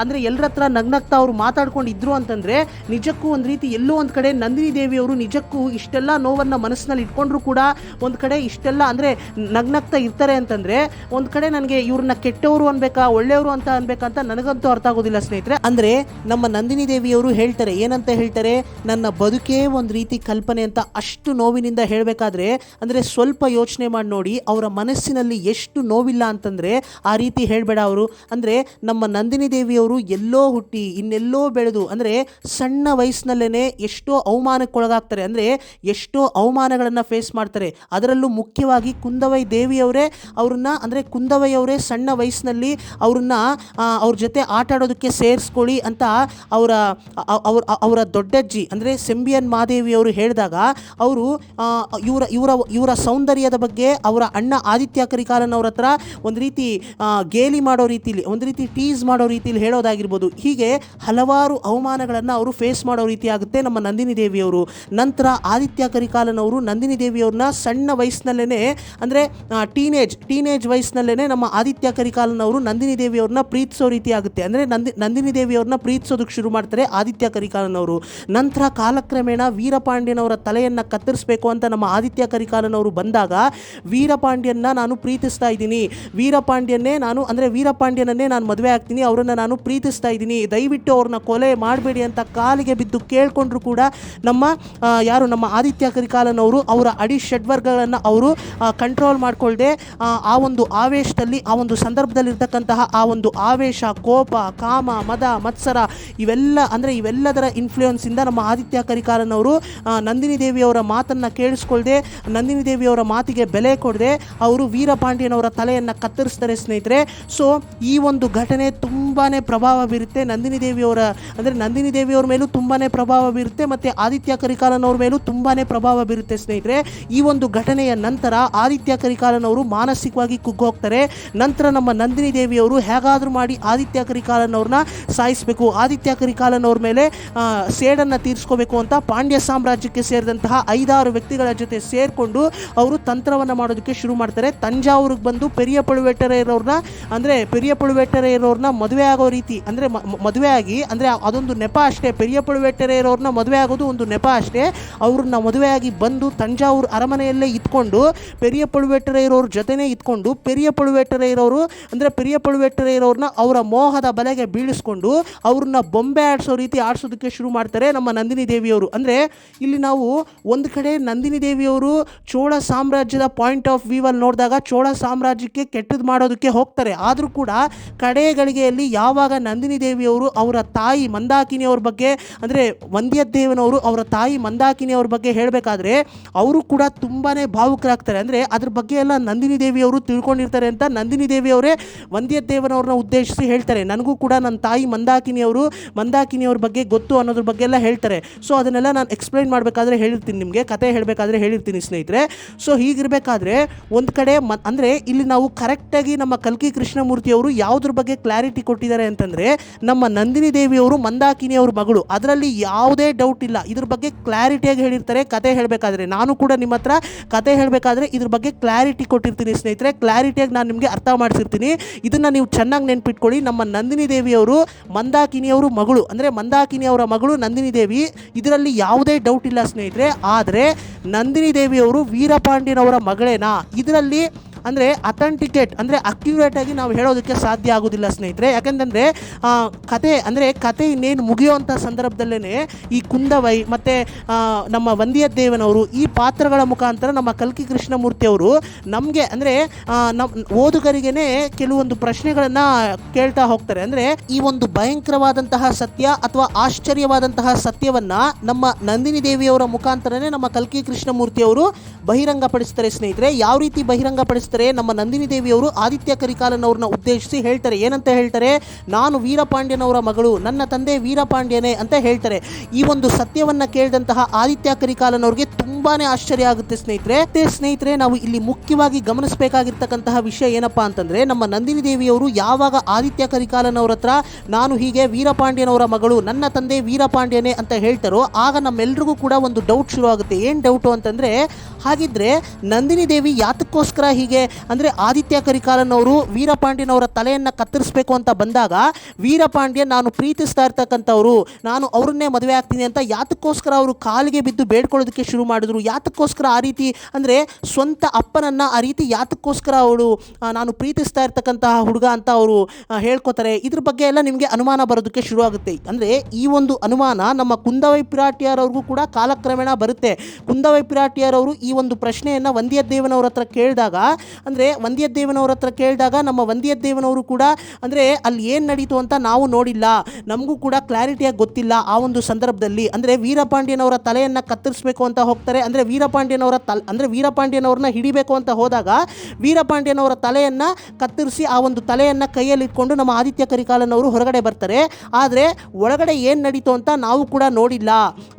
Speaker 1: ಅಂದರೆ ಎಲ್ಲರ ಹತ್ರ ನಗ್ನಗ್ತಾ ಅವರು ಮಾತಾಡ್ಕೊಂಡಿದ್ರು ಅಂತಂದರೆ ನಿಜಕ್ಕೂ ಒಂದು ರೀತಿ ಎಲ್ಲೋ ಒಂದು ಕಡೆ ನಂದಿನಿ ದೇವಿಯವರು ನಿಜಕ್ಕೂ ಇಷ್ಟೆಲ್ಲ ನೋವನ್ನು ಮನಸ್ಸಿನಲ್ಲಿ ಇಟ್ಕೊಂಡ್ರೂ ಕೂಡ ಒಂದು ಕಡೆ ಇಷ್ಟೆಲ್ಲ ಅಂದರೆ ನಗ್ನಗ್ತಾ ಇರ್ತಾರೆ ಅಂತಂದರೆ ಒಂದು ಕಡೆ ನನಗೆ ಇವ್ರನ್ನ ಕೆಟ್ಟವರು ಅನ್ಬೇಕಾ ಒಳ್ಳೆಯವರು ಅಂತ ಅನ್ಬೇಕಂತ ನನಗಂತೂ ಅರ್ಥ ಆಗೋದಿಲ್ಲ ಸ್ನೇಹಿತರೆ. ಅಂದರೆ ನಮ್ಮ ನಂದಿನಿ ದೇವಿ ದೇವಿಯವರು ಹೇಳ್ತಾರೆ, ಏನಂತ ಹೇಳ್ತಾರೆ, ನನ್ನ ಬದುಕೇ ಒಂದು ರೀತಿ ಕಲ್ಪನೆ ಅಂತ. ಅಷ್ಟು ನೋವಿನಿಂದ ಹೇಳಬೇಕಾದ್ರೆ ಅಂದರೆ ಸ್ವಲ್ಪ ಯೋಚನೆ ಮಾಡಿ ನೋಡಿ, ಅವರ ಮನಸ್ಸಿನಲ್ಲಿ ಎಷ್ಟು ನೋವಿಲ್ಲ ಅಂತಂದರೆ ಆ ರೀತಿ ಹೇಳಬೇಡ ಅವರು. ಅಂದರೆ ನಮ್ಮ ನಂದಿನಿ ದೇವಿಯವರು ಎಲ್ಲೋ ಹುಟ್ಟಿ ಇನ್ನೆಲ್ಲೋ ಬೆಳೆದು ಅಂದರೆ ಸಣ್ಣ ವಯಸ್ಸಿನಲ್ಲೇ ಎಷ್ಟೋ ಅವಮಾನಕ್ಕೊಳಗಾಗ್ತಾರೆ, ಅಂದರೆ ಎಷ್ಟೋ ಅವಮಾನಗಳನ್ನು ಫೇಸ್ ಮಾಡ್ತಾರೆ. ಅದರಲ್ಲೂ ಮುಖ್ಯವಾಗಿ ಕುಂದವೈ ದೇವಿಯವರೇ ಅವ್ರನ್ನ ಅಂದರೆ ಕುಂದವೈಯವರೇ ಸಣ್ಣ ವಯಸ್ಸಿನಲ್ಲಿ ಅವ್ರನ್ನ ಅವ್ರ ಜೊತೆ ಆಟ ಆಡೋದಕ್ಕೆ ಸೇರಿಸ್ಕೊಳ್ಳಿ ಅಂತ ಅವರ ದೊಡ್ಡಜ್ಜಿ ಅಂದರೆ ಸೆಂಬಿಯನ್ ಮಾದೇವಿಯವರು ಹೇಳಿದಾಗ ಅವರು ಇವರ ಸೌಂದರ್ಯದ ಬಗ್ಗೆ ಅವರ ಅಣ್ಣ ಆದಿತ್ಯ ಕರಿಕಾಲನ್ ಅವ್ರ ಹತ್ರ ಒಂದು ರೀತಿ ಗೇಲಿ ಮಾಡೋ ರೀತಿಲಿ, ಒಂದು ರೀತಿ ಟೀಸ್ ಮಾಡೋ ರೀತಿಲಿ ಹೇಳೋದಾಗಿರ್ಬೋದು. ಹೀಗೆ ಹಲವಾರು ಅವಮಾನಗಳನ್ನು ಅವರು ಫೇಸ್ ಮಾಡೋ ರೀತಿ ಆಗುತ್ತೆ ನಮ್ಮ ನಂದಿನಿ ದೇವಿಯವರು. ನಂತರ ಆದಿತ್ಯ ಕರಿಕಾಲನ್ ಅವರು ನಂದಿನಿ ದೇವಿಯವ್ರನ್ನ ಸಣ್ಣ ವಯಸ್ಸಿನಲ್ಲೇ ಅಂದರೆ ಟೀನೇಜ್ ವಯಸ್ಸಿನಲ್ಲೇ ನಮ್ಮ ಆದಿತ್ಯ ಕರಿಕಾಲನ್ ಅವರು ನಂದಿನಿ ದೇವಿಯವ್ರನ್ನ ಪ್ರೀತಿಸೋ ರೀತಿ ಆಗುತ್ತೆ. ಅಂದರೆ ನಂದಿನಿ ದೇವಿಯವ್ರನ್ನ ಪ್ರೀತಿಸೋದಕ್ಕೆ ಶುರು ಮಾಡ್ತಾರೆ ಆದಿತ್ಯ ಕರಿಕಾಲನ್ ಅವರು. ನಂತರ ಕಾಲಕ್ರಮೇಣ ವೀರಪಾಂಡ್ಯನವರ ತಲೆಯನ್ನು ಕತ್ತರಿಸಬೇಕು ಅಂತ ನಮ್ಮ ಆದಿತ್ಯ ಕರಿಕಾಲನ್ ಅವರು ಬಂದಾಗ ವೀರಪಾಂಡ್ಯನ್ನ ನಾನು ಪ್ರೀತಿಸ್ತಾ ಇದ್ದೀನಿ, ವೀರಪಾಂಡ್ಯನನ್ನೇ ನಾನು ಮದುವೆ ಆಗ್ತೀನಿ, ಅವರನ್ನು ನಾನು ಪ್ರೀತಿಸ್ತಾ ಇದ್ದೀನಿ, ದಯವಿಟ್ಟು ಅವ್ರನ್ನ ಕೊಲೆ ಮಾಡಬೇಡಿ ಅಂತ ಕಾಲಿಗೆ ಬಿದ್ದು ಕೇಳ್ಕೊಂಡ್ರು ಕೂಡ ನಮ್ಮ ಆದಿತ್ಯ ಕರಿಕಾಲನ್ ಅವರು ಅವರ ಅಡಿ ಷಡ್ವರ್ಗಗಳನ್ನು ಅವರು ಕಂಟ್ರೋಲ್ ಮಾಡಿಕೊಳ್ಳದೆ ಆ ಒಂದು ಆವೇಶದಲ್ಲಿ, ಆ ಒಂದು ಸಂದರ್ಭದಲ್ಲಿರ್ತಕ್ಕಂತಹ ಆ ಒಂದು ಆವೇಶ, ಕೋಪ, ಕಾಮ, ಮದ, ಮತ್ಸರ ಇವೆಲ್ಲದರ ಇನ್ಫ್ಲೂಯೆನ್ಸಿಂದ ನಮ್ಮ ಆದಿತ್ಯ ಕರಿಕಾಲನ್ ಅವರು ನಂದಿನಿ ದೇವಿಯವರ ಮಾತನ್ನು ಕೇಳಿಸ್ಕೊಳ್ದೆ, ನಂದಿನಿ ದೇವಿಯವರ ಮಾತಿಗೆ ಬೆಲೆ ಕೊಡದೆ ಅವರು ವೀರಪಾಂಡ್ಯನವರ ತಲೆಯನ್ನು ಕತ್ತರಿಸ್ತಾರೆ ಸ್ನೇಹಿತರೆ. ಸೊ ಈ ಒಂದು ಘಟನೆ ತುಂಬಾ ಪ್ರಭಾವ ಬೀರುತ್ತೆ ನಂದಿನಿ ದೇವಿಯವರ ಮೇಲೂ ತುಂಬಾ ಪ್ರಭಾವ ಬೀರುತ್ತೆ, ಮತ್ತು ಆದಿತ್ಯ ಕರಿಕಾಲನ್ ಅವ್ರ ಮೇಲೂ ತುಂಬಾ ಪ್ರಭಾವ ಬೀರುತ್ತೆ ಸ್ನೇಹಿತರೆ. ಈ ಒಂದು ಘಟನೆಯ ನಂತರ ಆದಿತ್ಯ ಕರಿಕಾಲನ್ ಅವರು ಮಾನಸಿಕವಾಗಿ ಕುಗ್ಗೋಗ್ತಾರೆ. ನಂತರ ನಮ್ಮ ನಂದಿನಿ ದೇವಿಯವರು ಹೇಗಾದರೂ ಮಾಡಿ ಆದಿತ್ಯ ಕರಿಕಾಲನ್ ಅವ್ರನ್ನ ಸಾಯಿಸಬೇಕು, ಆದಿತ್ಯ ಕರಿಕಾಲನ್ ಅವ್ರ ಮೇಲೆ ಸೇಡನ್ನು ತೀರಿಸ್ಕೋಬೇಕು ಅಂತ ಪಾಂಡ್ಯ ಸಾಮ್ರಾಜ್ಯಕ್ಕೆ ಸೇರಿದಂತಹ 5-6 ವ್ಯಕ್ತಿಗಳ ಜೊತೆ ಸೇರಿಕೊಂಡು ಅವರು ತಂತ್ರವನ್ನು ಮಾಡೋದಕ್ಕೆ ಶುರು ಮಾಡ್ತಾರೆ. ತಂಜಾವೂರಿಗೆ ಬಂದು ಪೆರಿಯ ಪಳುವೇಟರೆಯರವ್ರನ್ನ ಮದುವೆ ಆಗೋ ರೀತಿ, ಅಂದರೆ ಮದುವೆ ಆಗಿ, ಅಂದರೆ ಅದೊಂದು ನೆಪ ಅಷ್ಟೇ, ಪೆರಿಯ ಪಳುವೇಟರೆಯರವ್ರನ್ನ ಮದುವೆ ಆಗೋದು ಒಂದು ನೆಪ ಅಷ್ಟೇ. ಅವ್ರನ್ನ ಮದುವೆಯಾಗಿ ಬಂದು ತಂಜಾವೂರು ಅರಮನೆಯಲ್ಲೇ ಇದ್ಕೊಂಡು ಪೆರಿಯ ಪಳುವೇಟರೆಯರವ್ರ ಜೊತೆನೇ ಇದ್ಕೊಂಡು ಪೆರಿಯ ಪಳುವೇಟರೆಯರವ್ರನ್ನ ಅವರ ಮೋಹದ ಬಲೆಗೆ ಬೀಳಿಸ್ಕೊಂಡು ಅವ್ರನ್ನ ಬೊಂಬೆ ಆಡಿಸೋದಕ್ಕೆ ಶುರು ಮಾಡ್ತಾರೆ ನಮ್ಮ ನಂದಿನಿ ದೇವಿಯವರು. ಅಂದರೆ ಇಲ್ಲಿ ನಾವು ಒಂದು ಕಡೆ ನಂದಿನಿ ದೇವಿಯವರು ಚೋಳ ಸಾಮ್ರಾಜ್ಯದ ಪಾಯಿಂಟ್ ಆಫ್ ವ್ಯೂವಲ್ಲಿ ನೋಡಿದಾಗ ಚೋಳ ಸಾಮ್ರಾಜ್ಯಕ್ಕೆ ಕೆಟ್ಟದ್ದು ಮಾಡೋದಕ್ಕೆ ಹೋಗ್ತಾರೆ. ಆದರೂ ಕೂಡ ಕಡೆ ಗಳಿಗೆಯಲ್ಲಿ ಯಾವಾಗ ನಂದಿನಿ ದೇವಿಯವರು ಅವರ ತಾಯಿ ಮಂದಾಕಿನಿಯವ್ರ ಬಗ್ಗೆ, ಅಂದರೆ ವಂದ್ಯದೇವನವರು ಅವರ ತಾಯಿ ಮಂದಾಕಿನಿಯವ್ರ ಬಗ್ಗೆ ಹೇಳಬೇಕಾದ್ರೆ ಅವರು ಕೂಡ ತುಂಬಾ ಭಾವುಕರಾಗ್ತಾರೆ. ಅಂದರೆ ಅದ್ರ ಬಗ್ಗೆ ಎಲ್ಲ ನಂದಿನಿ ದೇವಿಯವರು ತಿಳ್ಕೊಂಡಿರ್ತಾರೆ ಅಂತ ನಂದಿನಿ ದೇವಿಯವರೇ ವಂದ್ಯದೇವನವ್ರನ್ನ ಉದ್ದೇಶಿಸಿ ಹೇಳ್ತಾರೆ, ನನಗೂ ಕೂಡ ನನ್ನ ತಾಯಿ ಮಂದಾಕಿನಿಯವ್ರ ಬಗ್ಗೆ ಗೊತ್ತು ಅನ್ನೋದ್ರ ಬಗ್ಗೆ ಎಲ್ಲ ಹೇಳ್ತಾರೆ. ಸೊ ಅದನ್ನೆಲ್ಲ ನಾನು ಎಕ್ಸ್ಪ್ಲೈನ್ ಮಾಡಬೇಕಾದ್ರೆ ಹೇಳಿರ್ತೀನಿ, ನಿಮಗೆ ಕತೆ ಹೇಳಬೇಕಾದ್ರೆ ಹೇಳಿರ್ತೀನಿ ಸ್ನೇಹಿತರೆ. ಸೊ ಹೀಗಿರಬೇಕಾದ್ರೆ ಒಂದು ಕಡೆ ಅಂದರೆ ಇಲ್ಲಿ ನಾವು ಕರೆಕ್ಟಾಗಿ ನಮ್ಮ ಕಲ್ಕಿ ಕೃಷ್ಣಮೂರ್ತಿಯವರು ಯಾವುದ್ರ ಬಗ್ಗೆ ಕ್ಲಾರಿಟಿ ಕೊಟ್ಟಿದ್ದಾರೆ ಅಂತಂದರೆ, ನಮ್ಮ ನಂದಿನಿ ದೇವಿಯವರು ಮಂದಾಕಿನಿಯವ್ರ ಮಗಳು, ಅದರಲ್ಲಿ ಯಾವುದೇ ಡೌಟ್ ಇಲ್ಲ. ಇದ್ರ ಬಗ್ಗೆ ಕ್ಲಾರಿಟಿಯಾಗಿ ಹೇಳಿರ್ತಾರೆ ಕತೆ ಹೇಳಬೇಕಾದ್ರೆ. ನಾನು ಕೂಡ ನಿಮ್ಮ ಹತ್ರ ಕತೆ ಹೇಳಬೇಕಾದ್ರೆ ಇದ್ರ ಬಗ್ಗೆ ಕ್ಲಾರಿಟಿ ಕೊಟ್ಟಿರ್ತೀನಿ ಸ್ನೇಹಿತರೆ, ಕ್ಲಾರಿಟಿಯಾಗಿ ನಾನು ನಿಮಗೆ ಅರ್ಥ ಮಾಡಿಸಿರ್ತೀನಿ. ಇದನ್ನು ನೀವು ಚೆನ್ನಾಗಿ ನೆನ್ಪಿಟ್ಕೊಳ್ಳಿ. ನಮ್ಮ ನಂದಿನಿ ದೇವಿಯವರು ಮಂದಾಕಿನಿಯವರು ಮಗಳು, ಅಂದರೆ ಮಂದಾಕಿನಿಯವರ ಮಗಳು ನಂದಿನಿ ದೇವಿ, ಇದರಲ್ಲಿ ಯಾವುದೇ ಡೌಟ್ ಇಲ್ಲ ಸ್ನೇಹಿತರೆ. ಆದರೆ ನಂದಿನಿ ದೇವಿಯವರು ವೀರಪಾಂಡ್ಯನವರ ಮಗಳೇನಾ, ಇದರಲ್ಲಿ ಅಂದರೆ ಅಥೆಂಟಿಕೇಟ್ ಅಂದರೆ ಅಕ್ಯುರೇಟಾಗಿ ನಾವು ಹೇಳೋದಕ್ಕೆ ಸಾಧ್ಯ ಆಗೋದಿಲ್ಲ ಸ್ನೇಹಿತರೆ. ಯಾಕೆಂತಂದರೆ ಕತೆ ಇನ್ನೇನು ಮುಗಿಯುವಂಥ ಸಂದರ್ಭದಲ್ಲೇ ಈ ಕುಂದವೈ ಮತ್ತು ನಮ್ಮ ವಂದ್ಯದೇವನವರು ಈ ಪಾತ್ರಗಳ ಮುಖಾಂತರ ನಮ್ಮ ಕಲ್ಕಿ ಕೃಷ್ಣಮೂರ್ತಿಯವರು ನಮಗೆ ಅಂದರೆ ಓದುಗರಿಗೇ ಕೆಲವೊಂದು ಪ್ರಶ್ನೆಗಳನ್ನು ಕೇಳ್ತಾ ಹೋಗ್ತಾರೆ. ಅಂದರೆ ಈ ಒಂದು ಭಯಂಕರವಾದಂತಹ ಸತ್ಯ ಅಥವಾ ಆಶ್ಚರ್ಯವಾದಂತಹ ಸತ್ಯವನ್ನು ನಮ್ಮ ನಂದಿನಿ ದೇವಿಯವರ ಮುಖಾಂತರನೇ ನಮ್ಮ ಕಲ್ಕಿ ಕೃಷ್ಣಮೂರ್ತಿಯವರು ಬಹಿರಂಗಪಡಿಸ್ತಾರೆ ಸ್ನೇಹಿತರೆ. ಯಾವ ರೀತಿ ಬಹಿರಂಗಪಡಿಸ್ತಾರೆ? ನಮ್ಮ ನಂದಿನಿ ದೇವಿಯವರು ಆದಿತ್ಯ ಕರಿಕಾಲನ್ ಅವ್ರನ್ನ ಉದ್ದೇಶಿಸಿ ಹೇಳ್ತಾರೆ, ಏನಂತ ಹೇಳ್ತಾರೆ, ನಾನು ವೀರಪಾಂಡ್ಯನವರ ಮಗಳು, ನನ್ನ ತಂದೆ ವೀರಪಾಂಡ್ಯನೇ ಅಂತ ಹೇಳ್ತಾರೆ. ಈ ಒಂದು ಸತ್ಯವನ್ನು ಕೇಳಿದಂತಹ ಆದಿತ್ಯ ಕರಿಕಾಲನ್ ಅವ್ರಿಗೆ ತುಂಬಾನೇ ಆಶ್ಚರ್ಯ ಆಗುತ್ತೆ ಸ್ನೇಹಿತರೆ. ನಾವು ಇಲ್ಲಿ ಮುಖ್ಯವಾಗಿ ಗಮನಿಸಬೇಕಾಗಿರ್ತಕ್ಕಂತಹ ವಿಷಯ ಏನಪ್ಪಾ ಅಂತಂದ್ರೆ, ನಮ್ಮ ನಂದಿನಿ ದೇವಿಯವರು ಯಾವಾಗ ಆದಿತ್ಯ ಕರಿಕಾಲನ್ ಅವ್ರ ಹತ್ರ ನಾನು ಹೀಗೆ ವೀರಪಾಂಡ್ಯನವರ ಮಗಳು, ನನ್ನ ತಂದೆ ವೀರಪಾಂಡ್ಯನೇ ಅಂತ ಹೇಳ್ತಾರೋ, ಆಗ ನಮ್ಮೆಲ್ರಿಗೂ ಕೂಡ ಒಂದು ಡೌಟ್ ಶುರು ಆಗುತ್ತೆ. ಏನು ಡೌಟು ಅಂತಂದ್ರೆ, ಹಾಗಿದ್ರೆ ನಂದಿನಿ ದೇವಿ ಯಾತಕ್ಕೋಸ್ಕರ ಹೀಗೆ ಅಂದರೆ ಆದಿತ್ಯ ಕರಿಕಾಲನವರು ವೀರಪಾಂಡ್ಯನವರ ತಲೆಯನ್ನು ಕತ್ತರಿಸಬೇಕು ಅಂತ ಬಂದಾಗ ವೀರಪಾಂಡ್ಯ ನಾನು ಪ್ರೀತಿಸ್ತಾ ಇರ್ತಕ್ಕಂಥವ್ರು, ನಾನು ಅವ್ರನ್ನೇ ಮದುವೆ ಆಗ್ತೀನಿ ಅಂತ ಯಾತಕ್ಕೋಸ್ಕರ ಅವರು ಕಾಲಿಗೆ ಬಿದ್ದು ಬೇಡ್ಕೊಳ್ಳೋದಕ್ಕೆ ಶುರು ಮಾಡಿದ್ರು. ಯಾತಕ್ಕೋಸ್ಕರ ಆ ರೀತಿ ಅಂದರೆ ಸ್ವಂತ ಅಪ್ಪನನ್ನು ಆ ರೀತಿ ಯಾತಕ್ಕೋಸ್ಕರ ಅವಳು ನಾನು ಪ್ರೀತಿಸ್ತಾ ಇರ್ತಕ್ಕಂತಹ ಹುಡುಗ ಅಂತ ಅವರು ಹೇಳ್ಕೊತಾರೆ. ಇದ್ರ ಬಗ್ಗೆ ಎಲ್ಲ ನಿಮಗೆ ಅನುಮಾನ ಬರೋದಕ್ಕೆ ಶುರು ಆಗುತ್ತೆ. ಅಂದರೆ ಈ ಒಂದು ಅನುಮಾನ ನಮ್ಮ ಕುಂದವೈ ಪಿರಾಟಿಯರವ್ರಿಗೂ ಕೂಡ ಕಾಲಕ್ರಮೇಣ ಬರುತ್ತೆ. ಕುಂದವೈ ಪಿರಾಟಿಯರವರು ಈ ಒಂದು ಪ್ರಶ್ನೆಯನ್ನು ವಂದ್ಯದೇವನವ್ರ ಹತ್ರ ಕೇಳಿದಾಗ, ಅಂದರೆ ವಂದ್ಯದೇವನವ್ರ ಹತ್ರ ಕೇಳಿದಾಗ ನಮ್ಮ ವಂದ್ಯದೇವನವರು ಕೂಡ ಅಂದರೆ ಅಲ್ಲಿ ಏನು ನಡೀತು ಅಂತ ನಾವು ನೋಡಿಲ್ಲ, ನಮಗೂ ಕೂಡ ಕ್ಲಾರಿಟಿಯಾಗಿ ಗೊತ್ತಿಲ್ಲ ಆ ಒಂದು ಸಂದರ್ಭದಲ್ಲಿ. ಅಂದರೆ ವೀರಪಾಂಡ್ಯನವರ ತಲೆಯನ್ನು ಕತ್ತರಿಸಬೇಕು ಅಂತ ಹೋಗ್ತಾರೆ. ಅಂದರೆ ವೀರಪಾಂಡ್ಯನವ್ರನ್ನ ಹಿಡಿಬೇಕು ಅಂತ ಹೋದಾಗ ವೀರಪಾಂಡ್ಯನವರ ತಲೆಯನ್ನು ಕತ್ತರಿಸಿ ಆ ಒಂದು ತಲೆಯನ್ನು ಕೈಯಲ್ಲಿ ಇಟ್ಕೊಂಡು ನಮ್ಮ ಆದಿತ್ಯ ಕರಿಕಾಲನವರು ಹೊರಗಡೆ ಬರ್ತಾರೆ. ಆದರೆ ಒಳಗಡೆ ಏನು ನಡೀತು ಅಂತ ನಾವು ಕೂಡ ನೋಡಿಲ್ಲ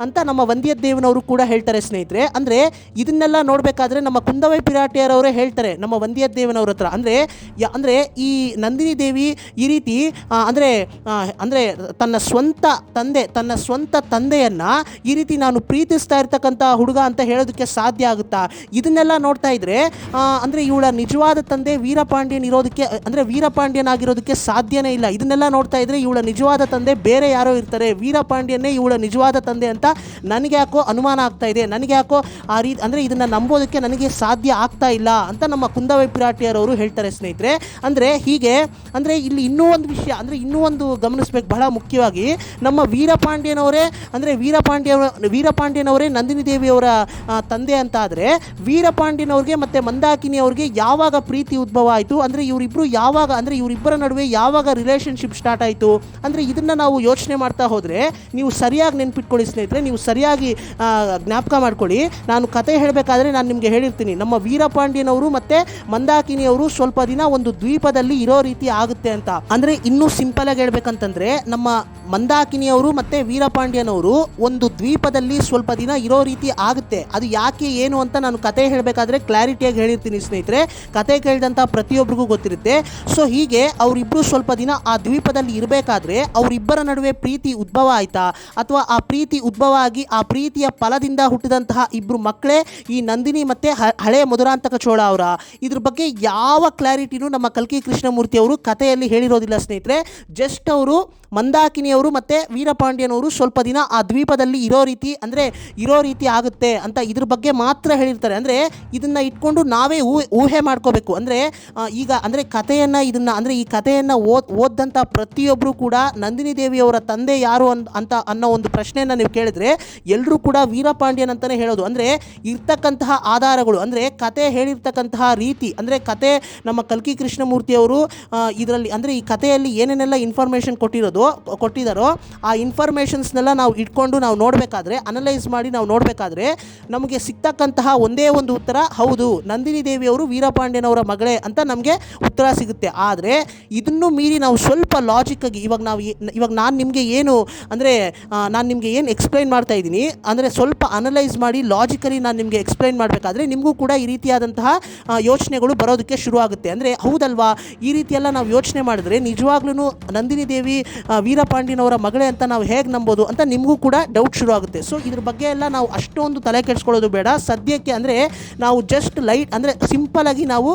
Speaker 1: ಅಂತ ನಮ್ಮ ವಂದ್ಯದೇವನವರು ಕೂಡ ಹೇಳ್ತಾರೆ ಸ್ನೇಹಿತರೆ. ಅಂದರೆ ಇದನ್ನೆಲ್ಲ ನೋಡಬೇಕಾದ್ರೆ ನಮ್ಮ ಕುಂದವೈ ಪಿರಾಟಿಯರವರೇ ಹೇಳ್ತಾರೆ ನಮ್ಮ ವಂದ್ಯದೇವನವ್ರ ಹತ್ರ, ಅಂದರೆ ಈ ನಂದಿನಿ ದೇವಿ ಈ ರೀತಿ ಅಂದರೆ ತನ್ನ ಸ್ವಂತ ತಂದೆಯನ್ನು ಈ ರೀತಿ ನಾನು ಪ್ರೀತಿಸ್ತಾ ಇರ್ತಕ್ಕಂಥ ಹುಡುಗ ಅಂತ ಹೇಳೋದಕ್ಕೆ ಸಾಧ್ಯ ಆಗುತ್ತಾ? ಇದನ್ನೆಲ್ಲ ನೋಡ್ತಾ ಇದ್ರೆ ಅಂದರೆ ಇವಳ ನಿಜವಾದ ತಂದೆ ವೀರಪಾಂಡ್ಯನಾಗಿರೋದಕ್ಕೆ ಸಾಧ್ಯನೇ ಇಲ್ಲ. ಇದನ್ನೆಲ್ಲ ನೋಡ್ತಾ ಇದ್ರೆ ಇವಳ ನಿಜವಾದ ತಂದೆ ಬೇರೆ ಯಾರೋ ಇರ್ತಾರೆ, ವೀರಪಾಂಡ್ಯನೇ ಇವಳ ನಿಜವಾದ ತಂದೆ ಅಂತ ನನಗೆ ಯಾಕೋ ಅನುಮಾನ ಆಗ್ತಾ ಇದೆ, ನನಗೆ ಯಾಕೋ ಆ ರೀತಿ ಅಂದರೆ ಇದನ್ನು ನಂಬೋದಕ್ಕೆ ನನಗೆ ಸಾಧ್ಯ ಆಗ್ತಾ ಇಲ್ಲ ಅಂತ ನಮ್ಮ ಕುಂದವೈ ಪಿರಾಟಿಯರವರು ಹೇಳ್ತಾರೆ ಸ್ನೇಹಿತರೆ. ಅಂದರೆ ಹೀಗೆ ಅಂದರೆ ಇಲ್ಲಿ ಇನ್ನೂ ಒಂದು ವಿಷಯ, ಅಂದರೆ ಇನ್ನೂ ಒಂದು ಗಮನಿಸಬೇಕು ಬಹಳ ಮುಖ್ಯವಾಗಿ, ನಮ್ಮ ವೀರಪಾಂಡ್ಯನವರೇ ನಂದಿನಿ ದೇವಿಯವರ ತಂದೆ ಅಂತ ಆದರೆ ವೀರಪಾಂಡ್ಯನವ್ರಿಗೆ ಮತ್ತು ಮಂದಾಕಿನಿ ಅವ್ರಿಗೆ ಯಾವಾಗ ಪ್ರೀತಿ ಉದ್ಭವ ಆಯಿತು, ಅಂದರೆ ಇವರಿಬ್ಬರ ನಡುವೆ ಯಾವಾಗ ರಿಲೇಷನ್ಶಿಪ್ ಸ್ಟಾರ್ಟ್ ಆಯಿತು? ಅಂದರೆ ಇದನ್ನು ನಾವು ಯೋಚನೆ ಮಾಡ್ತಾ ಹೋದರೆ ನೀವು ಸರಿಯಾಗಿ ನೆನ್ಪಿಟ್ಕೊಳ್ಳಿ ಸ್ನೇಹಿತರೆ, ನೀವು ಸರಿಯಾಗಿ ಜ್ಞಾಪಕ ಮಾಡ್ಕೊಳ್ಳಿ. ನಾನು ಕತೆ ಹೇಳಬೇಕಾದ್ರೆ ನಾನು ನಿಮಗೆ ಹೇಳಿರ್ತೀನಿ, ನಮ್ಮ ವೀರಪಾಂಡ್ಯನವರು ಮತ್ತು ಮಂದಾಕಿನಿಯವರು ಸ್ವಲ್ಪ ದಿನ ಒಂದು ದ್ವೀಪದಲ್ಲಿ ಇರೋ ರೀತಿ ಆಗುತ್ತೆ ಅಂತ. ಅಂದರೆ ಇನ್ನೂ ಸಿಂಪಲ್ ಆಗಿ ಹೇಳ್ಬೇಕಂತಂದರೆ ನಮ್ಮ ಮಂದಾಕಿನಿಯವರು ಮತ್ತು ವೀರಪಾಂಡ್ಯನವರು ಒಂದು ದ್ವೀಪದಲ್ಲಿ ಸ್ವಲ್ಪ ದಿನ ಇರೋ ರೀತಿ ಆಗುತ್ತೆ. ಅದು ಯಾಕೆ ಏನು ಅಂತ ನಾನು ಕತೆ ಹೇಳಬೇಕಾದ್ರೆ ಕ್ಲಾರಿಟಿಯಾಗಿ ಹೇಳಿರ್ತೀನಿ ಸ್ನೇಹಿತರೆ, ಕತೆ ಕೇಳಿದಂಥ ಪ್ರತಿಯೊಬ್ಬರಿಗೂ ಗೊತ್ತಿರುತ್ತೆ. ಸೊ ಹೀಗೆ ಅವರಿಬ್ಬರು ಸ್ವಲ್ಪ ದಿನ ಆ ದ್ವೀಪದಲ್ಲಿ ಇರಬೇಕಾದ್ರೆ ಅವರಿಬ್ಬರ ನಡುವೆ ಪ್ರೀತಿ ಉದ್ಭವ ಆಯಿತಾ, ಅಥವಾ ಆ ಪ್ರೀತಿ ಉದ್ಭವ ಆಗಿ ಆ ಪ್ರೀತಿಯ ಫಲದಿಂದ ಹುಟ್ಟಿದಂತಹ ಇಬ್ಬರು ಮಕ್ಕಳೇ ಈ ನಂದಿನಿ ಮತ್ತು ಹಳೆಯ ಮಧುರಾಂತಕ ಚೋಳ ಅವರ? ಇದ್ರ ಬಗ್ಗೆ ಯಾವ ಕ್ಲಾರಿಟಿನೂ ನಮ್ಮ ಕಲ್ಕಿ ಕೃಷ್ಣಮೂರ್ತಿ ಅವರು ಕಥೆಯಲ್ಲಿ ಹೇಳಿರೋದಿಲ್ಲ ಸ್ನೇಹಿತರೆ. ಜಸ್ಟ್ ಅವರು ಮಂದಾಕಿನಿಯವರು ಮತ್ತು ವೀರಪಾಂಡ್ಯನವರು ಸ್ವಲ್ಪ ದಿನ ಆ ದ್ವೀಪದಲ್ಲಿ ಇರೋ ರೀತಿ ಆಗುತ್ತೆ ಅಂತ ಇದ್ರ ಬಗ್ಗೆ ಮಾತ್ರ ಹೇಳಿರ್ತಾರೆ. ಅಂದರೆ ಇದನ್ನು ಇಟ್ಕೊಂಡು ನಾವೇ ಊಹೆ ಮಾಡ್ಕೋಬೇಕು. ಅಂದರೆ ಈಗ ಅಂದರೆ ಈ ಕಥೆಯನ್ನು ಓದಂಥ ಪ್ರತಿಯೊಬ್ಬರು ಕೂಡ ನಂದಿನಿ ದೇವಿಯವರ ತಂದೆ ಯಾರು ಅನ್ನೋ ಒಂದು ಪ್ರಶ್ನೆಯನ್ನು ನೀವು ಕೇಳಿದ್ರೆ ಎಲ್ಲರೂ ಕೂಡ ವೀರಪಾಂಡ್ಯನ್ ಅಂತಲೇ ಹೇಳೋದು. ಅಂದರೆ ಇರ್ತಕ್ಕಂತಹ ಆಧಾರಗಳು, ಅಂದರೆ ಕತೆ ಹೇಳಿರ್ತಕ್ಕಂತಹ ರೀತಿ, ಅಂದರೆ ಕತೆ ನಮ್ಮ ಕಲ್ಕಿ ಕೃಷ್ಣಮೂರ್ತಿಯವರು ಇದರಲ್ಲಿ ಅಂದರೆ ಈ ಕಥೆಯಲ್ಲಿ ಏನೇನೆಲ್ಲ ಇನ್ಫಾರ್ಮೇಷನ್ ಕೊಟ್ಟಿದ್ದಾರೋ ಆ ಇನ್ಫಾರ್ಮೇಷನ್ಸ್ನೆಲ್ಲ ನಾವು ಇಟ್ಕೊಂಡು ನಾವು ನೋಡಬೇಕಾದ್ರೆ, ಅನಲೈಸ್ ಮಾಡಿ ನಾವು ನೋಡಬೇಕಾದ್ರೆ ನಮಗೆ ಸಿಗ್ತಕ್ಕಂತಹ ಒಂದೇ ಒಂದು ಉತ್ತರ, ಹೌದು ನಂದಿನಿ ದೇವಿಯವರು ವೀರಪಾಂಡ್ಯನವರ ಮಗಳೇ ಅಂತ ನಮಗೆ ಉತ್ತರ ಸಿಗುತ್ತೆ. ಆದರೆ ಇದನ್ನು ಮೀರಿ ನಾವು ಸ್ವಲ್ಪ ಲಾಜಿಕ್ಕಾಗಿ ಇವಾಗ ನಾನು ನಿಮಗೆ ಏನು ಎಕ್ಸ್ಪ್ಲೈನ್ ಮಾಡ್ತಾ ಇದ್ದೀನಿ ಅಂದರೆ ಸ್ವಲ್ಪ ಅನಲೈಸ್ ಮಾಡಿ ಲಾಜಿಕಲಿ ನಾನು ನಿಮಗೆ ಎಕ್ಸ್ಪ್ಲೈನ್ ಮಾಡಬೇಕಾದ್ರೆ ನಿಮಗೂ ಕೂಡ ಈ ರೀತಿಯಾದಂತಹ ಯೋಚನೆಗಳು ಬರೋದಕ್ಕೆ ಶುರುವಾಗುತ್ತೆ. ಅಂದರೆ ಹೌದಲ್ವಾ, ಈ ರೀತಿಯೆಲ್ಲ ನಾವು ಯೋಚನೆ ಮಾಡಿದ್ರೆ ನಿಜವಾಗ್ಲೂ ನಂದಿನಿ ದೇವಿ ವೀರಪಾಂಡ್ಯನವರ ಮಗಳೇ ಅಂತ ನಾವು ಹೇಗೆ ನಂಬೋದು ಅಂತ ನಿಮಗೂ ಕೂಡ ಡೌಟ್ ಶುರು ಆಗುತ್ತೆ. ಸೊ ಇದ್ರ ಬಗ್ಗೆ ಎಲ್ಲ ನಾವು ಅಷ್ಟೊಂದು ತಲೆ ಕೆಡಿಸ್ಕೊಳ್ಳೋದು ಬೇಡ ಸದ್ಯಕ್ಕೆ. ಅಂದರೆ ನಾವು ಜಸ್ಟ್ ಅಂದರೆ ಸಿಂಪಲ್ ಆಗಿ ನಾವು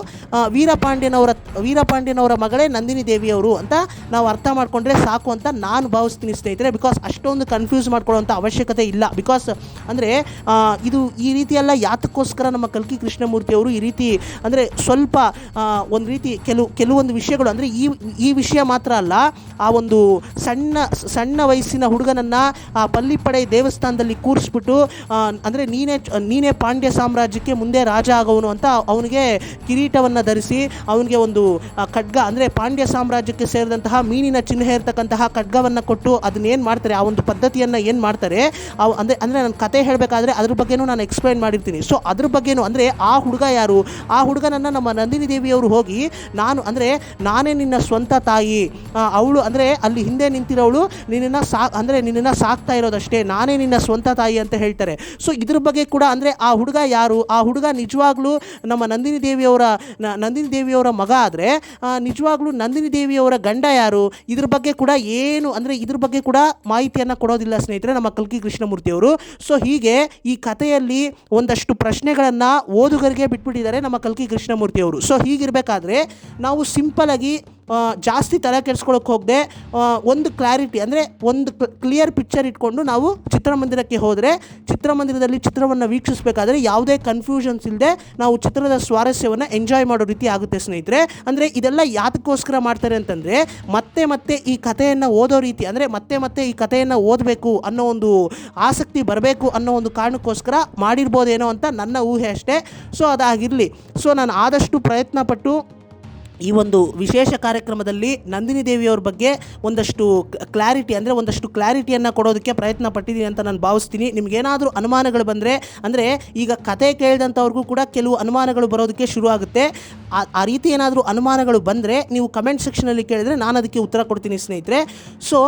Speaker 1: ವೀರಪಾಂಡ್ಯನವರ ಮಗಳೇ ನಂದಿನಿ ದೇವಿಯವರು ಅಂತ ನಾವು ಅರ್ಥ ಮಾಡಿಕೊಂಡ್ರೆ ಸಾಕು ಅಂತ ನಾನು ಭಾವಿಸ್ತೀನಿ ಸ್ನೇಹಿತರೆ. ಬಿಕಾಸ್ ಅಷ್ಟೊಂದು ಕನ್ಫ್ಯೂಸ್ ಮಾಡ್ಕೊಳ್ಳೋಂಥ ಅವಶ್ಯಕತೆ ಇಲ್ಲ. ಬಿಕಾಸ್ ಅಂದರೆ ಇದು ಈ ರೀತಿಯೆಲ್ಲ ಯಾತಕ್ಕೋಸ್ಕರ ನಮ್ಮ ಕಲ್ಕಿ ಕೃಷ್ಣಮೂರ್ತಿಯವರು ಈ ರೀತಿ ಅಂದರೆ ಸ್ವಲ್ಪ ಒಂದು ರೀತಿ ಕೆಲವೊಂದು ವಿಷಯಗಳು, ಅಂದರೆ ಈ ವಿಷಯ ಮಾತ್ರ ಅಲ್ಲ, ಆ ಒಂದು ಸಣ್ಣ ವಯಸ್ಸಿನ ಹುಡುಗನನ್ನು ಆ ಪಲ್ಲಿಪಡೆ ದೇವಸ್ಥಾನದಲ್ಲಿ ಕೂರಿಸ್ಬಿಟ್ಟು ಅಂದರೆ ನೀನೇ ಪಾಂಡ್ಯ ಸಾಮ್ರಾಜ್ಯಕ್ಕೆ ಮುಂದೆ ರಾಜ ಆಗೋವನು ಅಂತ ಅವನಿಗೆ ಕಿರೀಟವನ್ನು ಧರಿಸಿ ಅವನಿಗೆ ಒಂದು ಖಡ್ಗ, ಅಂದರೆ ಪಾಂಡ್ಯ ಸಾಮ್ರಾಜ್ಯಕ್ಕೆ ಸೇರಿದಂತಹ ಮೀನಿನ ಚಿಹ್ನೆ ಇರತಕ್ಕಂತಹ ಖಡ್ಗವನ್ನು ಕೊಟ್ಟು ಅದನ್ನೇನು ಮಾಡ್ತಾರೆ, ಆ ಒಂದು ಪದ್ಧತಿಯನ್ನು ಏನು ಮಾಡ್ತಾರೆ ಅಂದರೆ ನಾನು ಕತೆ ಹೇಳಬೇಕಾದ್ರೆ ಅದ್ರ ಬಗ್ಗೆನೂ ನಾನು ಎಕ್ಸ್ಪ್ಲೈನ್ ಮಾಡಿರ್ತೀನಿ. ಸೊ ಅದ್ರ ಬಗ್ಗೆನೂ ಅಂದರೆ ಆ ಹುಡುಗ ಯಾರು, ಆ ಹುಡುಗನನ್ನು ನಮ್ಮ ನಂದಿನಿ ದೇವಿಯವರು ಹೋಗಿ ನಾನೇ ನಿನ್ನ ಸ್ವಂತ ತಾಯಿ, ಅವಳು ಅಂದರೆ ಅಲ್ಲಿ ಹಿಂದೆ ನಿಂತಿರೋವಳು ನಿನ್ನನ್ನು ಸಾಕ್ತಾ ಇರೋದಷ್ಟೇ, ನಾನೇ ನಿನ್ನ ಸ್ವಂತ ತಾಯಿ ಅಂತ ಹೇಳ್ತಾರೆ. ಸೊ ಇದ್ರ ಬಗ್ಗೆ ಕೂಡ ಅಂದರೆ ಆ ಹುಡುಗ ಯಾರು, ಆ ಹುಡುಗ ನಿಜವಾಗ್ಲೂ ನಮ್ಮ ನಂದಿನಿ ದೇವಿಯವರ ಮಗ ಆದರೆ ನಿಜವಾಗ್ಲೂ ನಂದಿನಿ ದೇವಿಯವರ ಗಂಡ ಯಾರು, ಇದ್ರ ಬಗ್ಗೆ ಕೂಡ ಇದ್ರ ಬಗ್ಗೆ ಕೂಡ ಮಾಹಿತಿಯನ್ನು ಕೊಡೋದಿಲ್ಲ ಸ್ನೇಹಿತರೆ ನಮ್ಮ ಕಲ್ಕಿ ಕೃಷ್ಣಮೂರ್ತಿಯವರು. ಸೊ ಹೀಗೆ ಈ ಕಥೆಯಲ್ಲಿ ಒಂದಷ್ಟು ಪ್ರಶ್ನೆಗಳನ್ನು ಓದುಗರಿಗೆ ಬಿಟ್ಬಿಟ್ಟಿದ್ದಾರೆ ನಮ್ಮ ಕಲ್ಕಿ ಕಲ್ಕಿ ಕೃಷ್ಣಮೂರ್ತಿ ಅವರು. ಸೊ ಹೀಗಿರಬೇಕಾದ್ರೆ ನಾವು ಸಿಂಪಲಾಗಿ ಜಾಸ್ತಿ ತಲೆ ಕೆಡಿಸ್ಕೊಳ್ಳೋಕೆ ಹೋಗದೆ ಒಂದು ಕ್ಲಾರಿಟಿ ಅಂದರೆ ಒಂದು ಕ್ಲಿಯರ್ ಪಿಕ್ಚರ್ ಇಟ್ಕೊಂಡು ನಾವು ಚಿತ್ರಮಂದಿರಕ್ಕೆ ಹೋದರೆ ಚಿತ್ರಮಂದಿರದಲ್ಲಿ ಚಿತ್ರವನ್ನು ವೀಕ್ಷಿಸಬೇಕಾದ್ರೆ ಯಾವುದೇ ಕನ್ಫ್ಯೂಷನ್ಸ್ ಇಲ್ಲದೆ ನಾವು ಚಿತ್ರದ ಸ್ವಾರಸ್ಯವನ್ನು ಎಂಜಾಯ್ ಮಾಡೋ ರೀತಿ ಆಗುತ್ತೆ ಸ್ನೇಹಿತರೆ. ಅಂದರೆ ಇದೆಲ್ಲ ಯಾತಕ್ಕೋಸ್ಕರ ಮಾಡ್ತಾರೆ ಅಂತಂದರೆ ಮತ್ತೆ ಈ ಕಥೆಯನ್ನು ಓದೋ ರೀತಿ, ಅಂದರೆ ಮತ್ತೆ ಈ ಕಥೆಯನ್ನು ಓದಬೇಕು ಅನ್ನೋ ಒಂದು ಆಸಕ್ತಿ ಬರಬೇಕು ಅನ್ನೋ ಒಂದು ಕಾರಣಕ್ಕೋಸ್ಕರ ಮಾಡಿರ್ಬೋದೇನೋ ಅಂತ ನನ್ನ ಊಹೆ ಅಷ್ಟೇ. ಸೊ ಅದಾಗಿರಲಿ. ಸೊ ನಾನು ಆದಷ್ಟು ಪ್ರಯತ್ನಪಟ್ಟು ಈ ಒಂದು ವಿಶೇಷ ಕಾರ್ಯಕ್ರಮದಲ್ಲಿ ನಂದಿನಿ ದೇವಿಯವ್ರ ಬಗ್ಗೆ ಒಂದಷ್ಟು ಕ್ಲಾರಿಟಿಯನ್ನು ಕೊಡೋದಕ್ಕೆ ಪ್ರಯತ್ನ ಪಟ್ಟಿದ್ದೀನಿ ಅಂತ ನಾನು ಭಾವಿಸ್ತೀನಿ. ನಿಮಗೇನಾದರೂ ಅನುಮಾನಗಳು ಬಂದರೆ, ಅಂದರೆ ಈಗ ಕತೆ ಕೇಳಿದಂಥವ್ರಿಗೂ ಕೂಡ ಕೆಲವು ಅನುಮಾನಗಳು ಬರೋದಕ್ಕೆ ಶುರು ಆಗುತ್ತೆ. ಆ ರೀತಿ ಏನಾದರೂ ಅನುಮಾನಗಳು ಬಂದರೆ ನೀವು ಕಮೆಂಟ್ ಸೆಕ್ಷನಲ್ಲಿ ಕೇಳಿದರೆ ನಾನು ಅದಕ್ಕೆ ಉತ್ತರ ಕೊಡ್ತೀನಿ ಸ್ನೇಹಿತರೆ. ಸೊ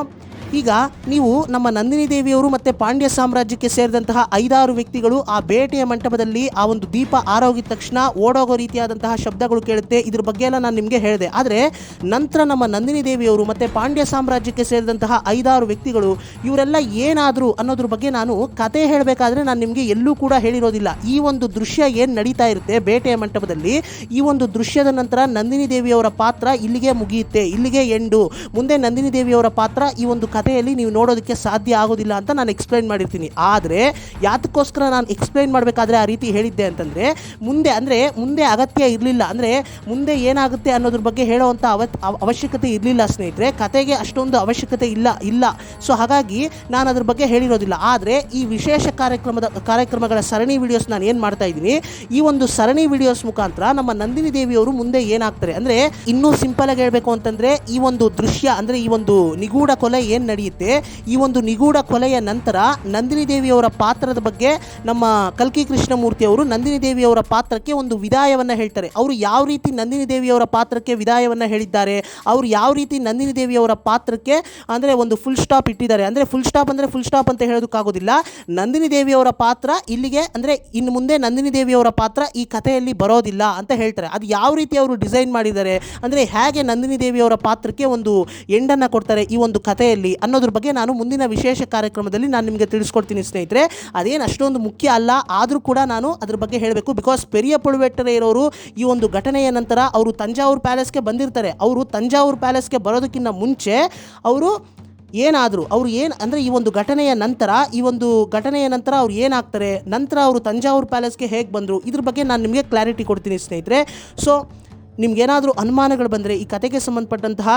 Speaker 1: ಈಗ ನೀವು ನಮ್ಮ ನಂದಿನಿ ದೇವಿಯವರು ಮತ್ತು ಪಾಂಡ್ಯ ಸಾಮ್ರಾಜ್ಯಕ್ಕೆ ಸೇರಿದಂತಹ 5-6 ವ್ಯಕ್ತಿಗಳು ಆ ಬೇಟೆಯ ಮಂಟಪದಲ್ಲಿ ಆ ಒಂದು ದೀಪ ಆರೋಗಿದ ತಕ್ಷಣ ಓಡೋಗೋ ರೀತಿಯಾದಂತಹ ಶಬ್ದಗಳು ಕೇಳುತ್ತೆ. ಇದ್ರ ಬಗ್ಗೆ ಎಲ್ಲ ನಾನು ನಿಮಗೆ ಹೇಳಿದೆ. ಆದರೆ ನಂತರ ನಮ್ಮ ನಂದಿನಿ ದೇವಿಯವರು ಮತ್ತು ಪಾಂಡ್ಯ ಸಾಮ್ರಾಜ್ಯಕ್ಕೆ ಸೇರಿದಂತಹ 5-6 ವ್ಯಕ್ತಿಗಳು ಇವರೆಲ್ಲ ಏನಾದರೂ ಅನ್ನೋದ್ರ ಬಗ್ಗೆ ನಾನು ಕತೆ ಹೇಳಬೇಕಾದ್ರೆ ನಾನು ನಿಮಗೆ ಎಲ್ಲೂ ಕೂಡ ಹೇಳಿರೋದಿಲ್ಲ. ಈ ಒಂದು ದೃಶ್ಯ ಏನು ನಡೀತಾ ಇರುತ್ತೆ ಬೇಟೆಯ ಮಂಟಪದಲ್ಲಿ, ಈ ಒಂದು ದೃಶ್ಯದ ನಂತರ ನಂದಿನಿ ದೇವಿಯವರ ಪಾತ್ರ ಇಲ್ಲಿಗೆ ಮುಗಿಯುತ್ತೆ, ಇಲ್ಲಿಗೆ ಎಂಡು. ಮುಂದೆ ನಂದಿನಿ ದೇವಿಯವರ ಪಾತ್ರ ಈ ಒಂದು ಕಥೆಯಲ್ಲಿ ನೀವು ನೋಡೋದಕ್ಕೆ ಸಾಧ್ಯ ಆಗೋದಿಲ್ಲ ಅಂತ ನಾನು ಎಕ್ಸ್ಪ್ಲೈನ್ ಮಾಡಿರ್ತೀನಿ. ಆದರೆ ಯಾತಕ್ಕೋಸ್ಕರ ನಾನು ಎಕ್ಸ್ಪ್ಲೈನ್ ಮಾಡಬೇಕಾದ್ರೆ ಆ ರೀತಿ ಹೇಳಿದ್ದೆ ಅಂತಂದರೆ ಮುಂದೆ ಅಗತ್ಯ ಇರಲಿಲ್ಲ, ಅಂದರೆ ಮುಂದೆ ಏನಾಗುತ್ತೆ ಅನ್ನೋದ್ರ ಬಗ್ಗೆ ಹೇಳೋವಂಥ ಅವಶ್ಯಕತೆ ಇರಲಿಲ್ಲ ಸ್ನೇಹಿತರೆ. ಕತೆಗೆ ಅಷ್ಟೊಂದು ಅವಶ್ಯಕತೆ ಇಲ್ಲ. ಸೊ ಹಾಗಾಗಿ ನಾನು ಅದ್ರ ಬಗ್ಗೆ ಹೇಳಿರೋದಿಲ್ಲ. ಆದರೆ ಈ ವಿಶೇಷ ಕಾರ್ಯಕ್ರಮಗಳ ಸರಣಿ ವಿಡಿಯೋಸ್ ನಾನು ಏನು ಮಾಡ್ತಾ ಇದ್ದೀನಿ, ಈ ಒಂದು ಸರಣಿ ವಿಡಿಯೋಸ್ ಮುಖಾಂತರ ನಮ್ಮ ನಂದಿನಿ ದೇವಿಯವರು ಮುಂದೆ ಏನಾಗ್ತಾರೆ, ಅಂದರೆ ಇನ್ನೂ ಸಿಂಪಲ್ ಆಗಿ ಹೇಳಬೇಕು ಅಂತಂದರೆ ಈ ಒಂದು ದೃಶ್ಯ, ಅಂದರೆ ಈ ಒಂದು ನಿಗೂಢ ಕೊಲೆ ಏನು ನಡೆಯುತ್ತೆ, ಈ ಒಂದು ನಿಗೂಢ ಕೊಲೆಯ ನಂತರ ನಂದಿನಿ ದೇವಿಯವರ ಪಾತ್ರದ ಬಗ್ಗೆ ನಮ್ಮ ಕಲ್ಕಿ ಕೃಷ್ಣಮೂರ್ತಿ ಅವರು ನಂದಿನಿ ದೇವಿಯವರ ಪಾತ್ರಕ್ಕೆ ಒಂದು ವಿದಾಯವನ್ನು ಹೇಳ್ತಾರೆ. ಅವರು ಯಾವ ರೀತಿ ನಂದಿನಿ ದೇವಿಯವರ ಪಾತ್ರಕ್ಕೆ ವಿದಾಯವನ್ನು ಹೇಳಿದ್ದಾರೆ, ಅವರು ಯಾವ ರೀತಿ ನಂದಿನಿ ದೇವಿಯವರ ಪಾತ್ರಕ್ಕೆ ಅಂದರೆ ಒಂದು ಫುಲ್ ಸ್ಟಾಪ್ ಇಟ್ಟಿದ್ದಾರೆ. ಅಂದರೆ ಫುಲ್ ಸ್ಟಾಪ್ ಅಂತ ಹೇಳೋದಕ್ಕಾಗೋದಿಲ್ಲ. ನಂದಿನಿ ದೇವಿಯವರ ಪಾತ್ರ ಇಲ್ಲಿಗೆ, ಅಂದರೆ ಇನ್ನು ಮುಂದೆ ನಂದಿನಿ ದೇವಿಯವರ ಪಾತ್ರ ಈ ಕಥೆಯಲ್ಲಿ ಬರೋದಿಲ್ಲ ಅಂತ ಹೇಳ್ತಾರೆ. ಅದು ಯಾವ ರೀತಿ ಅವರು ಡಿಸೈನ್ ಮಾಡಿದ್ದಾರೆ, ಅಂದರೆ ಹೇಗೆ ನಂದಿನಿ ದೇವಿಯವರ ಪಾತ್ರಕ್ಕೆ ಒಂದು ಎಂಡನ್ನು ಕೊಡ್ತಾರೆ ಈ ಒಂದು ಕಥೆಯಲ್ಲಿ ಅನ್ನೋದ್ರ ಬಗ್ಗೆ ನಾನು ಮುಂದಿನ ವಿಶೇಷ ಕಾರ್ಯಕ್ರಮದಲ್ಲಿ ನಾನು ನಿಮಗೆ ತಿಳಿಸ್ಕೊಡ್ತೀನಿ ಸ್ನೇಹಿತರೆ. ಅದೇನು ಅಷ್ಟೊಂದು ಮುಖ್ಯ ಅಲ್ಲ, ಆದರೂ ಕೂಡ ನಾನು ಅದ್ರ ಬಗ್ಗೆ ಹೇಳಬೇಕು. ಬಿಕಾಸ್ ಪೆರಿಯ ಪಳುವೆಟ್ಟರೆ ಇರೋರು ಈ ಒಂದು ಘಟನೆಯ ನಂತರ ಅವರು ತಂಜಾವೂರು ಪ್ಯಾಲೇಸ್ಗೆ ಬಂದಿರ್ತಾರೆ. ಅವರು ತಂಜಾವೂರು ಪ್ಯಾಲೇಸ್ಗೆ ಬರೋದಕ್ಕಿಂತ ಮುಂಚೆ ಅವರು ಅಂದರೆ ಈ ಒಂದು ಘಟನೆಯ ನಂತರ ಅವ್ರು ಏನಾಗ್ತಾರೆ, ನಂತರ ಅವರು ತಂಜಾವೂರು ಪ್ಯಾಲೇಸ್ಗೆ ಹೇಗೆ ಬಂದರು, ಇದ್ರ ಬಗ್ಗೆ ನಾನು ನಿಮಗೆ ಕ್ಲಾರಿಟಿ ಕೊಡ್ತೀನಿ ಸ್ನೇಹಿತರೆ. ಸೊ ನಿಮ್ಗೇನಾದರೂ ಅನುಮಾನಗಳು ಬಂದರೆ ಈ ಕತೆಗೆ ಸಂಬಂಧಪಟ್ಟಂತಹ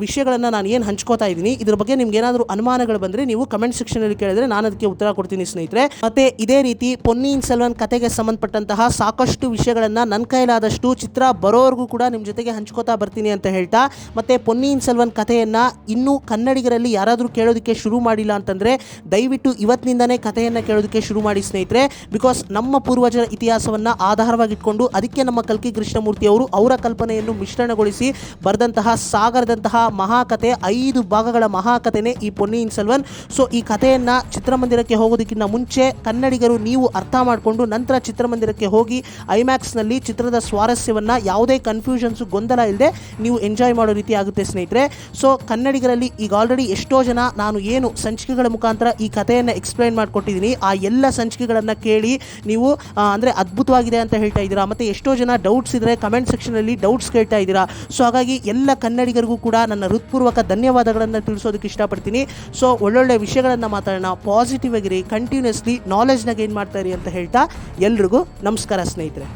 Speaker 1: ವಿಷಯಗಳನ್ನು ನಾನು ಏನು ಹಂಚ್ಕೋತಾ ಇದ್ದೀನಿ, ಇದ್ರ ಬಗ್ಗೆ ನಿಮ್ಗೇನಾದರೂ ಅನುಮಾನಗಳು ಬಂದರೆ ನೀವು ಕಮೆಂಟ್ ಸೆಕ್ಷನಲ್ಲಿ ಕೇಳಿದ್ರೆ ನಾನು ಅದಕ್ಕೆ ಉತ್ತರ ಕೊಡ್ತೀನಿ ಸ್ನೇಹಿತರೆ. ಮತ್ತು ಇದೇ ರೀತಿ ಪೊನ್ನಿಯಿನ್ ಸೆಲ್ವನ್ ಕತೆಗೆ ಸಂಬಂಧಪಟ್ಟಂತಹ ಸಾಕಷ್ಟು ವಿಷಯಗಳನ್ನು ನನ್ನ ಕೈಲಾದಷ್ಟು ಚಿತ್ರ ಬರೋವರೆಗೂ ಕೂಡ ನಿಮ್ಮ ಜೊತೆಗೆ ಹಂಚ್ಕೋತಾ ಬರ್ತೀನಿ ಅಂತ ಹೇಳ್ತಾ, ಮತ್ತು ಪೊನ್ನಿಯಿನ್ ಸೆಲ್ವನ್ ಕಥೆಯನ್ನು ಇನ್ನೂ ಕನ್ನಡಿಗರಲ್ಲಿ ಯಾರಾದರೂ ಕೇಳೋದಕ್ಕೆ ಶುರು ಮಾಡಿಲ್ಲ ಅಂತಂದರೆ ದಯವಿಟ್ಟು ಇವತ್ತಿನಿಂದನೇ ಕಥೆಯನ್ನು ಕೇಳೋದಕ್ಕೆ ಶುರು ಮಾಡಿ ಸ್ನೇಹಿತರೆ. ಬಿಕಾಸ್ ನಮ್ಮ ಪೂರ್ವಜರ ಇತಿಹಾಸವನ್ನು ಆಧಾರವಾಗಿಟ್ಕೊಂಡು ಅದಕ್ಕೆ ನಮ್ಮ ಕಲ್ಕಿ ಕೃಷ್ಣಮೂರ್ತಿ ಅವರು ಅವರ ಕಲ್ಪನೆಯನ್ನು ಮಿಶ್ರಣಗೊಳಿಸಿ ಬರೆದಂತಹ ಸಾಗರದಂತಹ ಮಹಾಕಥೆ, 5 ಭಾಗಗಳ ಮಹಾಕಥೆನೇ ಈ ಪೊನ್ನಿಯಿನ್ ಸೆಲ್ವನ್. ಸೊ ಈ ಕಥೆಯನ್ನು ಚಿತ್ರಮಂದಿರಕ್ಕೆ ಹೋಗೋದಕ್ಕಿಂತ ಮುಂಚೆ ಕನ್ನಡಿಗರು ನೀವು ಅರ್ಥ ಮಾಡಿಕೊಂಡು ನಂತರ ಚಿತ್ರಮಂದಿರಕ್ಕೆ ಹೋಗಿ ಐಮ್ಯಾಕ್ಸ್ನಲ್ಲಿ ಚಿತ್ರದ ಸ್ವಾರಸ್ಯವನ್ನು ಯಾವುದೇ ಕನ್ಫ್ಯೂಷನ್ಸು ಗೊಂದಲ ಇಲ್ಲದೆ ನೀವು ಎಂಜಾಯ್ ಮಾಡೋ ರೀತಿ ಆಗುತ್ತೆ ಸ್ನೇಹಿತರೆ. ಸೊ ಕನ್ನಡಿಗರಲ್ಲಿ ಈಗ ಆಲ್ರೆಡಿ ಎಷ್ಟೋ ಜನ ನಾನು ಏನು ಸಂಚಿಕೆಗಳ ಮುಖಾಂತರ ಈ ಕಥೆಯನ್ನು ಎಕ್ಸ್ಪ್ಲೈನ್ ಮಾಡಿಕೊಟ್ಟಿದ್ದೀನಿ ಆ ಎಲ್ಲ ಸಂಚಿಕೆಗಳನ್ನು ಕೇಳಿ ನೀವು ಅಂದರೆ ಅದ್ಭುತವಾಗಿದೆ ಅಂತ ಹೇಳ್ತಾ ಇದ್ದೀರಾ. ಮತ್ತು ಎಷ್ಟೋ ಜನ ಡೌಟ್ಸ್ ಇದ್ದರೆ ಕಮೆಂಟ್ ಸೆಕ್ಷನ್ ಡೌಟ್ಸ್ ಕೇಳ್ತಾ ಇದ್ದೀರಾ. ಸೊ ಹಾಗಾಗಿ ಎಲ್ಲ ಕನ್ನಡಿಗರಿಗೂ ಕೂಡ ನನ್ನ ಹೃತ್ಪೂರ್ವಕ ಧನ್ಯವಾದಗಳನ್ನು ತಿಳಿಸೋದಕ್ಕೆ ಇಷ್ಟಪಡ್ತೀನಿ. ಸೊ ಒಳ್ಳೊಳ್ಳೆ ವಿಷಯಗಳನ್ನು ಮಾತಾಡೋಣ, ಪಾಸಿಟಿವ್ ಆಗಿರಿ, ಕಂಟಿನ್ಯೂಸ್ಲಿ ನಾಲೆಜ್ನ ಗೇನ್ ಮಾಡ್ತಾ ಇರಿ ಅಂತ ಹೇಳ್ತಾ ಎಲ್ರಿಗೂ ನಮಸ್ಕಾರ ಸ್ನೇಹಿತರೆ.